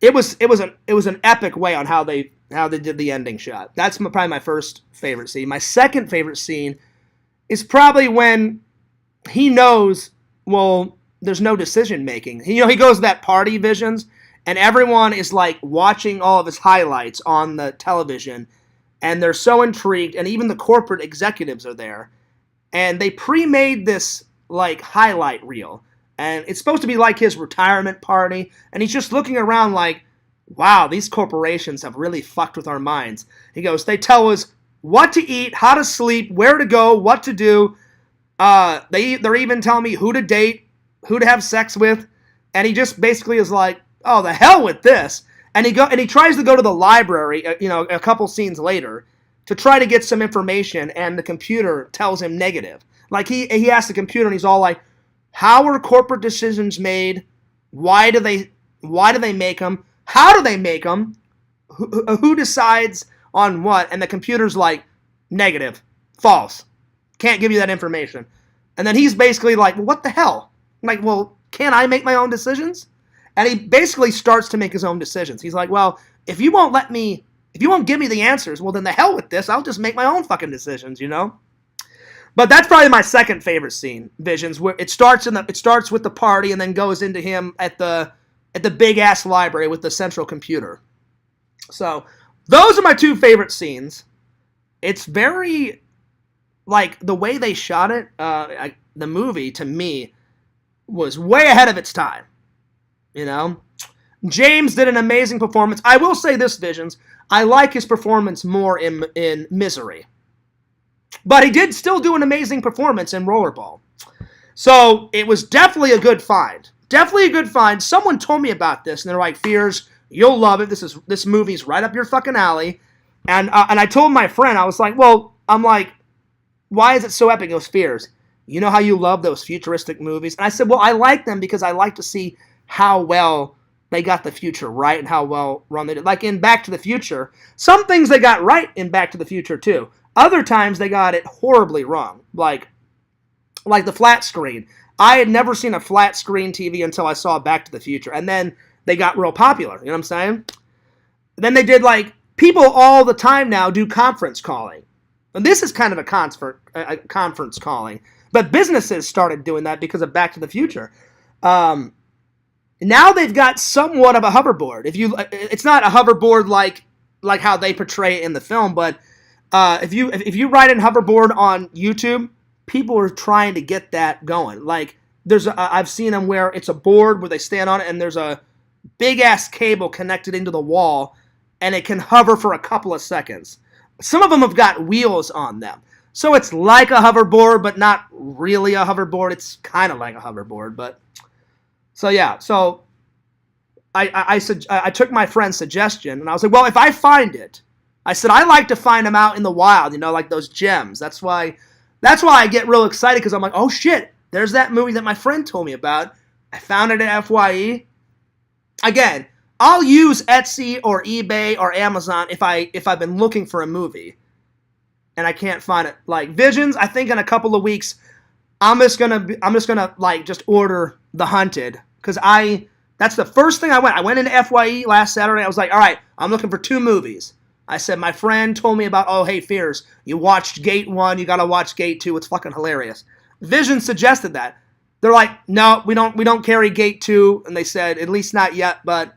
it was an epic way on how they did the ending shot. That's probably my first favorite scene. My second favorite scene is probably when he knows, well, there's no decision making. He goes to that party, Visions, and everyone is like watching all of his highlights on the television, and they're so intrigued, and even the corporate executives are there, and they pre-made this like highlight reel, and it's supposed to be like his retirement party, and he's just looking around like, wow, these corporations have really fucked with our minds. He goes, they tell us what to eat, how to sleep, where to go, what to do. They're even telling me who to date, who to have sex with, and he just basically is like, oh, the hell with this. And he tries to go to the library, a couple scenes later, to try to get some information, and the computer tells him negative. Like he asks the computer, and he's all like, how are corporate decisions made? Why do they make them? How do they make them? Who decides on what? And the computer's like, negative, false. Can't give you that information. And then he's basically like, well, what the hell? I'm like, well, can't I make my own decisions? And he basically starts to make his own decisions. He's like, well, if you won't give me the answers, well, then the hell with this. I'll just make my own fucking decisions, But that's probably my second favorite scene, Visions, where it starts with the party and then goes into him at the big ass library with the central computer. So those are my two favorite scenes. It's very, like, the way they shot it, the movie, to me, was way ahead of its time. James did an amazing performance. I will say this, Visions. I like his performance more in Misery. But he did still do an amazing performance in Rollerball. So it was definitely a good find. Definitely a good find. Someone told me about this, and they're like, Fears, you'll love it. This movie's right up your fucking alley. And I told my friend, I was like, why is it so epic? It goes, Fears, you know how you love those futuristic movies? And I said, well, I like them because I like to see how well they got the future right and how well run they did. Like in Back to the Future, some things they got right in Back to the Future too. Other times they got it horribly wrong. Like the flat screen. I had never seen a flat screen TV until I saw Back to the Future. And then they got real popular. You know what I'm saying? Then they did people all the time now do conference calling. And this is kind of a conference calling. But businesses started doing that because of Back to the Future. Now they've got somewhat of a hoverboard. It's not a hoverboard like how they portray it in the film, but if you write in hoverboard on YouTube, people are trying to get that going. Like I've seen them where it's a board where they stand on it, and there's a big ass cable connected into the wall, and it can hover for a couple of seconds. Some of them have got wheels on them. So it's like a hoverboard, but not really a hoverboard. It's kind of like a hoverboard, but... So yeah, so I took my friend's suggestion, and I was like, well, if I find it, I said, I like to find them out in the wild, like those gems. That's why I get real excited, because I'm like, oh shit, there's that movie that my friend told me about. I found it at FYE. Again, I'll use Etsy or eBay or Amazon if I've been looking for a movie and I can't find it. Like Visions, I think in a couple of weeks I'm just gonna just order The Hunted, because that's the first thing I went into FYE last Saturday. I was like, all right, I'm looking for 2 movies. I said, my friend told me about, oh hey Fears, you watched Gate 1, you gotta watch Gate 2, it's fucking hilarious. Vision suggested that. They're like, no, we don't carry Gate 2, and they said, at least not yet, but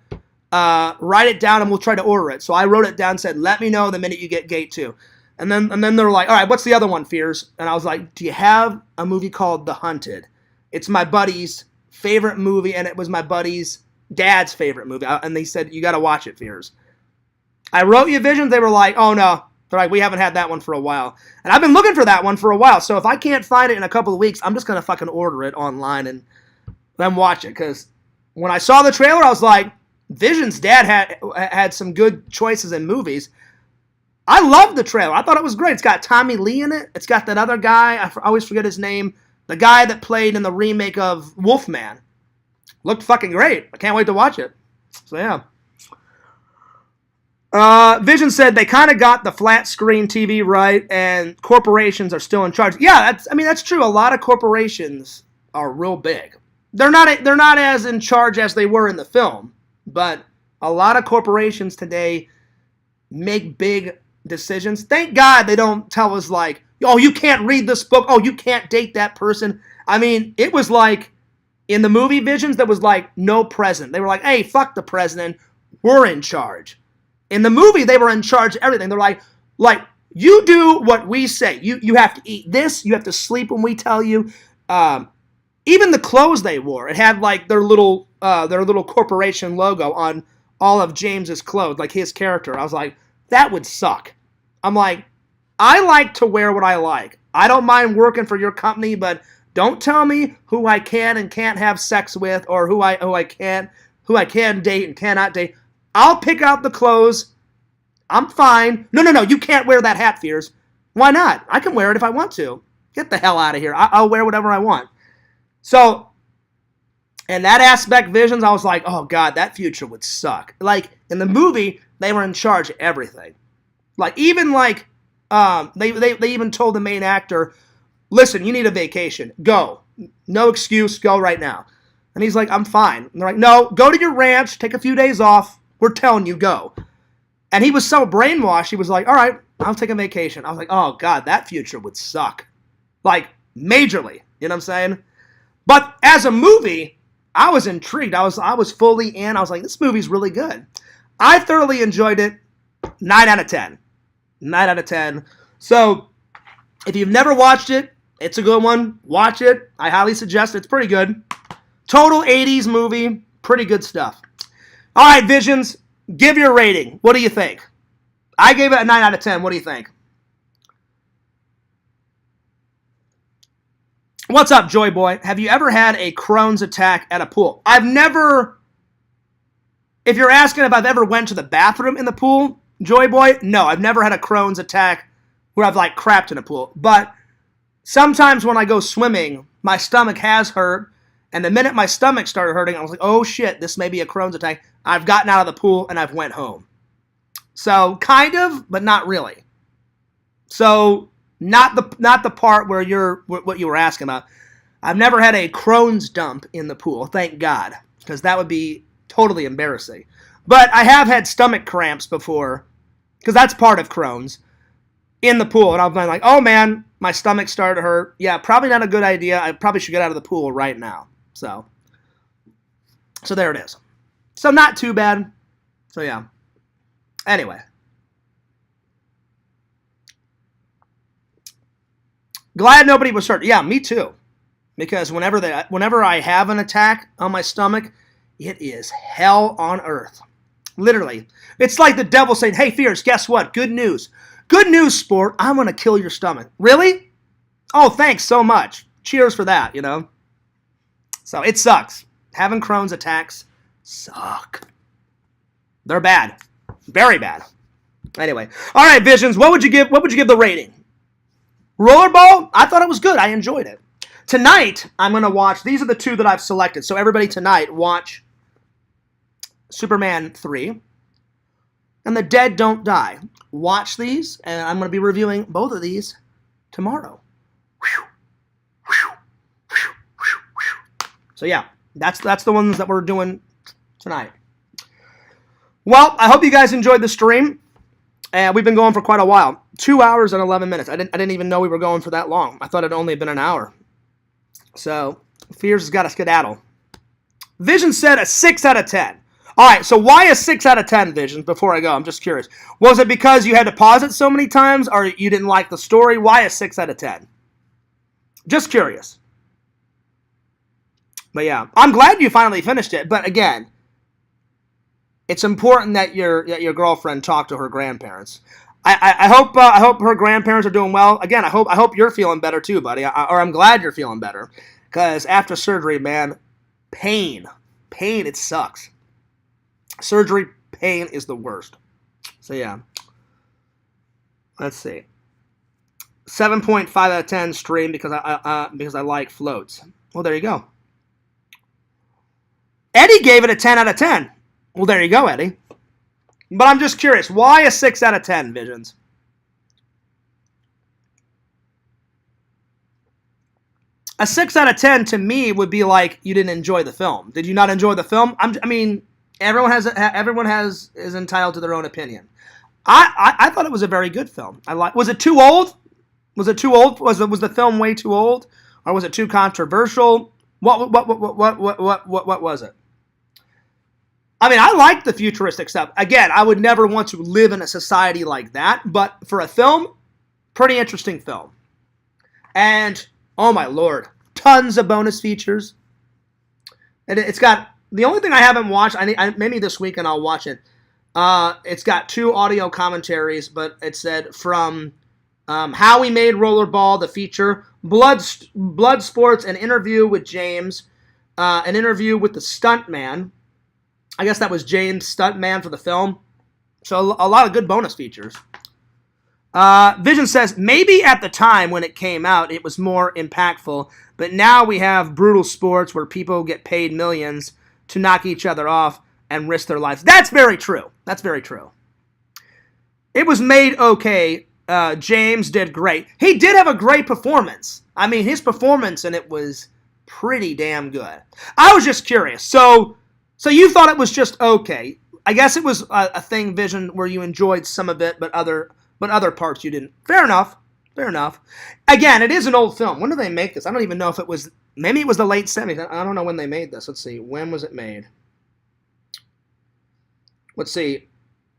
write it down and we'll try to order it. So I wrote it down and said, let me know the minute you get Gate 2. And then they're like, all right, what's the other one, Fears? And I was like, do you have a movie called The Hunted? It's my buddy's favorite movie, and it was my buddy's dad's favorite movie. And they said, you got to watch it, Fears. I wrote you Visions. They were like, oh no. They're like, we haven't had that one for a while. And I've been looking for that one for a while. So if I can't find it in a couple of weeks, I'm just going to fucking order it online and then watch it. Because when I saw the trailer, I was like, Vision's dad had some good choices in movies. I loved the trailer. I thought it was great. It's got Tommy Lee in it. It's got that other guy. I always forget his name. The guy that played in the remake of Wolfman. Looked fucking great. I can't wait to watch it. So yeah. Vision said they kind of got the flat screen TV right, and corporations are still in charge. Yeah, that's true. A lot of corporations are real big. They're not as in charge as they were in the film, but a lot of corporations today make big decisions. Thank God they don't tell us like, oh, you can't read this book. Oh, you can't date that person. I mean, it was like in the movie Visions, there was like no president. They were like, hey, fuck the president. We're in charge. In the movie, they were in charge of everything. They're like, you do what we say. You have to eat this. You have to sleep when we tell you. Even the clothes they wore, it had like their little corporation logo on all of James's clothes, like his character. I was like, that would suck. I'm like, I like to wear what I like. I don't mind working for your company, but don't tell me who I can and can't have sex with, or who I can date and cannot date. I'll pick out the clothes. I'm fine. No, you can't wear that hat, Fears. Why not? I can wear it if I want to. Get the hell out of here. I'll wear whatever I want. So, in that aspect, Visions, I was like, oh God, that future would suck. Like, in the movie, they were in charge of everything. Like, even like, they even told the main actor, listen, you need a vacation. Go. No excuse. Go right now. And he's like, I'm fine. And they're like, no, go to your ranch. Take a few days off. We're telling you, go. And he was so brainwashed, he was like, all right, I'll take a vacation. I was like, oh, God, that future would suck. Like, majorly. You know what I'm saying? But as a movie, I was intrigued. I was fully in. I was like, this movie's really good. I thoroughly enjoyed it. 9 out of 10. 9 out of 10. So, if you've never watched it, it's a good one. Watch it. I highly suggest it. It's pretty good. Total 80s movie. Pretty good stuff. All right, Visions, give your rating. What do you think? I gave it a 9 out of 10. What do you think? What's up, Joy Boy? Have you ever had a Crohn's attack at a pool? I've never... If you're asking if I've ever went to the bathroom in the pool, Joy Boy, no, I've never had a Crohn's attack where I've like crapped in a pool. But sometimes when I go swimming, my stomach has hurt, and the minute my stomach started hurting, I was like, oh shit, this may be a Crohn's attack. I've gotten out of the pool and I've went home. So kind of, but not really. So not the part where what you were asking about. I've never had a Crohn's dump in the pool, thank God, because that would be totally embarrassing. But I have had stomach cramps before, because that's part of Crohn's, in the pool. And I've been like, oh man, my stomach started to hurt. Yeah, probably not a good idea. I probably should get out of the pool right now. So there it is. So not too bad. So yeah. Anyway. Glad nobody was hurt. Yeah, me too. Because whenever I have an attack on my stomach, it is hell on earth. Literally. It's like the devil saying, hey, Fierce, guess what? Good news. Good news, sport. I'm going to kill your stomach. Really? Oh, thanks so much. Cheers for that, you know? So it sucks. Having Crohn's attacks suck. They're bad. Very bad. Anyway. All right, Visions. What would you give the rating? Rollerball? I thought it was good. I enjoyed it. Tonight, I'm going to watch. These are the two that I've selected. So everybody tonight, watch Superman 3 and The Dead Don't Die. Watch these, and I'm going to be reviewing both of these tomorrow. So yeah, that's the ones that we're doing tonight. Well, I hope you guys enjoyed the stream. And we've been going for quite a while. 2 hours and 11 minutes. I didn't even know we were going for that long. I thought it only had been an hour. So, Fears has got a skedaddle. Vision said a 6 out of 10. All right, so why a 6 out of 10, Vision, before I go? I'm just curious. Was it because you had to pause it so many times, or you didn't like the story? Why a 6 out of 10? Just curious. But yeah, I'm glad you finally finished it. But again, it's important that your girlfriend talk to her grandparents. I hope her grandparents are doing well. Again, I hope you're feeling better too, buddy. Or I'm glad you're feeling better. Because after surgery, man, pain, it sucks. Surgery pain is the worst. So yeah. Let's see. 7.5 out of 10 stream because I like floats. Well, there you go. Eddie gave it a 10 out of 10. Well, there you go, Eddie. But I'm just curious, why a 6 out of 10, Visions? A 6 out of 10 to me would be like you didn't enjoy the film. Did you not enjoy the film? I mean, everyone is entitled to their own opinion. I thought it was a very good film. Was it too old? Was it too old? Was the film way too old, or was it too controversial? What was it? I mean, I like the futuristic stuff. Again, I would never want to live in a society like that, but for a film, pretty interesting film. And, oh my lord, tons of bonus features. And it's got, the only thing I haven't watched, maybe this weekend I'll watch it. It's got 2 audio commentaries, but it said from How We Made Rollerball, the feature, Blood Sports, an interview with James, an interview with the stuntman. I guess that was James Stuntman for the film. So a lot of good bonus features. Vision says, maybe at the time when it came out, it was more impactful. But now we have brutal sports where people get paid millions to knock each other off and risk their lives. That's very true. That's very true. It was made okay. James did great. He did have a great performance. I mean, his performance in it was pretty damn good. I was just curious. So you thought it was just okay. I guess it was a thing, Vision, where you enjoyed some of it, but other parts you didn't. Fair enough. Fair enough. Again, it is an old film. When did they make this? I don't even know if it was... Maybe it was the late 70s. I don't know when they made this. Let's see. When was it made? Let's see.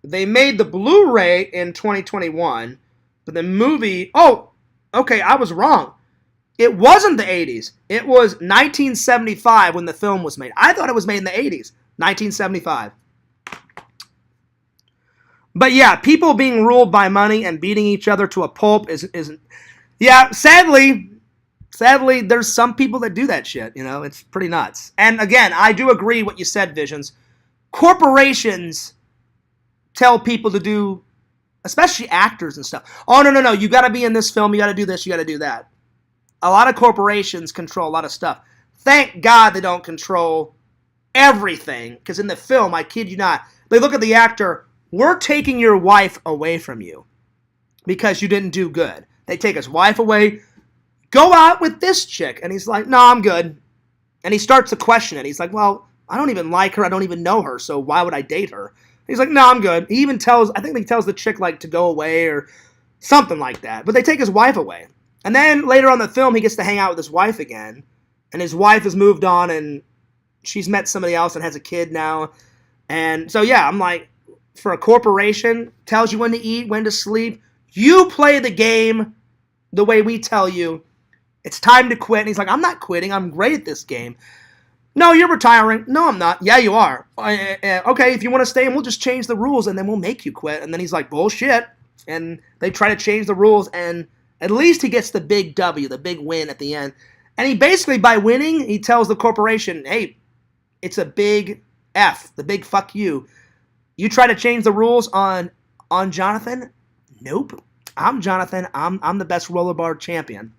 They made the Blu-ray in 2021, but the movie... Oh, okay, I was wrong. It wasn't the 80s. It was 1975 when the film was made. I thought it was made in the 80s. 1975. But yeah, people being ruled by money and beating each other to a pulp isn't. Yeah, sadly, there's some people that do that shit. It's pretty nuts. And again, I do agree what you said, Visions. Corporations tell people to do, especially actors and stuff. Oh, no, you got to be in this film. You got to do this. You got to do that. A lot of corporations control a lot of stuff. Thank God they don't control everything, because in the film, I kid you not, they look at the actor, we're taking your wife away from you because you didn't do good. They take his wife away, go out with this chick. And he's like, no, I'm good. And he starts to question it. He's like, well, I don't even like her. I don't even know her. So why would I date her? He's like, no, I'm good. He even I think he tells the chick like to go away or something like that. But they take his wife away. And then later on in the film, he gets to hang out with his wife again. And his wife has moved on and she's met somebody else and has a kid now. And so, yeah, I'm like, for a corporation, tells you when to eat, when to sleep. You play the game the way we tell you. It's time to quit. And he's like, I'm not quitting. I'm great at this game. No, you're retiring. No, I'm not. Yeah, you are. Okay, if you want to stay, and we'll just change the rules, and then we'll make you quit. And then he's like, bullshit. And they try to change the rules, and at least he gets the big W, the big win at the end. And he basically, by winning, he tells the corporation, hey, it's a big F, the big fuck you. You try to change the rules on Jonathan? Nope. I'm Jonathan. I'm the best rollerball champion.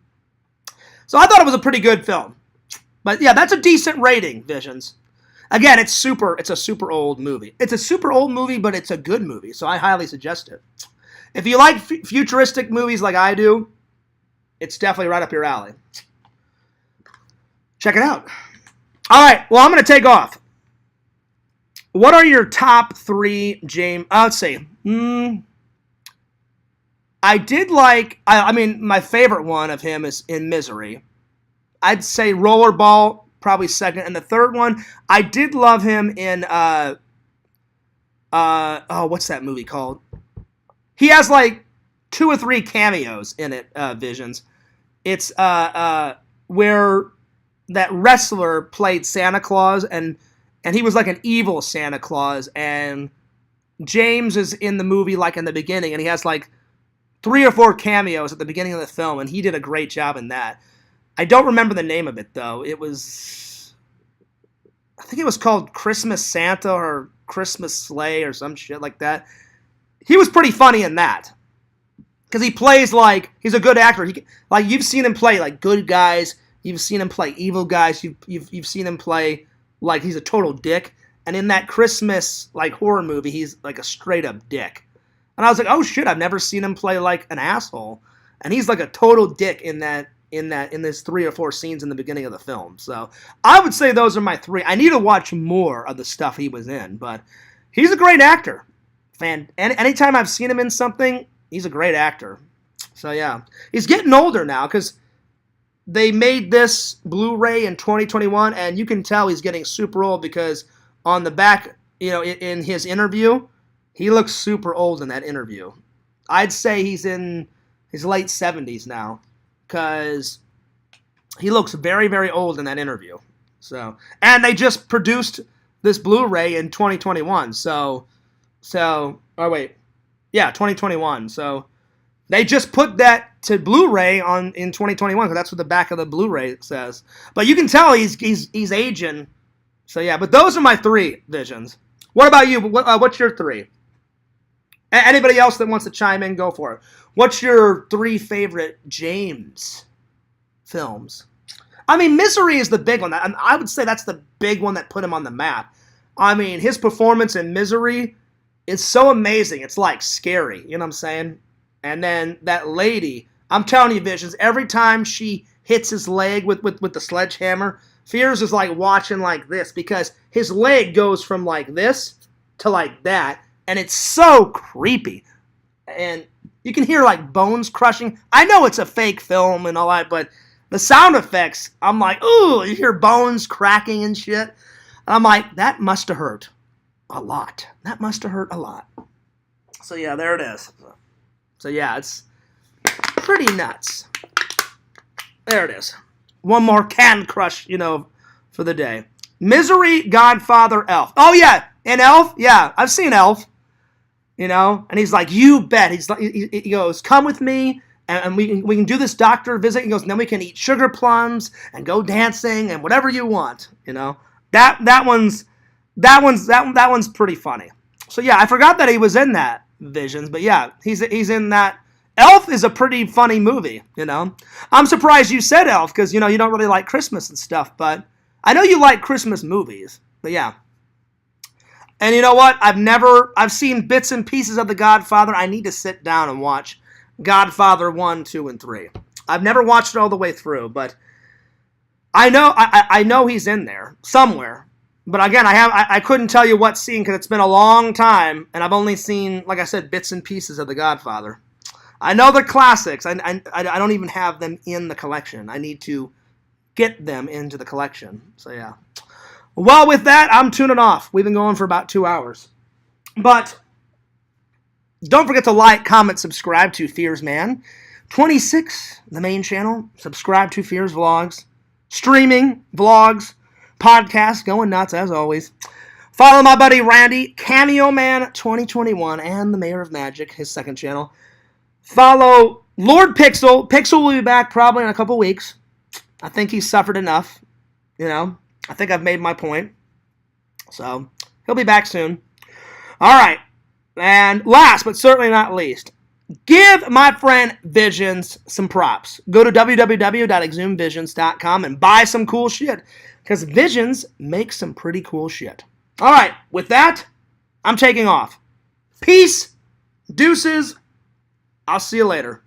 So I thought it was a pretty good film. But yeah, that's a decent rating, Visions. Again, it's a super old movie. It's a super old movie, but it's a good movie, so I highly suggest it. If you like futuristic movies like I do, it's definitely right up your alley. Check it out. All right, well, I'm going to take off. What are your top 3, James? Let's see. I did like, I mean, my favorite one of him is in Misery. I'd say Rollerball, probably second. And the third one, I did love him in, what's that movie called? He has like 2 or 3 cameos in it, Visions. It's where that wrestler played Santa Claus, and he was like an evil Santa Claus, and James is in the movie like in the beginning, and he has like 3 or 4 cameos at the beginning of the film, and he did a great job in that. I don't remember the name of it, though. I think it was called Christmas Santa or Christmas Sleigh or some shit like that. He was pretty funny in that. Because he plays like, he's a good actor. You've seen him play like good guys. You've seen him play evil guys. You've seen him play like he's a total dick. And in that Christmas like horror movie, he's like a straight up dick. And I was like, oh shit, I've never seen him play like an asshole. And he's like a total dick in this 3 or 4 scenes in the beginning of the film. So I would say those are my 3. I need to watch more of the stuff he was in, but he's a great actor. Anytime I've seen him in something, he's a great actor. So yeah, he's getting older now because they made this Blu-ray in 2021, and you can tell he's getting super old because on the back, in his interview, he looks super old in that interview. I'd say he's in his late 70s now because he looks very, very old in that interview. So, and they just produced this Blu-ray in 2021. 2021. So they just put that to Blu-ray in 2021 because that's what the back of the Blu-ray says. But you can tell he's aging. So yeah, but those are my 3 Visions. What about you? What's your 3? Anybody else that wants to chime in, go for it. What's your 3 favorite James films? I mean, Misery is the big one. I would say that's the big one that put him on the map. I mean, his performance in Misery is so amazing. It's like scary. You know what I'm saying? And then that lady, I'm telling you, Visions, every time she hits his leg with the sledgehammer, Fears is like watching like this because his leg goes from like this to like that. And it's so creepy. And you can hear like bones crushing. I know it's a fake film and all that, but the sound effects, I'm like, ooh, you hear bones cracking and shit. And I'm like, that must have hurt a lot. That must have hurt a lot. So yeah, there it is. So yeah, it's pretty nuts. There it is. One more can crush, for the day. Misery, Godfather, Elf. Oh yeah, and Elf? Yeah, I've seen Elf. you know? And he's like, you bet. He's like, he goes, come with me, and we can do this doctor visit. He goes, and then we can eat sugar plums and go dancing and whatever you want, you know? That one's pretty funny. So yeah, I forgot that he was in that Visions, but yeah, he's in that. Elf is a pretty funny movie, you know. I'm surprised you said Elf because, you know, you don't really like Christmas and stuff, but I know you like Christmas movies. But yeah. And you know what? I've seen bits and pieces of The Godfather. I need to sit down and watch Godfather 1, 2, and 3. I've never watched it all the way through, but I know he's in there somewhere. But again, I couldn't tell you what scene because it's been a long time, and I've only seen, like I said, bits and pieces of The Godfather. I know they're classics. I don't even have them in the collection. I need to get them into the collection. So yeah. Well, with that, I'm tuning off. We've been going for about 2 hours. But don't forget to like, comment, subscribe to Fears Man 26, the main channel. Subscribe to Fears Vlogs. Streaming, vlogs, podcasts, going nuts as always. Follow my buddy Randy, Cameo Man 2021, and the Mayor of Magic, his second channel. Follow Lord Pixel. Pixel will be back probably in a couple weeks. I think he's suffered enough. You know, I think I've made my point. So, he'll be back soon. All right. And last but certainly not least, give my friend Visions some props. Go to www.exhumevisions.com and buy some cool shit. Because Visions makes some pretty cool shit. All right. With that, I'm taking off. Peace. Deuces. I'll see you later.